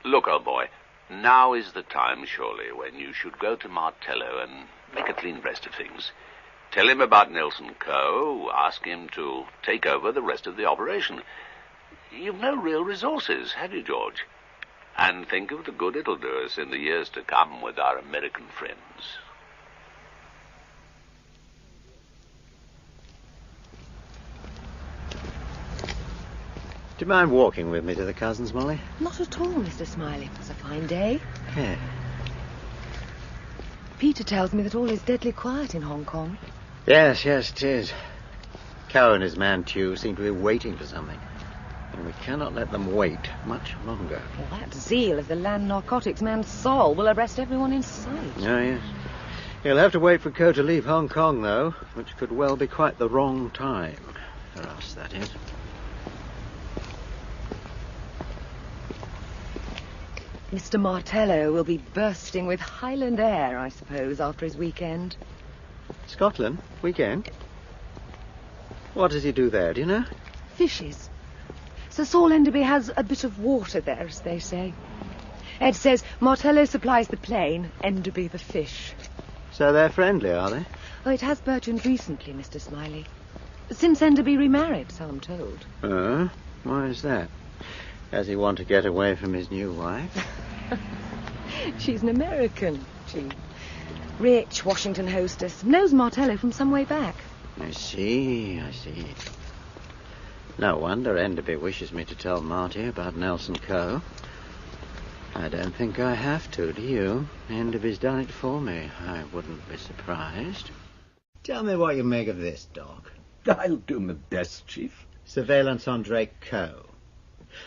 Look, old boy, now is the time, surely, when you should go to Martello and make a clean breast of things. Tell him about Nelson Co., ask him to take over the rest of the operation. You've no real resources, have you, George? And think of the good it'll do us in the years to come with our American friends. Do you mind walking with me to the cousins, Molly? Not at all, Mr. Smiley. It's a fine day. Yeah. Peter tells me that all is deadly quiet in Hong Kong. Yes, it is. Cow and his man, Tew, seem to be waiting for something. And we cannot let them wait much longer. Well, that zeal of the land narcotics man Sol will arrest everyone in sight. Oh, yes. He'll have to wait for Co to leave Hong Kong, though, which could well be quite the wrong time. For us, that is. Mr. Martello will be bursting with Highland air, I suppose, after his weekend. Scotland? Weekend? What does he do there, do you know? Fishes. Sir Saul Enderby has a bit of water there, as they say. Ed says Martello supplies the plane, Enderby the fish. So they're friendly, are they? Oh, it has burgeoned recently, Mr. Smiley. Since Enderby remarried, so I'm told. Oh? Why is that? Does he want to get away from his new wife? She's an American, she. Rich Washington hostess. Knows Martello from some way back. I see. No wonder Enderby wishes me to tell Marty about Nelson Co. I don't think I have to, do you? Enderby's done it for me. I wouldn't be surprised. Tell me what you make of this, Doc. I'll do my best, Chief. Surveillance on Drake Co.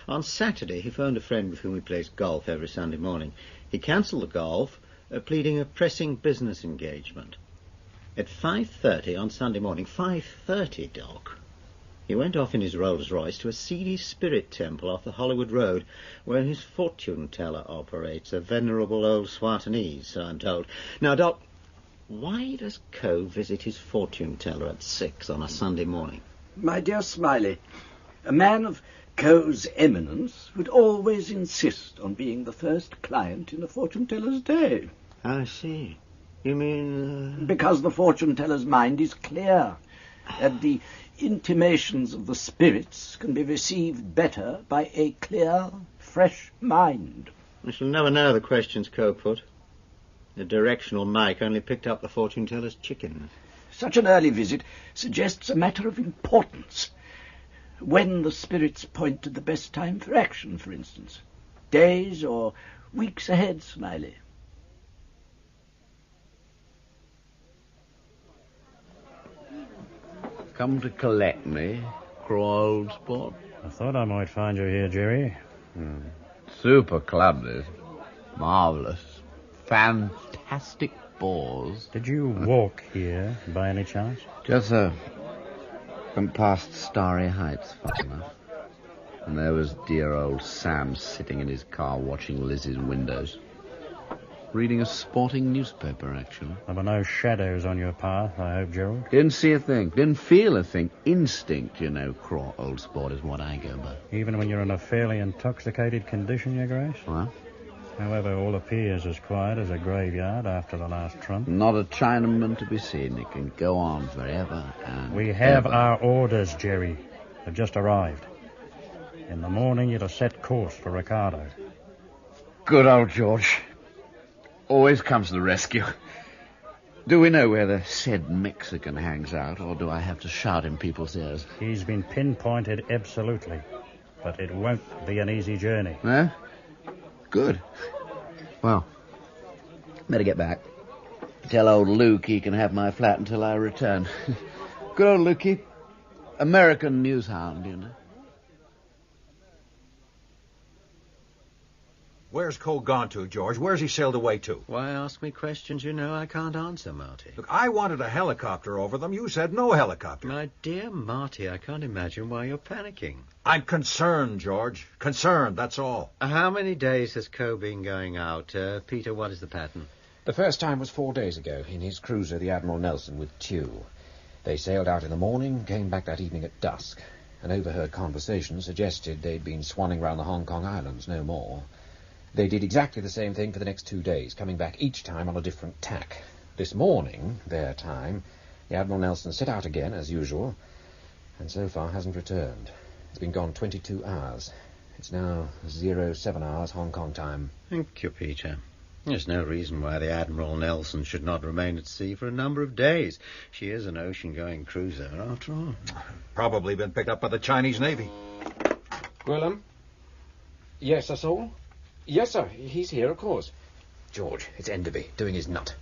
On Saturday, he phoned a friend with whom he plays golf every Sunday morning. He cancelled the golf, pleading a pressing business engagement. At 5:30 on Sunday morning, 5:30, Doc, he went off in his Rolls-Royce to a seedy spirit temple off the Hollywood Road, where his fortune-teller operates, a venerable old Swatanese, so I'm told. Now, Doc, why does Co visit his fortune-teller at 6 on a Sunday morning? My dear Smiley, a man of Co's eminence would always insist on being the first client in a fortune-teller's day. I see. You mean... Because the fortune-teller's mind is clear, and the intimations of the spirits can be received better by a clear, fresh mind. We shall never know the questions Co put. The directional mic only picked up the fortune-teller's chicken. Such an early visit suggests a matter of importance. When the spirits point to the best time for action, for instance. Days or weeks ahead, Smiley. Come to collect me, Craw, old sport? I thought I might find you here, Jerry. Super club, this. Marvellous. Fantastic bores. Did you walk here, by any chance? Just so. Went past Starry Heights, fast enough. And there was dear old Sam sitting in his car watching Lizzie's windows. Reading a sporting newspaper, actually. There were no shadows on your path, I hope, Gerald. Didn't see a thing. Didn't feel a thing. Instinct, you know, Craw, old sport, is what I go by. Even when you're in a fairly intoxicated condition, Your Grace? Well, However, all appears as quiet as a graveyard after the last trump. Not a Chinaman to be seen. It can go on forever and We have ever. our orders, Jerry. They've just arrived. In the morning, you'll set course for Ricardo. Good old George. Always comes to the rescue. Do we know where the said Mexican hangs out, or do I have to shout in people's ears? He's been pinpointed absolutely, but it won't be an easy journey. No? Good. Well, better get back. Tell old Luke he can have my flat until I return. Good old Lukey. American news hound, you know. Where's Cole gone to, George? Where's he sailed away to? Why ask me questions you know I can't answer, Marty? Look, I wanted a helicopter over them. You said no helicopter. My dear Marty, I can't imagine why you're panicking. I'm concerned, George. Concerned, that's all. How many days has Coe been going out? Peter, what is the pattern? The first time was 4 days ago, in his cruiser, the Admiral Nelson, with Tew. They sailed out in the morning, came back that evening at dusk. An overheard conversation suggested they'd been swanning round the Hong Kong Islands, no more. They did exactly the same thing for the next 2 days, coming back each time on a different tack. This morning, their time, the Admiral Nelson set out again, as usual, and so far hasn't returned. It's been gone 22 hours. It's now 07 hours Hong Kong time. Thank you, Peter. There's no reason why the Admiral Nelson should not remain at sea for a number of days. She is an ocean-going cruiser, after all. Probably been picked up by the Chinese Navy. Gwilym? Yes, that's all? Yes, sir. He's here, of course. George, it's Enderby, doing his nut.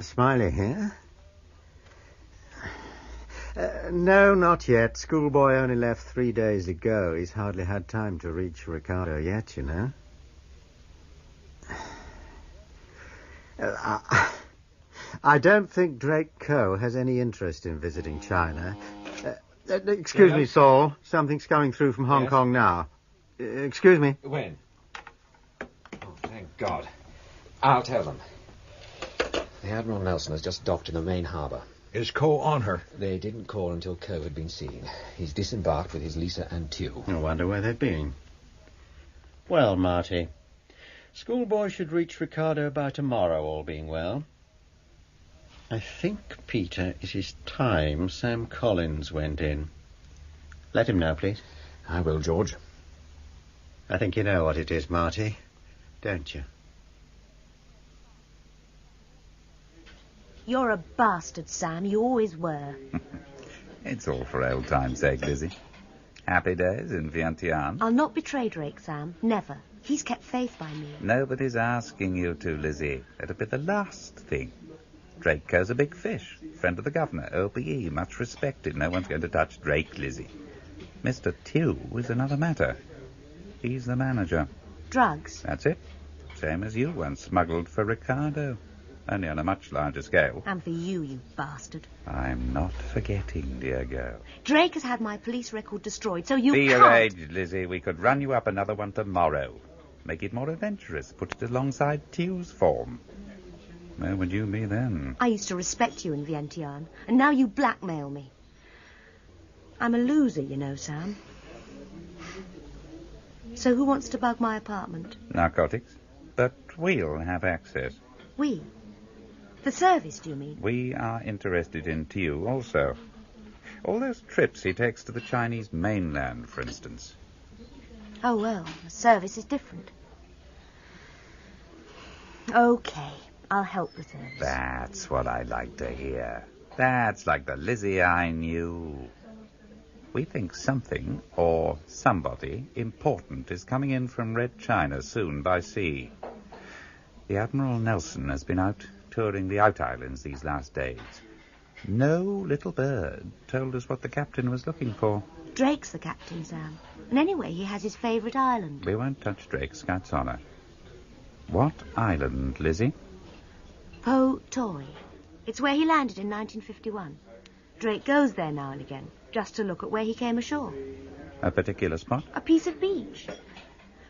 Smiley here? No, not yet. Schoolboy only left 3 days ago. He's hardly had time to reach Ricardo yet, you know. I don't think Drake Coe has any interest in visiting China. Excuse me, Saul. Something's coming through from Hong Kong now. Excuse me. When? Oh, thank God. I'll tell them. The Admiral Nelson has just docked in the main harbour. Is Coe on her? They didn't call until Coe had been seen. He's disembarked with his Lisa and Tew. I wonder where they've been. Well, Marty, Schoolboy should reach Ricardo by tomorrow, all being well. I think, Peter, it is time Sam Collins went in. Let him know, please. I will, George. I think you know what it is, Marty, don't you? You're a bastard, Sam. You always were. It's all for old time's sake, Lizzie. Happy days in Vientiane. I'll not betray Drake, Sam. Never. He's kept faith by me. Nobody's asking you to, Lizzie. That'll be the last thing. Drake's a big fish. Friend of the governor, OBE, much respected. No one's going to touch Drake, Lizzie. Mr. Tew is another matter. He's the manager. Drugs? That's it. Same as you once smuggled for Ricardo. Only on a much larger scale. And for you, you bastard. I'm not forgetting, dear girl. Drake has had my police record destroyed, so you Be can't... your age, Lizzie. We could run you up another one tomorrow. Make it more adventurous. Put it alongside Tew's form. Where would you be then? I used to respect you in Vientiane, and now you blackmail me. I'm a loser, you know, Sam. So who wants to bug my apartment? Narcotics. But we'll have access. We? The service, do you mean? We are interested in Tew also. All those trips he takes to the Chinese mainland, for instance. Oh, well, the service is different. Okay, I'll help the service. That's what I like to hear. That's like the Lizzie I knew. We think something, or somebody, important is coming in from Red China soon by sea. The Admiral Nelson has been out touring the out islands these last days. No little bird told us what the captain was looking for. Drake's the captain, Sam. And anyway, he has his favourite island. We won't touch Drake's Scout's honour. What island, Lizzie? Po Toi. It's where he landed in 1951. Drake goes there now and again, just to look at where he came ashore. A particular spot? A piece of beach.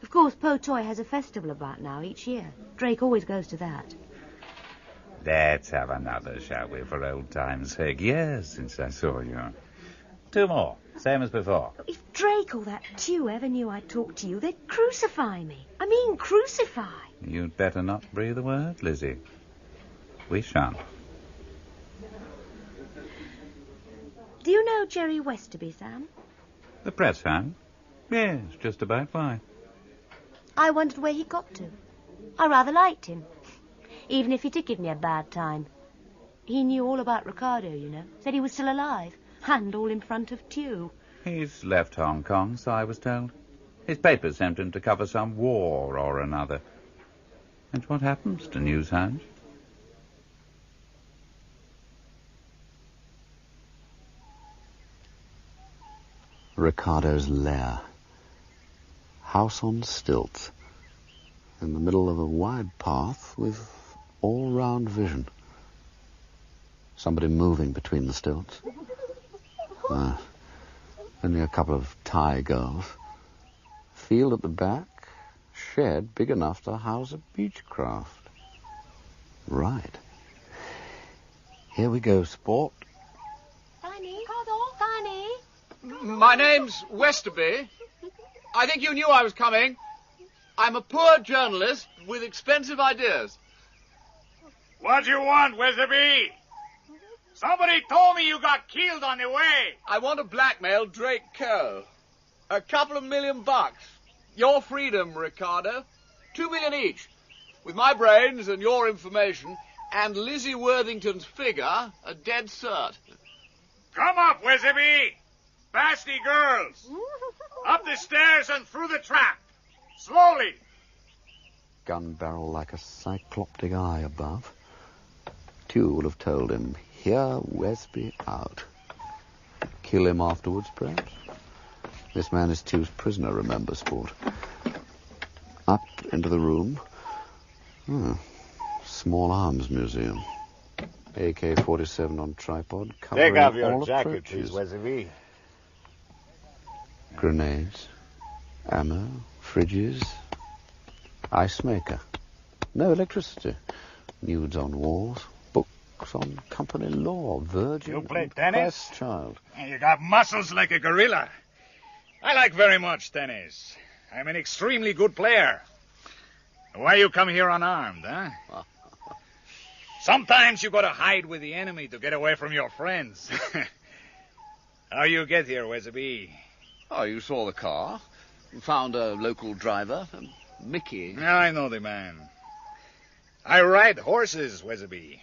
Of course, Po Toi has a festival about now each year. Drake always goes to that. Let's have another, shall we, for old time's sake? Years since I saw you. 2 more, same as before. If Drake or that Tew ever knew I'd talk to you, they'd crucify me. I mean, crucify. You'd better not breathe a word, Lizzie. We shan't. Do you know Jerry Westerby, Sam? The press fan? Yes, just about. Why? I wondered where he got to. I rather liked him, even if he did give me a bad time. He knew all about Ricardo, you know. Said he was still alive, and all in front of Tew. He's left Hong Kong, so I was told. His papers sent him to cover some war or another. And what happens to news hounds? Ricardo's lair. House on stilts. In the middle of a wide path with all-round vision. Somebody moving between the stilts. Only a couple of Thai girls. Field at the back. Shed big enough to house a beechcraft. Right. Here we go, sport. Fanny? Fanny? My name's Westerby. I think you knew I was coming. I'm a poor journalist with expensive ideas. What do you want, Westerby? Somebody told me you got killed on the way. I want to blackmail Drake Coe. $2 million. Your freedom, Ricardo. 2 million each. With my brains and your information and Lizzie Worthington's figure, a dead cert. Come up, Westerby. Past the girls. Up the stairs and through the trap. Slowly. Gun barrel like a cycloptic eye above. Tew would have told him, here, Wesby, out. Kill him afterwards, perhaps? This man is Tew's prisoner, remember, sport. Up into the room. Small arms museum. AK-47 on tripod, covering Take off your all jacket, approaches. please, Westerby. Grenades, ammo, fridges, ice maker. No electricity. Nudes on walls, books on company law, virgin You play and tennis? Christ child. You got muscles like a gorilla. I like very much tennis. I'm an extremely good player. Why you come here unarmed, huh? Sometimes you gotta hide with the enemy to get away from your friends. How you get here, Westerby? Oh, you saw the car. Found a local driver, Mickey. I know the man. I ride horses, Westerby.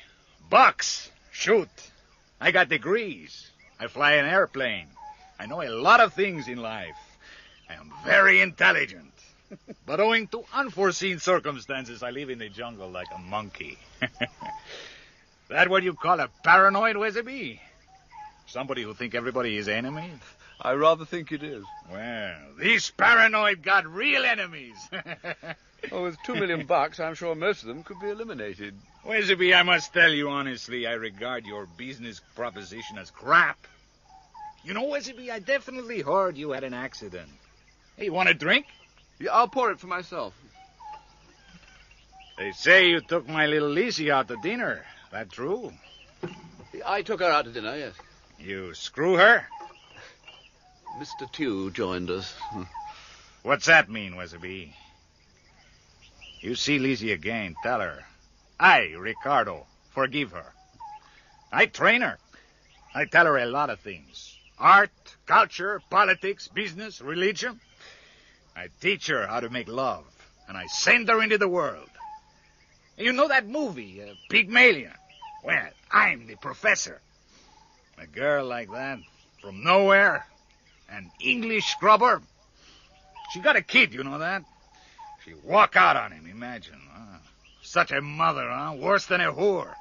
Box, shoot. I got degrees. I fly an airplane. I know a lot of things in life. I am very intelligent. But owing to unforeseen circumstances, I live in the jungle like a monkey. That what you call a paranoid, Westerby? Somebody who think everybody is enemy? I rather think it is. Well, these paranoid got real enemies. Oh, with $2 million, I'm sure most of them could be eliminated. Westerby, I must tell you honestly, I regard your business proposition as crap. You know, Westerby, I definitely heard you had an accident. Hey, you want a drink? Yeah, I'll pour it for myself. They say you took my little Lizzie out to dinner. That true? I took her out to dinner, yes. You screw her? Mr. Tew joined us. What's that mean, Westerby? You see Lizzie again, tell her. I, Ricardo, forgive her. I train her. I tell her a lot of things. Art, culture, politics, business, religion. I teach her how to make love, and I send her into the world. You know that movie, Pygmalion? Well, I'm the professor. A girl like that, from nowhere, an English scrubber. She got a kid, you know that? She walk out on him, imagine. Such a mother, huh? Worse than a whore.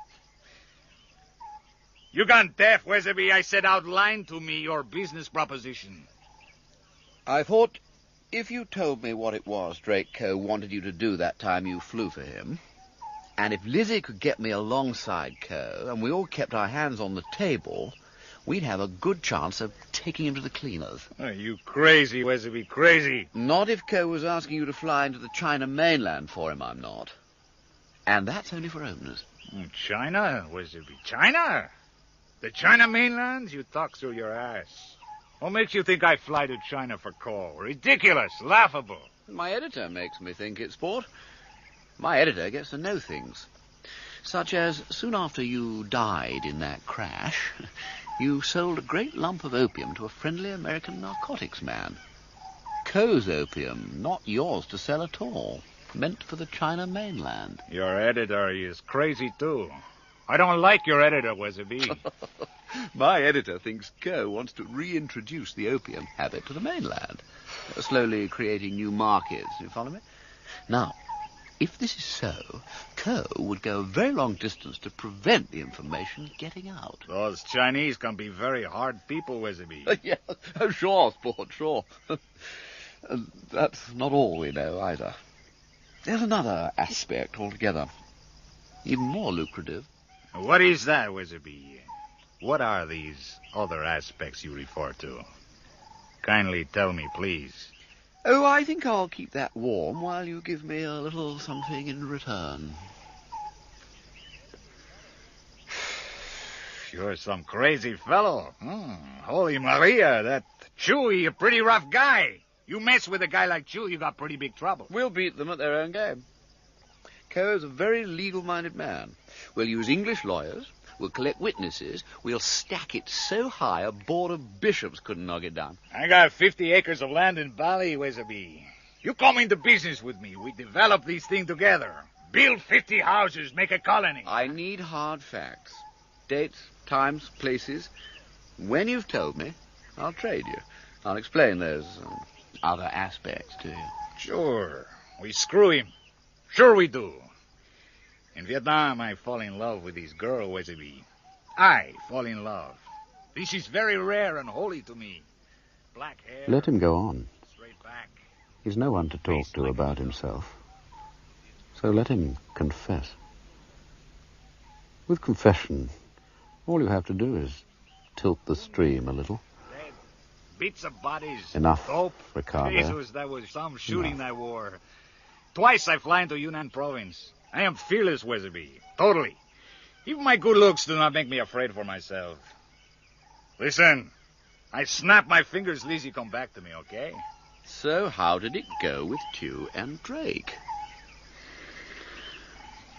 You gone deaf, Westerby? I said outline to me your business proposition. I thought if you told me what it was Drake Coe wanted you to do that time you flew for him, and if Lizzie could get me alongside Coe, and we all kept our hands on the table, we'd have a good chance of taking him to the cleaners. Oh, you crazy, Westerby, crazy. Not if Coe was asking you to fly into the China mainland for him, I'm not. And that's only for openers. China, Westerby, China? The China mainland? You talk through your ass. What makes you think I fly to China for coal? Ridiculous, laughable. My editor makes me think it, Sport. My editor gets to know things. Such as, soon after you died in that crash, you sold a great lump of opium to a friendly American narcotics man. Coe's opium, not yours to sell at all. Meant for the China mainland. Your editor is crazy, too. I don't like your editor, Weatherby. My editor thinks Coe wants to reintroduce the opium habit to the mainland, slowly creating new markets. You follow me? Now, if this is so, Coe would go a very long distance to prevent the information getting out. Those Chinese can be very hard people, Weatherby. Yeah, oh, sure, Sport, sure. That's not all we know, either. There's another aspect altogether, even more lucrative. What is that, Weatherby? What are these other aspects you refer to? Kindly tell me, please. Oh, I think I'll keep that warm while you give me a little something in return. You're some crazy fellow. Holy Maria, that Chewy, a pretty rough guy. You mess with a guy like Chew, you got pretty big trouble. We'll beat them at their own game. Coe's a very legal-minded man. We'll use English lawyers, we'll collect witnesses, we'll stack it so high a board of bishops couldn't knock it down. I got 50 acres of land in Bali, Weatherby. You come into business with me. We develop these things together. Build 50 houses, make a colony. I need hard facts. Dates, times, places. When you've told me, I'll trade you. I'll explain those other aspects to you. Sure. We screw him. Sure we do. In Vietnam, I fall in love with this girl, Weatherby. I fall in love. This is very rare and holy to me. Black hair. Let him go on. Straight back. He's no one to talk to about himself. So let him confess. With confession, all you have to do is tilt the stream a little. Dead. Bits of bodies. Enough, Dope. Ricardo. Jesus, that was some shooting I wore. Twice I fly into Yunnan province. I am fearless, Weatherby. Totally. Even my good looks do not make me afraid for myself. Listen, I snap my fingers, Lizzie come back to me, okay? So how did it go with Tew and Drake?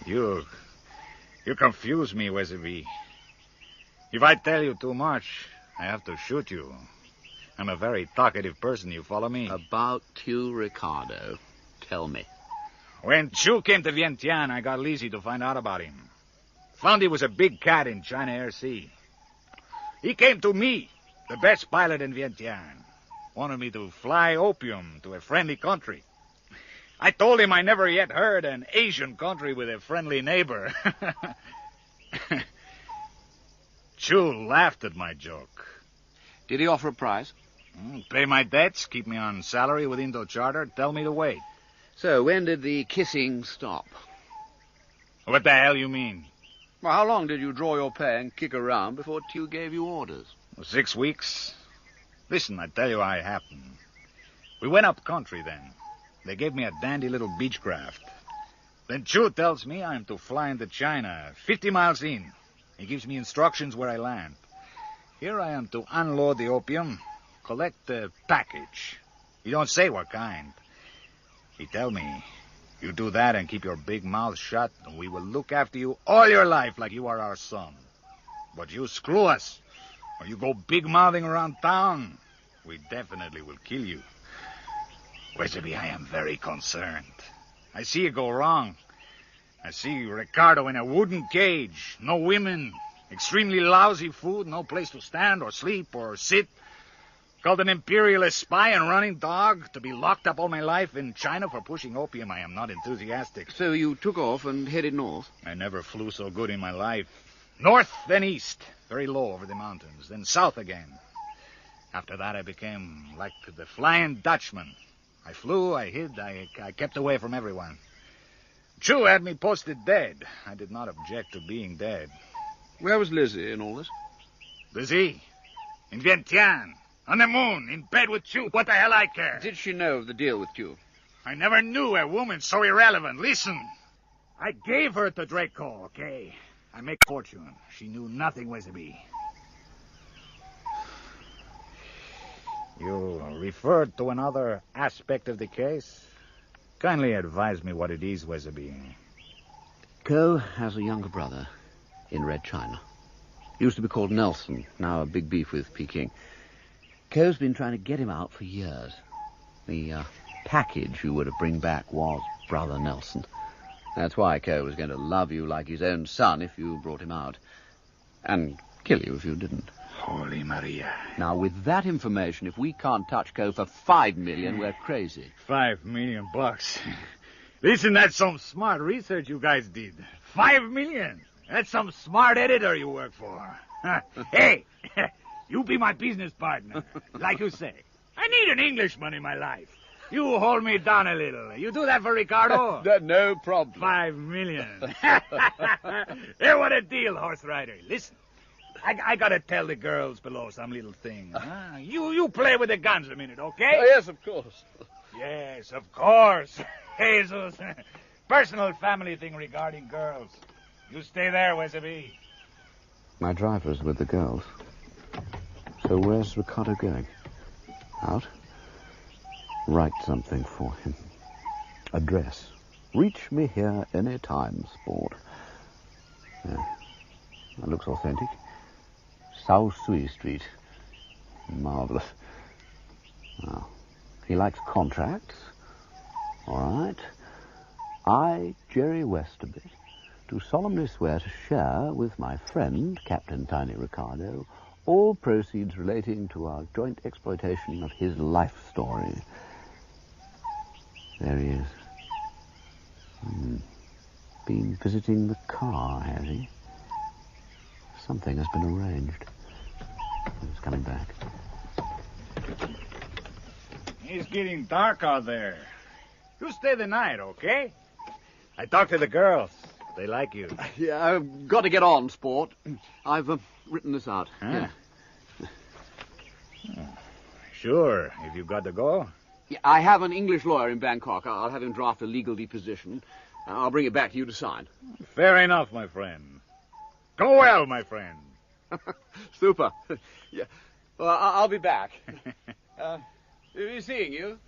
You confuse me, Weatherby. If I tell you too much, I have to shoot you. I'm a very talkative person, you follow me? About Tew, Ricardo. Tell me. When Chu came to Vientiane, I got Lizzie to find out about him. Found he was a big cat in China Air Sea. He came to me, the best pilot in Vientiane. Wanted me to fly opium to a friendly country. I told him I never yet heard an Asian country with a friendly neighbor. Chu laughed at my joke. Did he offer a price? Pay my debts, keep me on salary with Indo Charter, tell me to wait. So when did the kissing stop? What the hell you mean? Well, how long did you draw your pay and kick around before Tew gave you orders? 6 weeks. Listen, I tell you how it happened. We went up country then. They gave me a dandy little beechcraft. Then Chu tells me I'm to fly into China, 50 miles in. He gives me instructions where I land. Here I am to unload the opium, collect the package. He don't say what kind. He tell me, you do that and keep your big mouth shut, and we will look after you all your life like you are our son. But you screw us, or you go big-mouthing around town, we definitely will kill you. Weatherby, I am very concerned. I see it go wrong. I see Ricardo in a wooden cage, no women, extremely lousy food, no place to stand or sleep or sit. Called an imperialist spy and running dog, to be locked up all my life in China for pushing opium. I am not enthusiastic. So you took off and headed north? I never flew so good in my life. North, then east, very low over the mountains, then south again. After that, I became like the Flying Dutchman. I flew, I hid, I kept away from everyone. Chu had me posted dead. I did not object to being dead. Where was Lizzie in all this? Lizzie? In Vientiane. On the moon, in bed with Chu. What the hell I care? Did she know of the deal with Tew? I never knew a woman so irrelevant. Listen. I gave her to Draco, okay? I make fortune. She knew nothing, Weatherby. referred to another aspect of the case? Kindly advise me what it is, Weatherby. Coe has a younger brother in Red China. Used to be called Nelson, now a big beef with Peking. Coe's been trying to get him out for years. The package you were to bring back was Brother Nelson. That's why Coe was going to love you like his own son if you brought him out. And kill you if you didn't. Holy Maria. Now, with that information, if we can't touch Coe for $5 million, we're crazy. $5 million. Listen, that's some smart research you guys did. $5 million. That's some smart editor you work for. Hey, you be my business partner. Like you say, I need an Englishman in my life. You hold me down a little. You do that for Ricardo? No problem. $5 million. Hey, what a deal, horse rider. Listen, I gotta tell the girls below some little thing. You play with the guns a minute, okay? Oh, yes, of course. Yes, of course. Jesus. Personal family thing regarding girls. You stay there, Weatherby. My driver's with the girls. So where's Ricardo going? Out? Write something for him. Address. Reach me here any time, sport. Yeah. That looks authentic. South Sui Street. Marvellous. Now, he likes contracts. All right. I, Jerry Westerby, do solemnly swear to share with my friend, Captain Tiny Ricardo, all proceeds relating to our joint exploitation of his life story. There he is. Been visiting the car, has he? Something has been arranged. He's coming back. It's getting dark out there. You stay the night, okay? I talked to the girls. They like you. Yeah, I've got to get on, sport. I've written this out. Huh? Yeah. Sure, if you've got to go. Yeah, I have an English lawyer in Bangkok. I'll have him draft a legal deposition. I'll bring it back to you to sign. Fair enough, my friend. Go well, my friend. Super. Yeah. Well, I'll be back. Seeing you.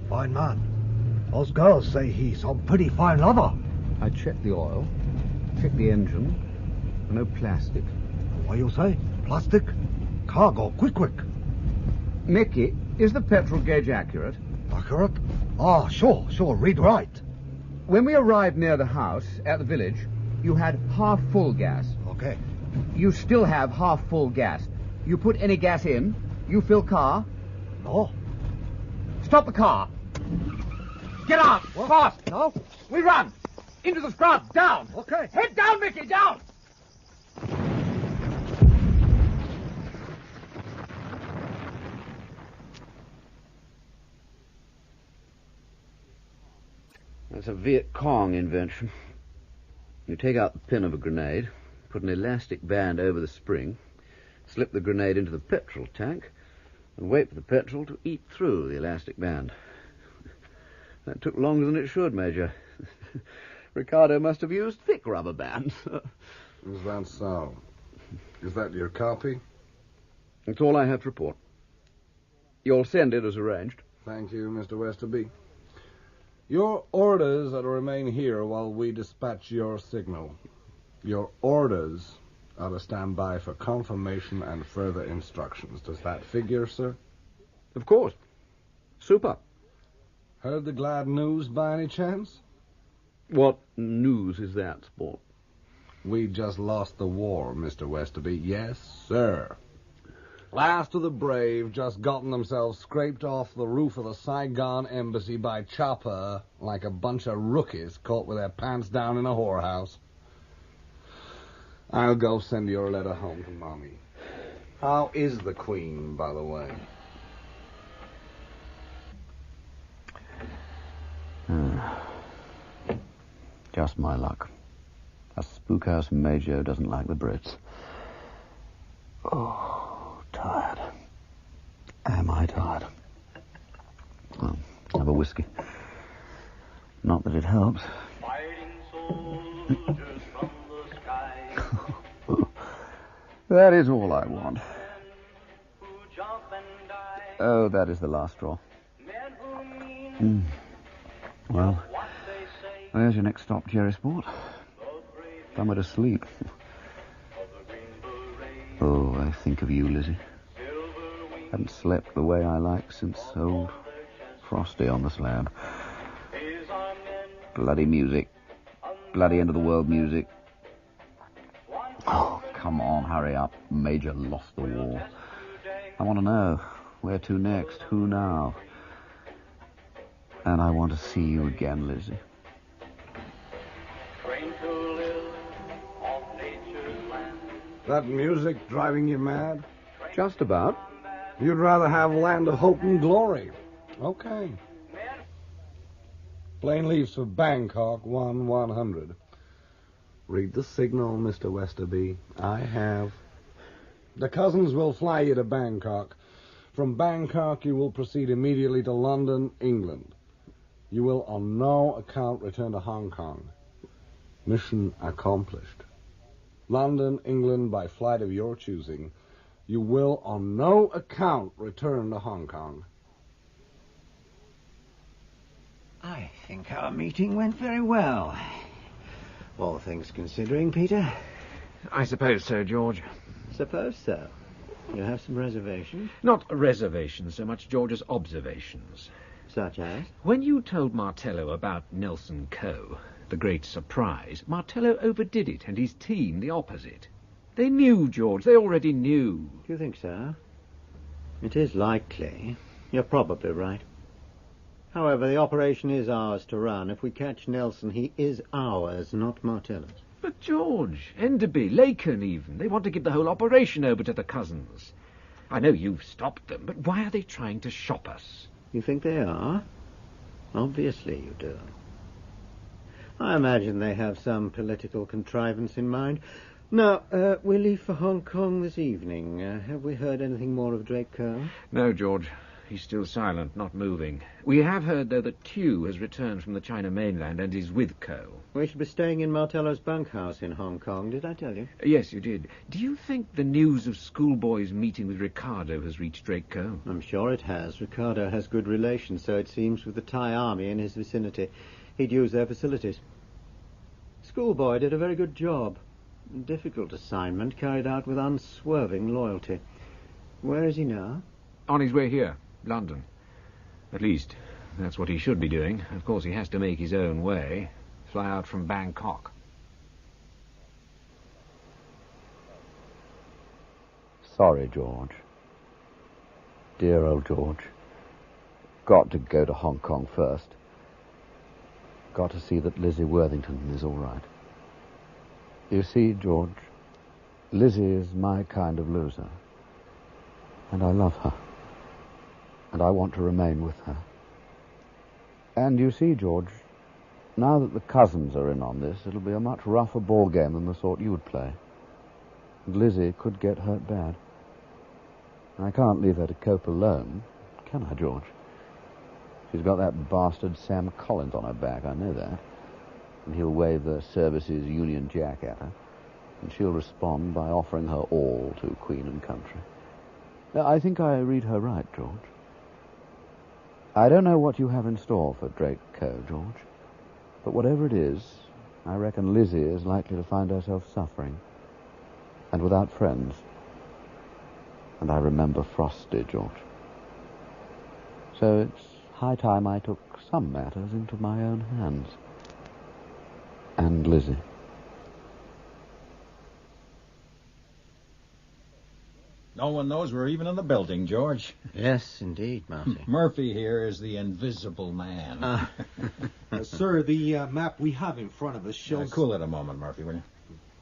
Fine man. Those girls say he's some pretty fine lover. I checked the oil, checked the engine. No plastic. What you say? Plastic? Cargo, quick. Mickey, is the petrol gauge accurate? Accurate? Ah, sure, read right. When we arrived near the house at the village, you had half full gas. Okay. You still have half full gas. You put any gas in, you fill car. No. Stop the car. Get out, fast. No. We run. Into the scrub, down. Okay. Head down, Mickey, down. That's a Viet Cong invention. You take out the pin of a grenade, put an elastic band over the spring, slip the grenade into the petrol tank, and wait for the petrol to eat through the elastic band. That took longer than it should, Major. Ricardo must have used thick rubber bands. Is that so? Is that your copy? That's all I have to report. You'll send it as arranged. Thank you, Mr. Westerby. Your orders are to remain here while we dispatch your signal. Your orders are to stand by for confirmation and further instructions. Does that figure, sir? Of course. Super. Heard the glad news by any chance? What news is that, sport? We just lost the war, Mr. Westerby. Yes, sir. Last of the brave just gotten themselves scraped off the roof of the Saigon embassy by chopper like a bunch of rookies caught with their pants down in a whorehouse. I'll go send your letter home to Mommy. How is the Queen, by the way? Just my luck. A spookhouse major doesn't like the Brits. Oh, tired. Am I tired? Well, have a whiskey. Not that it helps. Fighting soldiers from the sky. That is all I want. Oh, that is the last straw. Well, there's your next stop, Jerry Sport. Somewhere to sleep. Oh, I think of you, Lizzie. Haven't slept the way I like since old Frosty on the slab. Bloody music. Bloody end-of-the-world music. Oh, come on, hurry up. Major lost the war. I want to know. Where to next? Who now? And I want to see you again, Lizzie. That music driving you mad? Just about. You'd rather have Land of Hope and Glory. Okay. Plane leaves for Bangkok, 1-100. Read the signal, Mr. Westerby. I have. The cousins will fly you to Bangkok. From Bangkok, you will proceed immediately to London, England. You will on no account return to Hong Kong. Mission accomplished. London, England, by flight of your choosing. You will on no account return to Hong Kong. I think our meeting went very well. All things considering, Peter. I suppose so, George. Suppose so. You have some reservations? Not reservations so much, George, as observations. Such as? When you told Martello about Nelson Coe, the great surprise, Martello overdid it, and his team the opposite. They knew, George. They already knew. Do you think so? It is likely. You're probably right. However, the operation is ours to run. If we catch Nelson, he is ours, not Martello's. But, George, Enderby, Lacan even, they want to give the whole operation over to the cousins. I know you've stopped them, but why are they trying to shop us? You think they are? Obviously you do. I imagine they have some political contrivance in mind. Now, we leave for Hong Kong this evening. Have we heard anything more of Drake Coe? No, George. He's still silent, not moving. We have heard, though, that Tew has returned from the China mainland and is with Coe. We should be staying in Martello's bunkhouse in Hong Kong, did I tell you? Yes, you did. Do you think the news of Schoolboy's meeting with Ricardo has reached Drake Coe? I'm sure it has. Ricardo has good relations, so it seems, with the Thai army in his vicinity. He'd use their facilities. Schoolboy did a very good job. A difficult assignment, carried out with unswerving loyalty. Where is he now? On his way here. London. At least, that's what he should be doing. Of course, he has to make his own way. Fly out from Bangkok. Sorry, George. Dear old George. Got to go to Hong Kong first. Got to see that Lizzie Worthington is all right. You see, George, Lizzie is my kind of loser. And I love her. And I want to remain with her. And you see, George, now that the cousins are in on this, it'll be a much rougher ball game than the sort you would play. And Lizzie could get hurt bad. I can't leave her to cope alone, can I, George? She's got that bastard Sam Collins on her back, I know that. And he'll wave the service's Union Jack at her. And she'll respond by offering her all to Queen and country. Now, I think I read her right, George. I don't know what you have in store for Drake Coe, George. But whatever it is, I reckon Lizzie is likely to find herself suffering. And without friends. And I remember Frosty, George. So it's high time I took some matters into my own hands. And Lizzie. No one knows we're even in the building, George. Yes, indeed, Marty. Murphy here is the invisible man. Sir, the map we have in front of us shows... Cool it a moment, Murphy, will you?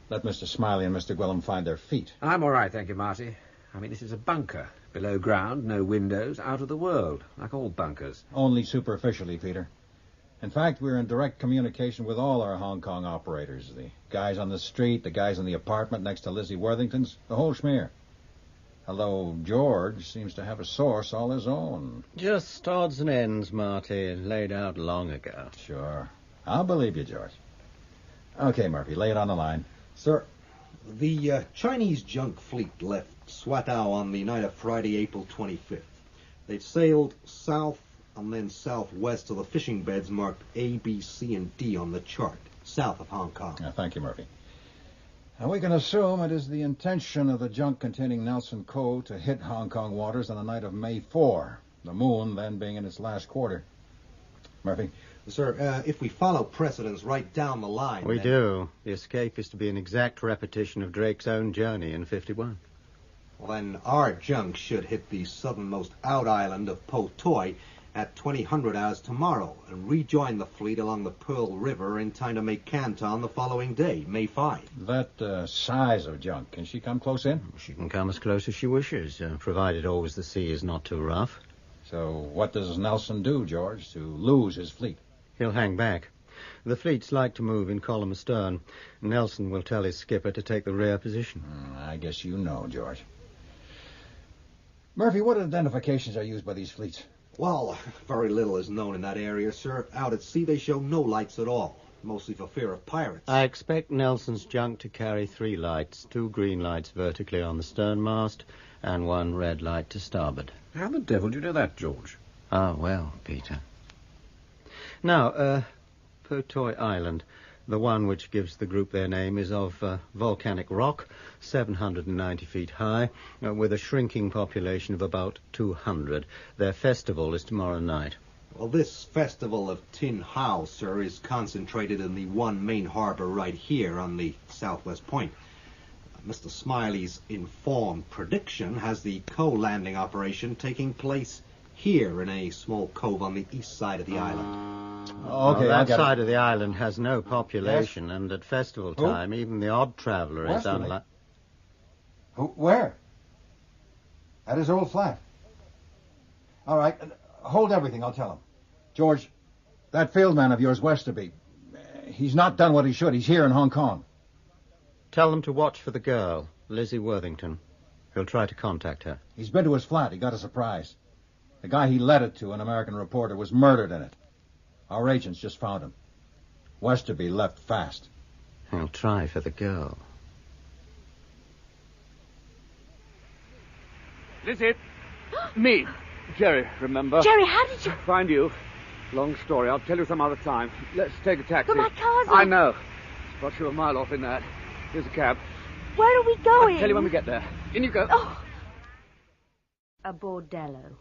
Let Mr. Smiley and Mr. Gwillem find their feet. I'm all right, thank you, Marty. I mean, this is a bunker. Below ground, no windows, out of the world, like all bunkers. Only superficially, Peter. In fact, we're in direct communication with all our Hong Kong operators. The guys on the street, the guys in the apartment next to Lizzie Worthington's, the whole schmear. Although George seems to have a source all his own. Just odds and ends, Marty, laid out long ago. Sure. I'll believe you, George. Okay, Murphy, lay it on the line. Sir, The Chinese junk fleet left Swatow on the night of Friday, April 25th. They've sailed south and then southwest to the fishing beds marked A, B, C, and D on the chart, south of Hong Kong. Thank you, Murphy. And we can assume it is the intention of the junk containing Nelson Cove to hit Hong Kong waters on the night of May 4, the moon then being in its last quarter. Murphy? Sir, if we follow precedents right down the line... We do. The escape is to be an exact repetition of Drake's own journey in 51. Well, then our junk should hit the southernmost out island of Po Toi at 2000 hours tomorrow and rejoin the fleet along the Pearl River in time to make Canton the following day, May 5. That size of junk, can she come close in? She can come as close as she wishes, provided always the sea is not too rough. So what does Nelson do, George, to lose his fleet? He'll hang back. The fleets like to move in column astern. Nelson will tell his skipper to take the rear position. I guess you know, George. Murphy, what identifications are used by these fleets? Well, very little is known in that area, sir. Out at sea, they show no lights at all, mostly for fear of pirates. I expect Nelson's junk to carry 3 lights, 2 green lights vertically on the sternmast, and 1 red light to starboard. How the devil do you do that, George? Ah, well, Peter. Now, Po Toi Island, the one which gives the group their name, is of volcanic rock, 790 feet high, with a shrinking population of about 200. Their festival is tomorrow night. Well, this festival of Tin Hau, sir, is concentrated in the one main harbor right here on the southwest point. Mr. Smiley's informed prediction has the co-landing operation taking place here in a small cove on the east side of the island. Okay, that side of the island has no population, and at festival time, even the odd traveller is unlikely. Where? At his old flat. All right, hold everything, I'll tell him. George, that field man of yours, Westerby, he's not done what he should. He's here in Hong Kong. Tell them to watch for the girl, Lizzie Worthington. He'll try to contact her. He's been to his flat. He got a surprise. The guy he led it to, an American reporter, was murdered in it. Our agents just found him. Westerby left fast. He'll try for the girl. Lizzie. Me. Jerry, remember? Jerry, how did you... Find you. Long story. I'll tell you some other time. Let's take a taxi. But my car's I know. Spot you a mile off in that. Here's a cab. Where are we going? I'll tell you when we get there. In you go. Oh. A bordello.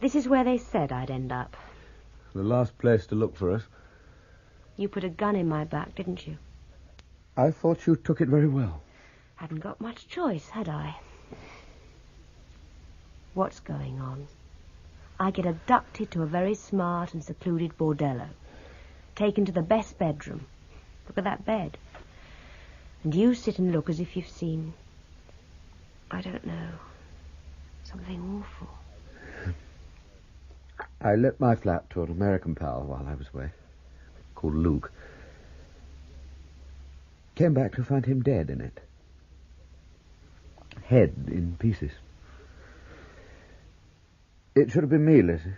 This is where they said I'd end up. The last place to look for us. You put a gun in my back, didn't you? I thought you took it very well. Hadn't got much choice, had I? What's going on? I get abducted to a very smart and secluded bordello. Taken to the best bedroom. Look at that bed. And you sit and look as if you've seen... I don't know. Something awful. I let my flat to an American pal while I was away, called Luke. Came back to find him dead in it. Head in pieces. It should have been me, Lizzie.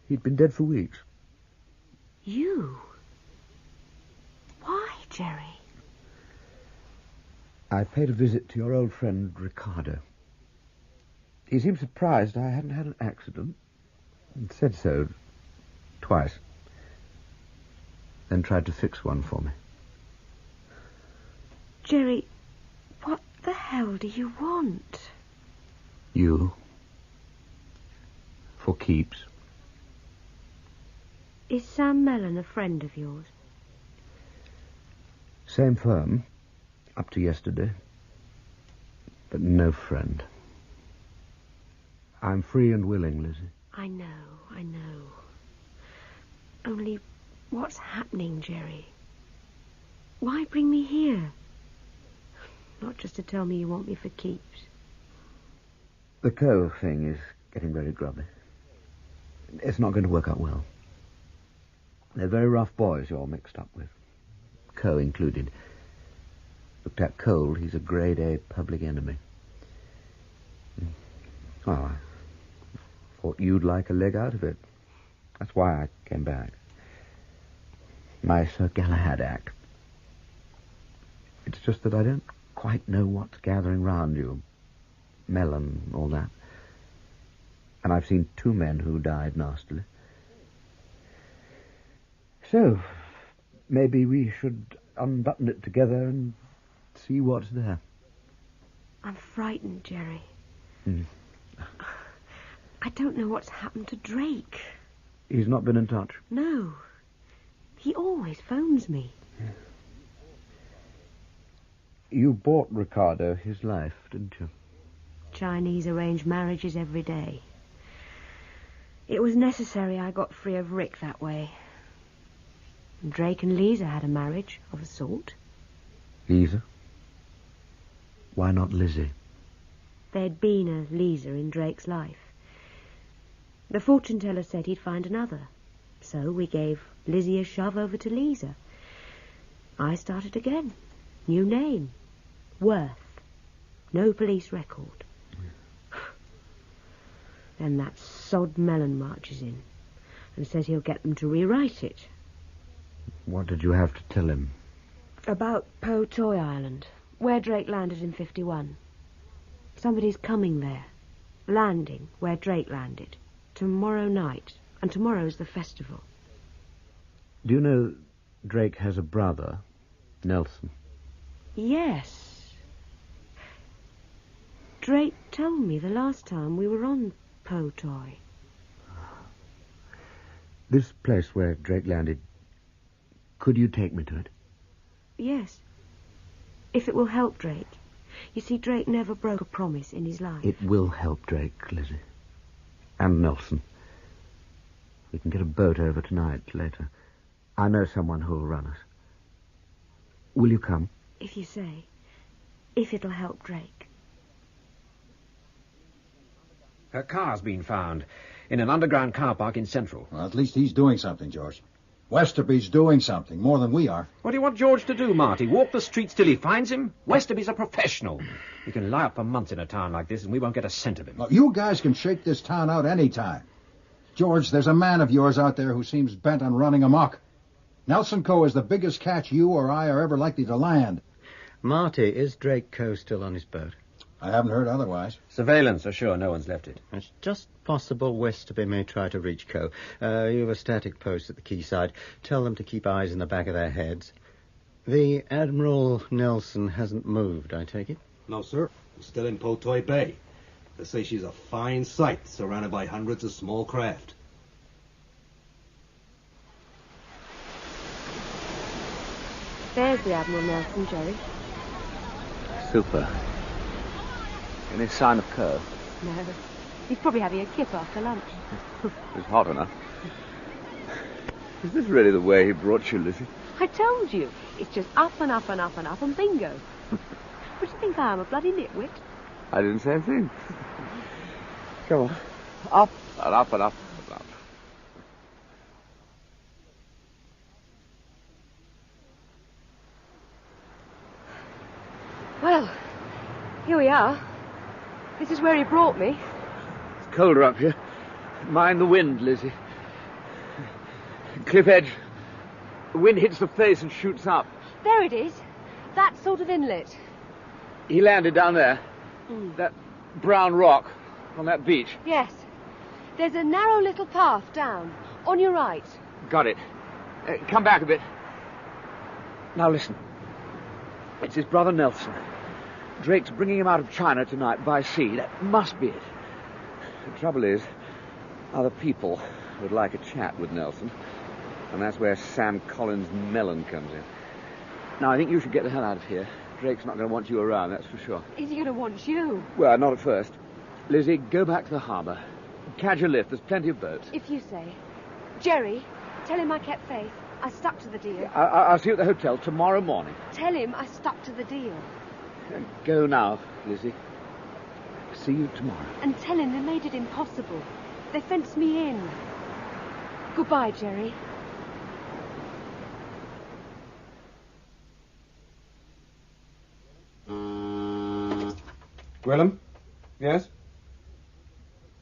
He'd been dead for weeks. You? Why, Jerry? I paid a visit to your old friend, Ricardo. He seemed surprised I hadn't had an accident, and said so twice. Then tried to fix one for me. Jerry, what the hell do you want? You. For keeps. Is Sam Mellon a friend of yours? Same firm, up to yesterday, but no friend. I'm free and willing, Lizzie. I know. Only, what's happening, Jerry? Why bring me here? Not just to tell me you want me for keeps. The Co thing is getting very grubby. It's not going to work out well. They're very rough boys you're all mixed up with. Co included. Looked at cold, he's a grade A public enemy. Well, I thought you'd like a leg out of it. That's why I came back. My Sir Galahad act. It's just that I don't quite know what's gathering round you. Melon, all that. And I've seen 2 men who died nastily. So, maybe we should unbutton it together and see what's there. I'm frightened, Jerry. Hmm. I don't know what's happened to Drake. He's not been in touch? No. He always phones me. You bought Ricardo his life, didn't you? Chinese arranged marriages every day. It was necessary I got free of Rick that way. Drake and Lisa had a marriage of a sort. Lisa? Why not Lizzie? There'd been a Lisa in Drake's life. The fortune teller said he'd find another. So we gave Lizzie a shove over to Lisa. I started again. New name. Worth. No police record. Then that sod Melon marches in and says he'll get them to rewrite it. What did you have to tell him? About Po Toy Island, where Drake landed in 51. Somebody's coming there. Landing where Drake landed. Tomorrow night. And tomorrow's the festival. Do you know Drake has a brother, Nelson? Yes. Drake told me the last time we were on Po Toy. This place where Drake landed, could you take me to it? Yes. If it will help Drake. You see, Drake never broke a promise in his life. It will help Drake, Lizzie. And Nelson. We can get a boat over tonight, later. I know someone who'll run us. Will you come? If you say. If it'll help Drake. Her car's been found in an underground car park in Central. Well, at least he's doing something, George. Westerby's doing something, more than we are. What do you want George to do, Marty? Walk the streets till he finds him? Westerby's a professional. He can lie up for months in a town like this and we won't get a scent of him. Well, you guys can shake this town out any time. George, there's a man of yours out there who seems bent on running amok. Nelson Co. is the biggest catch you or I are ever likely to land. Marty, is Drake Co. still on his boat? I haven't heard otherwise. Surveillance are sure no one's left it. It's just possible Westerby may try to reach Co. You have a static post at the quayside. Tell them to keep eyes in the back of their heads. The Admiral Nelson hasn't moved, I take it? No, sir. Still in Po Toy Bay. They say she's a fine sight, surrounded by hundreds of small craft. There's the Admiral Nelson, Jerry. Super. Any sign of Kerr? No. He's probably having a kip after lunch. It's hot enough. Is this really the way he brought you, Lizzie? I told you. It's just up and up and up and up and bingo. What do you think I am, a bloody nitwit? I didn't say a thing. Come on. Up and up and up and up. Well, here we are. This is where he brought me. It's colder up here. Mind the wind, Lizzie. Cliff edge. The wind hits the face and shoots up. There it is. That sort of inlet. He landed down there. That brown rock on that beach. Yes. There's a narrow little path down. On your right. Got it. Come back a bit. Now listen. It's his brother Nelson. Drake's bringing him out of China tonight by sea. That must be it. The trouble is, other people would like a chat with Nelson. And that's where Sam Collins' Melon comes in. Now, I think you should get the hell out of here. Drake's not going to want you around, that's for sure. Is he going to want you? Well, not at first. Lizzie, go back to the harbour. Catch a lift. There's plenty of boats. If you say. Jerry, tell him I kept faith. I stuck to the deal. I'll see you at the hotel tomorrow morning. Tell him I stuck to the deal. Go now, Lizzie. See you tomorrow. And tell him they made it impossible. They fenced me in. Goodbye, Jerry. Gwillem? Yes?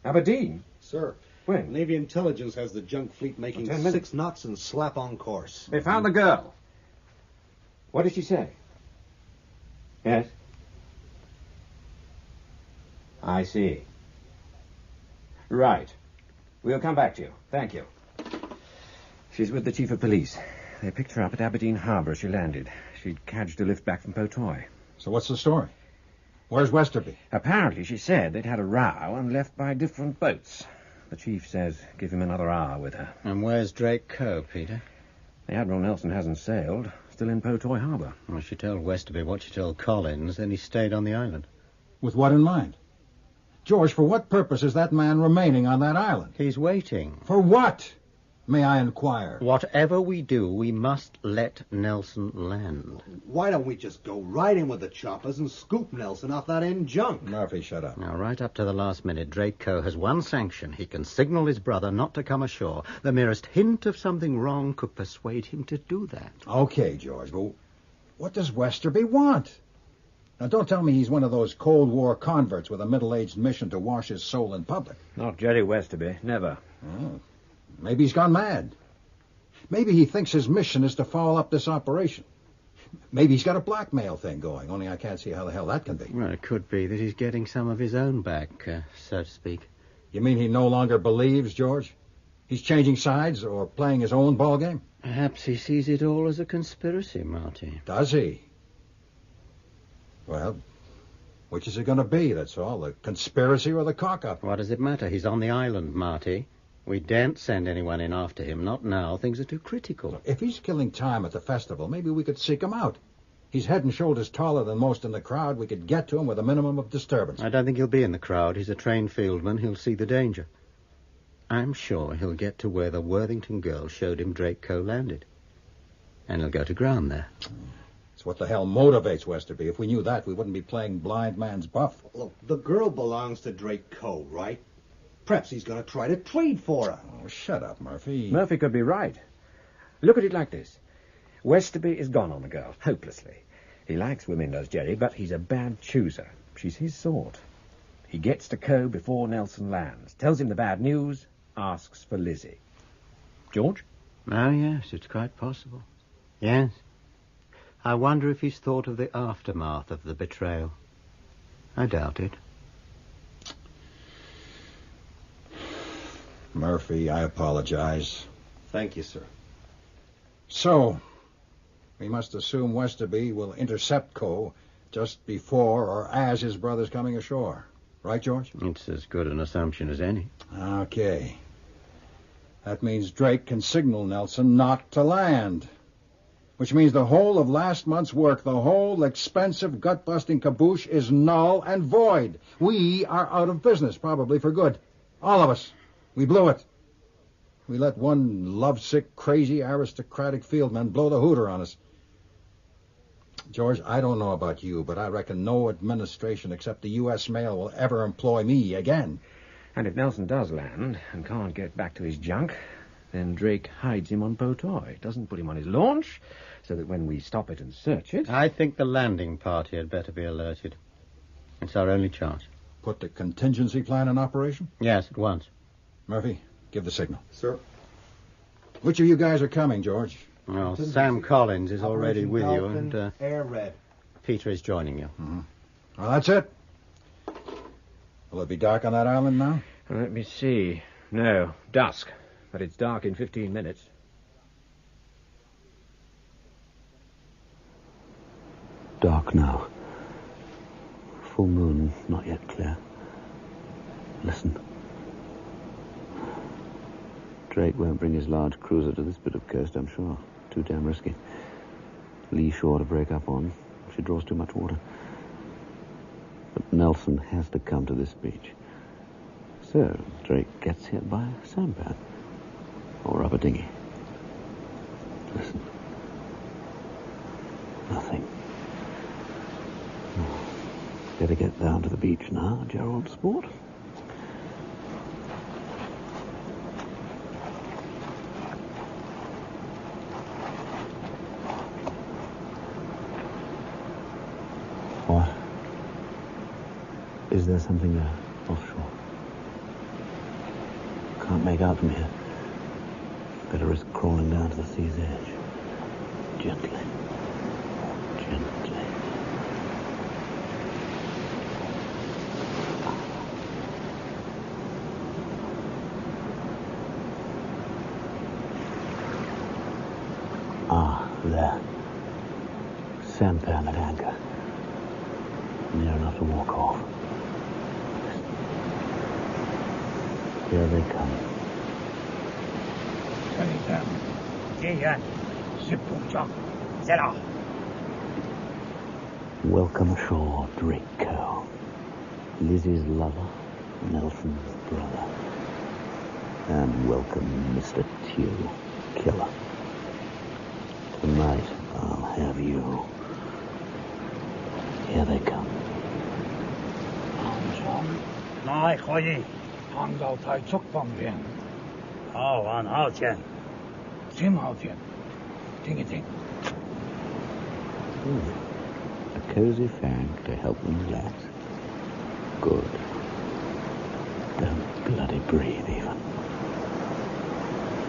Aberdeen? Sir. When? Navy intelligence has the junk fleet making 10 minutes. 6 knots and slap on course. They found the girl. What did she say? Yes? I see. Right. We'll come back to you. Thank you. She's with the Chief of Police. They picked her up at Aberdeen Harbour as she landed. She'd cadged a lift back from Potoy. So what's the story? Where's Westerby? Apparently, she said they'd had a row and left by different boats. The Chief says give him another hour with her. And where's Drake Coe, Peter? The Admiral Nelson hasn't sailed. Still in Potoy Harbour. Well, she told Westerby what she told Collins, then he stayed on the island. With what in mind? George, for what purpose is that man remaining on that island? He's waiting. For what? May I inquire? Whatever we do, we must let Nelson land. Why don't we just go right in with the choppers and scoop Nelson off that end junk? Murphy, shut up. Now, right up to the last minute, Drake Coe has one sanction. He can signal his brother not to come ashore. The merest hint of something wrong could persuade him to do that. Okay, George, but what does Westerby want? Now, don't tell me he's one of those Cold War converts with a middle-aged mission to wash his soul in public. Not Jerry Westerby. Never. Oh, maybe he's gone mad. Maybe he thinks his mission is to foul up this operation. Maybe he's got a blackmail thing going, only I can't see how the hell that can be. Well, it could be that he's getting some of his own back, so to speak. You mean he no longer believes, George? He's changing sides or playing his own ball game? Perhaps he sees it all as a conspiracy, Marty. Does he? Well, which is it going to be, that's all? The conspiracy or the cock-up? What does it matter? He's on the island, Marty. We daren't send anyone in after him. Not now. Things are too critical. If he's killing time at the festival, maybe we could seek him out. He's head and shoulders taller than most in the crowd. We could get to him with a minimum of disturbance. I don't think he'll be in the crowd. He's a trained fieldman. He'll see the danger. I'm sure he'll get to where the Worthington girl showed him Drake Coe landed. And he'll go to ground there. It's what the hell motivates Westerby. If we knew that, we wouldn't be playing blind man's buff. Look, the girl belongs to Drake Coe, right? Perhaps he's going to try to trade for her. Oh, shut up, Murphy. Murphy could be right. Look at it like this. Westerby is gone on the girl, hopelessly. He likes women, does Jerry, but he's a bad chooser. She's his sort. He gets to Coe before Nelson lands, tells him the bad news, asks for Lizzie. George? Oh, yes, it's quite possible. Yes. I wonder if he's thought of the aftermath of the betrayal. I doubt it. Murphy, I apologize. Thank you, sir. So, we must assume Westerby will intercept Coe just before or as his brother's coming ashore. Right, George? It's as good an assumption as any. Okay. That means Drake can signal Nelson not to land. Which means the whole of last month's work, the whole expensive, gut-busting caboose is null and void. We are out of business, probably for good. All of us. We blew it. We let one lovesick, crazy, aristocratic fieldman blow the hooter on us. George, I don't know about you, but I reckon no administration except the U.S. mail will ever employ me again. And if Nelson does land and can't get back to his junk, then Drake hides him on Potoy, doesn't put him on his launch, so that when we stop it and search it... I think the landing party had better be alerted. It's our only chance. Put the contingency plan in operation? Yes, at once. Murphy, give the signal. Sir. Which of you guys are coming, George? Well, Sam Collins is already with you, and Air Red. Peter is joining you. Mm-hmm. Well, that's it. Will it be dark on that island now? Let me see. No, dusk. But it's dark in 15 minutes. Dark now. Full moon, not yet clear. Listen. Drake won't bring his large cruiser to this bit of coast, I'm sure. Too damn risky. Lee shore to break up on. She draws too much water. But Nelson has to come to this beach. So Drake gets here by sampan. Or rubber dinghy. Listen. Nothing. Better get down to the beach now, Gerald Sport. What? Is there something there, offshore? Can't make out from here. Better risk crawling down to the sea's edge. Gently. Gently. sampan at anchor. Near enough to walk off. Here they come. 这里的接援是补装，在哪？ Welcome ashore, Draco. Lizzie's lover, Nelson's brother. And welcome, Mr. Tew, killer. Tonight, I'll have you. Here they come. 那可以航道快速方便，好玩好钱，真好钱，听一听。 A cozy fag to help them relax. Good. Don't bloody breathe even.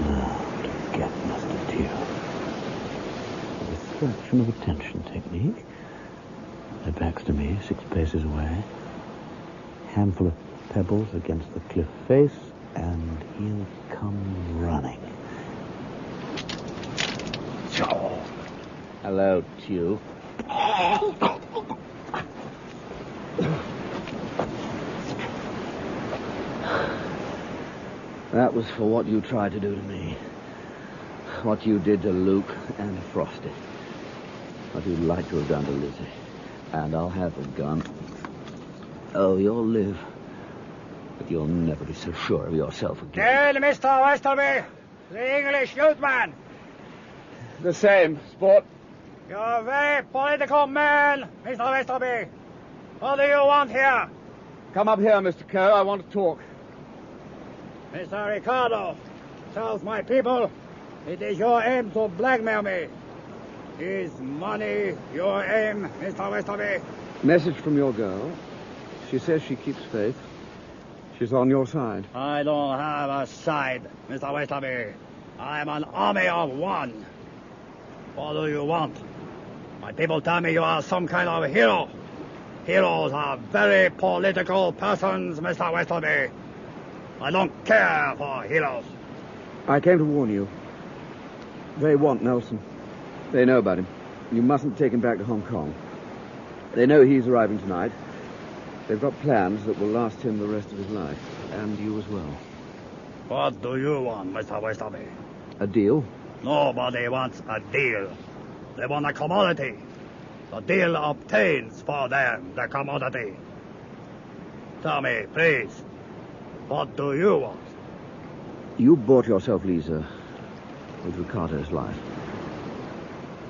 Now to get Mr. Tew. A distraction of attention technique. Their backs to me, 6 paces away. Handful of pebbles against the cliff face, and he'll come running. Hello, Tew. That was for what you tried to do to me. What you did to Luke and Frosty. What you'd like to have done to Lizzie. And I'll have the gun. Oh, you'll live. But you'll never be so sure of yourself again. Tell Mr. Westerby, the English youth man. The same, sport. You're a very political man, Mr. Westerby. What do you want here? Come up here, Mr. Kerr. I want to talk. Mr. Ricardo tells my people it is your aim to blackmail me. Is money your aim, Mr. Westerby? Message from your girl. She says she keeps faith. She's on your side. I don't have a side, Mr. Westerby. I'm an army of one. What do you want? My people tell me you are some kind of hero. Heroes are very political persons, Mr. Westerby. I don't care for heroes. I came to warn you. They want Nelson. They know about him. You mustn't take him back to Hong Kong. They know he's arriving tonight. They've got plans that will last him the rest of his life. And you as well. What do you want, Mr. Westerby? A deal? Nobody wants a deal. They want a commodity. The deal obtains for them the commodity. Tell me, please, what do you want? You bought yourself Lisa with Ricardo's life.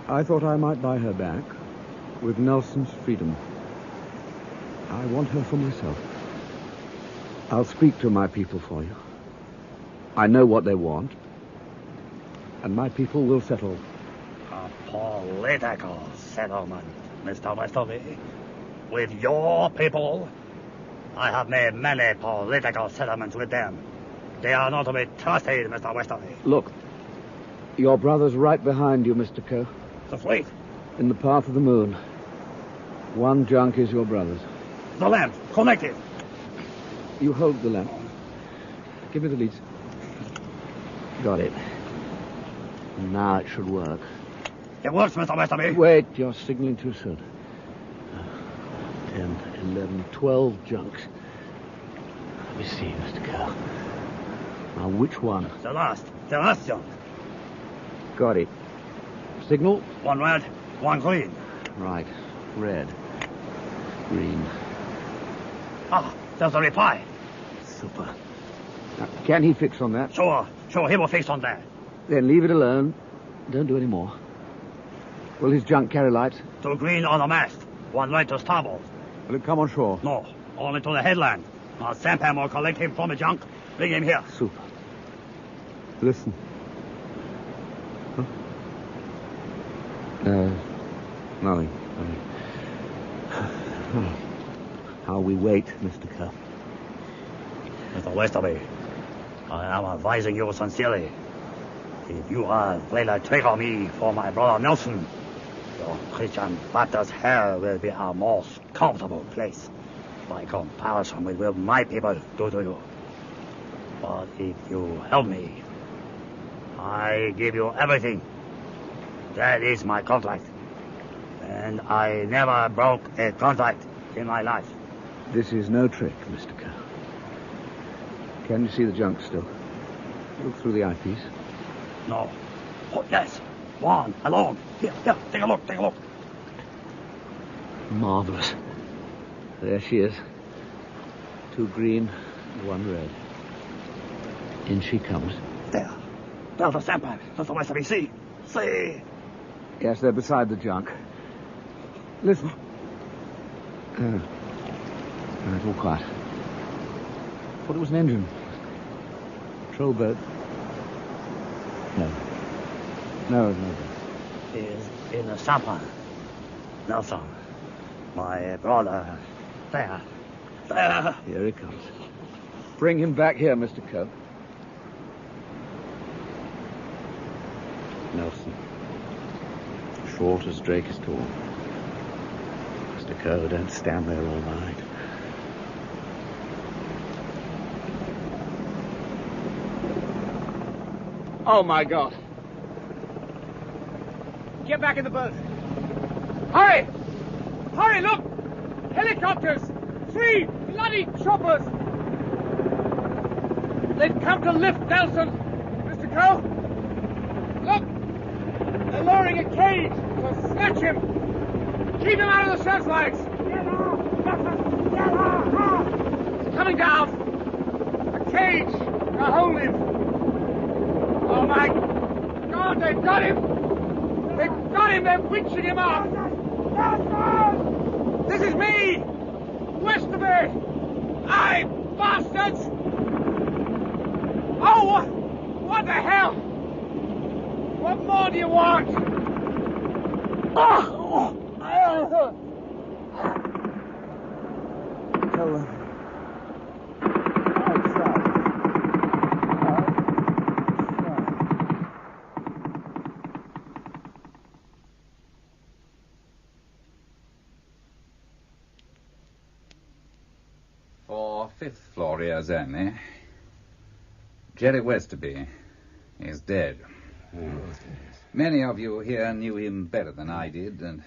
I thought I might buy her back with Nelson's freedom. I want her for myself. I'll speak to my people for you. I know what they want. And my people will settle. A political settlement, Mr. Westerby. With your people? I have made many political settlements with them. They are not to be trusted, Mr. Westerby. Look, your brother's right behind you, Mr. Kerr. The fleet? In the path of the moon. One junk is your brother's. The lamp, connected. You hold the lamp. Give me the leads. Got it. Now it should work. It works, Mr. Westerby. Wait, you're signaling too soon. 10, 11, 12 junks. Let me see, Mr. Kerr. Now, which one? The last junk. Got it. Signal? One red, one green. Right. Red. Green. Ah, there's a reply. Super. Now, can he fix on that? Sure, he will fix on that. Then leave it alone. Don't do any more. Will his junk carry lights? 2 green on the mast, 1 red to starboard. Will it come on shore? No, only to the headland. Our sampan will collect him from the junk, bring him here. Super. Listen. Huh? Nothing. How we wait, Mr. Kerr. Mr. Westerby, I am advising you sincerely. If you are playing a trick on me for my brother Nelson, your Christian Baptist hell will be a most comfortable place by comparison with what my people do to you. But if you help me, I give you everything. That is my contract. And I never broke a contract in my life. This is no trick, Mr. Kerr. Can you see the junk still? Look through the eyepiece. No. Oh, yes. One, alone. Here, take a look. Marvelous. There she is. 2 green, 1 red. In she comes. There. There's the sample. That's the Westerby. See? Yes, they're beside the junk. Listen. No, it's all quiet. Thought it was an engine. Patrol boat. No. Is in the sample. Nelson. My brother. There. Here he comes. Bring him back here, Mr. Coe. Nelson. Short as Drake is tall. Mr. Coe, don't stand there all night. Oh, my God. Get back in the boat. Hurry! Hurry, look! Helicopters! 3 bloody choppers! They've come to lift Nelson, Mr. Coe. Look! They're lowering a cage to snatch him. Keep him out of the searchlights. It's coming down. A cage to hold him. Oh, my God, they've got him! They've got him! They're winching him up! This is me! Westerby! Aye, bastards! Oh, what the hell? What more do you want? Tell them. For 5th floor ears only. Jerry Westerby is dead. Many of you here knew him better than I did, and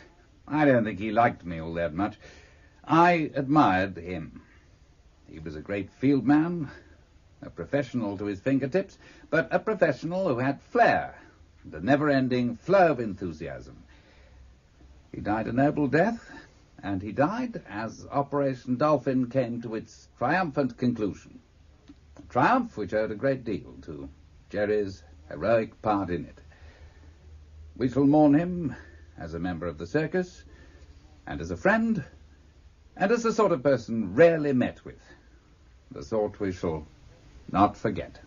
I don't think he liked me all that much. I admired him. He was a great field man, a professional to his fingertips, but a professional who had flair and a never-ending flow of enthusiasm. He died a noble death, and he died as Operation Dolphin came to its triumphant conclusion. A triumph which owed a great deal to Jerry's heroic part in it. We shall mourn him as a member of the circus, and as a friend, and as the sort of person rarely met with. The sort we shall not forget.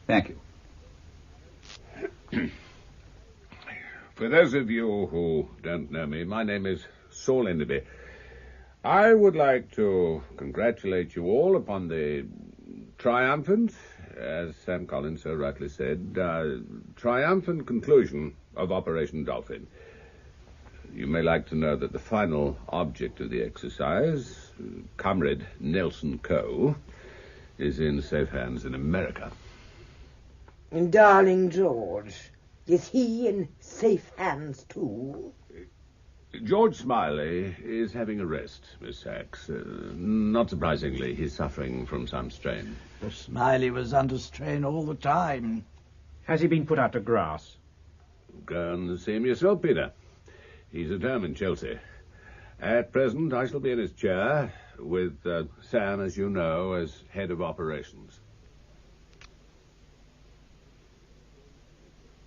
Thank you. For those of you who don't know me, my name is Saul Enderby. I would like to congratulate you all upon the triumphant, as Sam Collins so rightly said, triumphant conclusion of Operation Dolphin. You may like to know that the final object of the exercise, Comrade Nelson Coe, is in safe hands in America. And darling George, is he in safe hands too? George Smiley is having a rest, Miss Sachs. Not surprisingly, he's suffering from some strain. Smiley was under strain all the time. Has he been put out to grass? Go and see him yourself, Peter. He's at home in Chelsea. At present, I shall be in his chair, with Sam, as you know, as head of operations.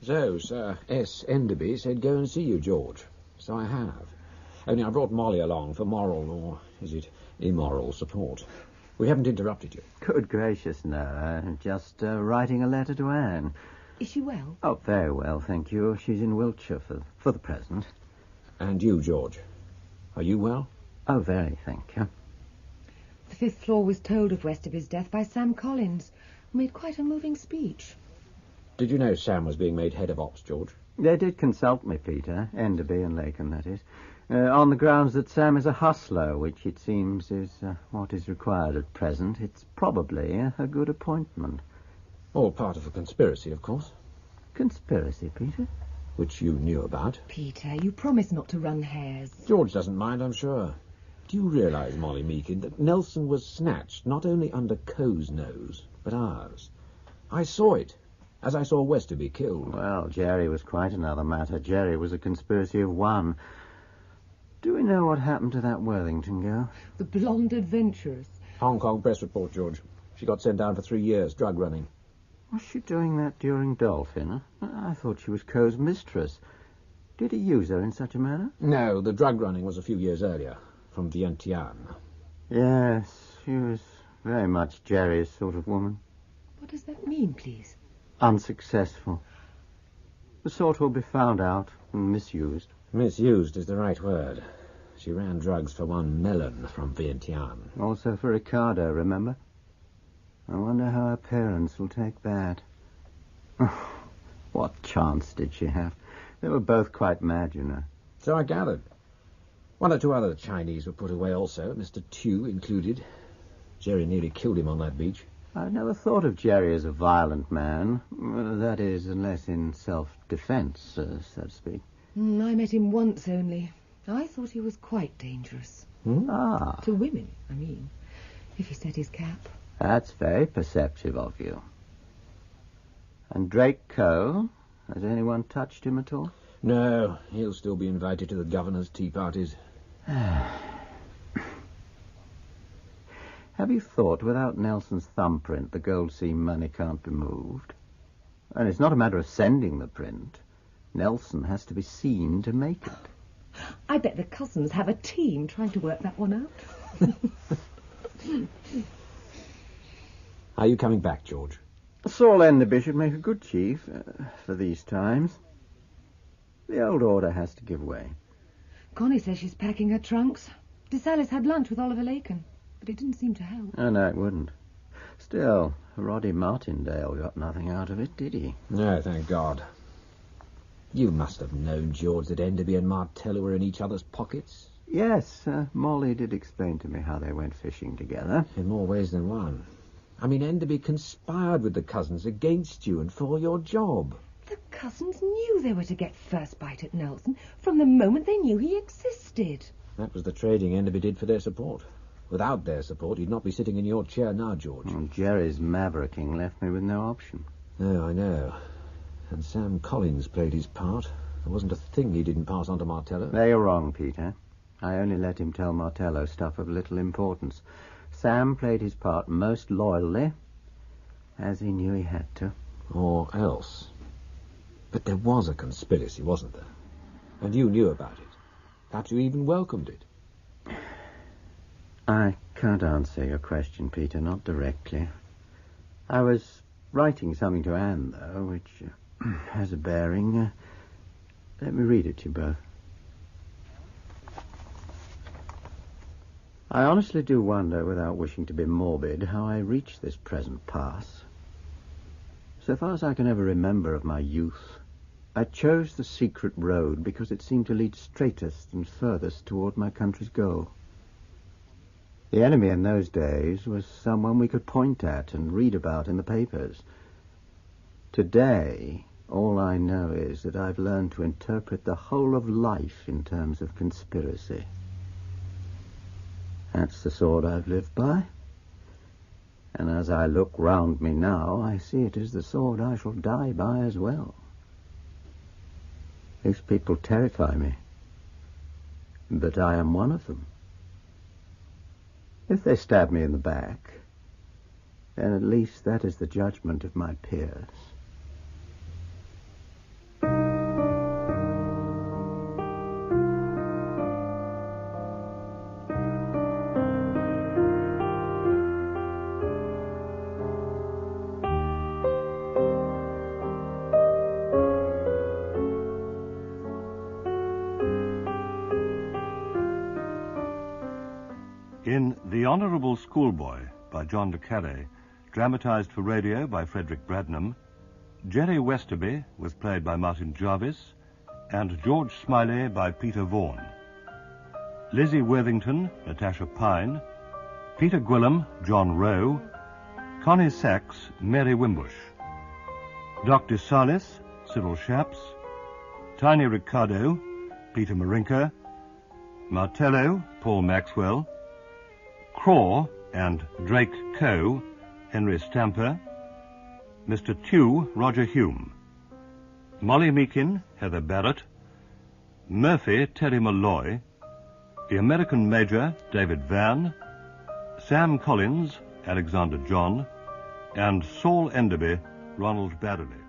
So, Sir S. Enderby said go and see you, George. So I have. Only I brought Molly along for moral, or is it immoral, support. We haven't interrupted you. Good gracious, no. Just writing a letter to Anne. Is she well? Oh, very well, thank you. She's in Wiltshire for the present. And you, George? Are you well? Oh, very, thank you. The 5th floor was told of Westerby's death by Sam Collins, who made quite a moving speech. Did you know Sam was being made head of ops, George? They did consult me, Peter, Enderby and Lakin, that is, on the grounds that Sam is a hustler, which it seems is what is required at present. It's probably a good appointment. All part of a conspiracy, of course. Conspiracy, Peter? which you knew about. Peter, you promised not to run hares. George doesn't mind, I'm sure. Do you realise, Molly Meakin, that Nelson was snatched not only under Coe's nose, but ours? I saw it, as I saw Westerby killed. Well, Jerry was quite another matter. Jerry was a conspiracy of one. Do we know what happened to that Worthington girl? The blonde adventuress. Hong Kong press report, George. She got sent down for 3 years, drug running. Was she doing that during Dolphin? I thought she was Coe's mistress. Did he use her in such a manner? No, the drug running was a few years earlier, from Vientiane. Yes, she was very much Jerry's sort of woman. What does that mean, please? Unsuccessful. The sort who'll be found out and misused. Misused is the right word. She ran drugs for one melon from Vientiane. Also for Ricardo, remember? I wonder how her parents will take that. What chance did she have? They were both quite mad, you know. So I gathered. 1 or 2 other Chinese were put away also, Mr. Tu included. Jerry nearly killed him on that beach. I've never thought of Jerry as a violent man. That is, unless in self-defense, so to speak. I met him once only. I thought he was quite dangerous. Ah. To women, I mean, if he set his cap. That's very perceptive of you. And Drake Coe? Has anyone touched him at all? No, he'll still be invited to the governor's tea parties. Have you thought, without Nelson's thumbprint, the gold seam money can't be moved? And it's not a matter of sending the print. Nelson has to be seen to make it. I bet the cousins have a team trying to work that one out. Are you coming back, George? Saul Enderby should make a good chief for these times. The old order has to give way. Connie says she's packing her trunks. DeSalis had lunch with Oliver Laken, but it didn't seem to help. Oh, no, it wouldn't. Still, Roddy Martindale got nothing out of it, did he? No, thank God. You must have known, George, that Enderby and Martello were in each other's pockets. Yes, Molly did explain to me how they went fishing together. In more ways than one. I mean, Enderby conspired with the cousins against you and for your job. The cousins knew they were to get first bite at Nelson from the moment they knew he existed. That was the trading Enderby did for their support. Without their support, he'd not be sitting in your chair now, George. Well, Jerry's mavericking left me with no option. No, I know. And Sam Collins played his part. There wasn't a thing he didn't pass on to Martello. There you're wrong, Peter. I only let him tell Martello stuff of little importance. Sam played his part most loyally, as he knew he had to. Or else. But there was a conspiracy, wasn't there? And you knew about it. Perhaps you even welcomed it. I can't answer your question, Peter, not directly. I was writing something to Anne, though, which has a bearing. Let me read it to you both. I honestly do wonder, without wishing to be morbid, how I reached this present pass. So far as I can ever remember of my youth, I chose the secret road because it seemed to lead straightest and furthest toward my country's goal. The enemy in those days was someone we could point at and read about in the papers. Today, all I know is that I've learned to interpret the whole of life in terms of conspiracy. That's the sword I've lived by. And as I look round me now, I see it as the sword I shall die by as well. These people terrify me. But I am one of them. If they stab me in the back, then at least that is the judgment of my peers. In The Honourable Schoolboy by John le Carré, dramatised for radio by Frederick Bradnam, Jerry Westerby was played by Martin Jarvis and George Smiley by Peter Vaughan. Lizzie Worthington, Natasha Pine, Peter Gwillim, John Rowe, Connie Sachs, Mary Wimbush, Dr. Salis, Cyril Shaps, Tiny Ricardo, Peter Marinko, Martello, Paul Maxwell, Craw and Drake Coe, Henry Stamper, Mr. Tew, Roger Hume, Molly Meakin, Heather Barrett, Murphy, Terry Malloy, the American Major, David Van, Sam Collins, Alexander John, and Saul Enderby, Ronald Baddeley.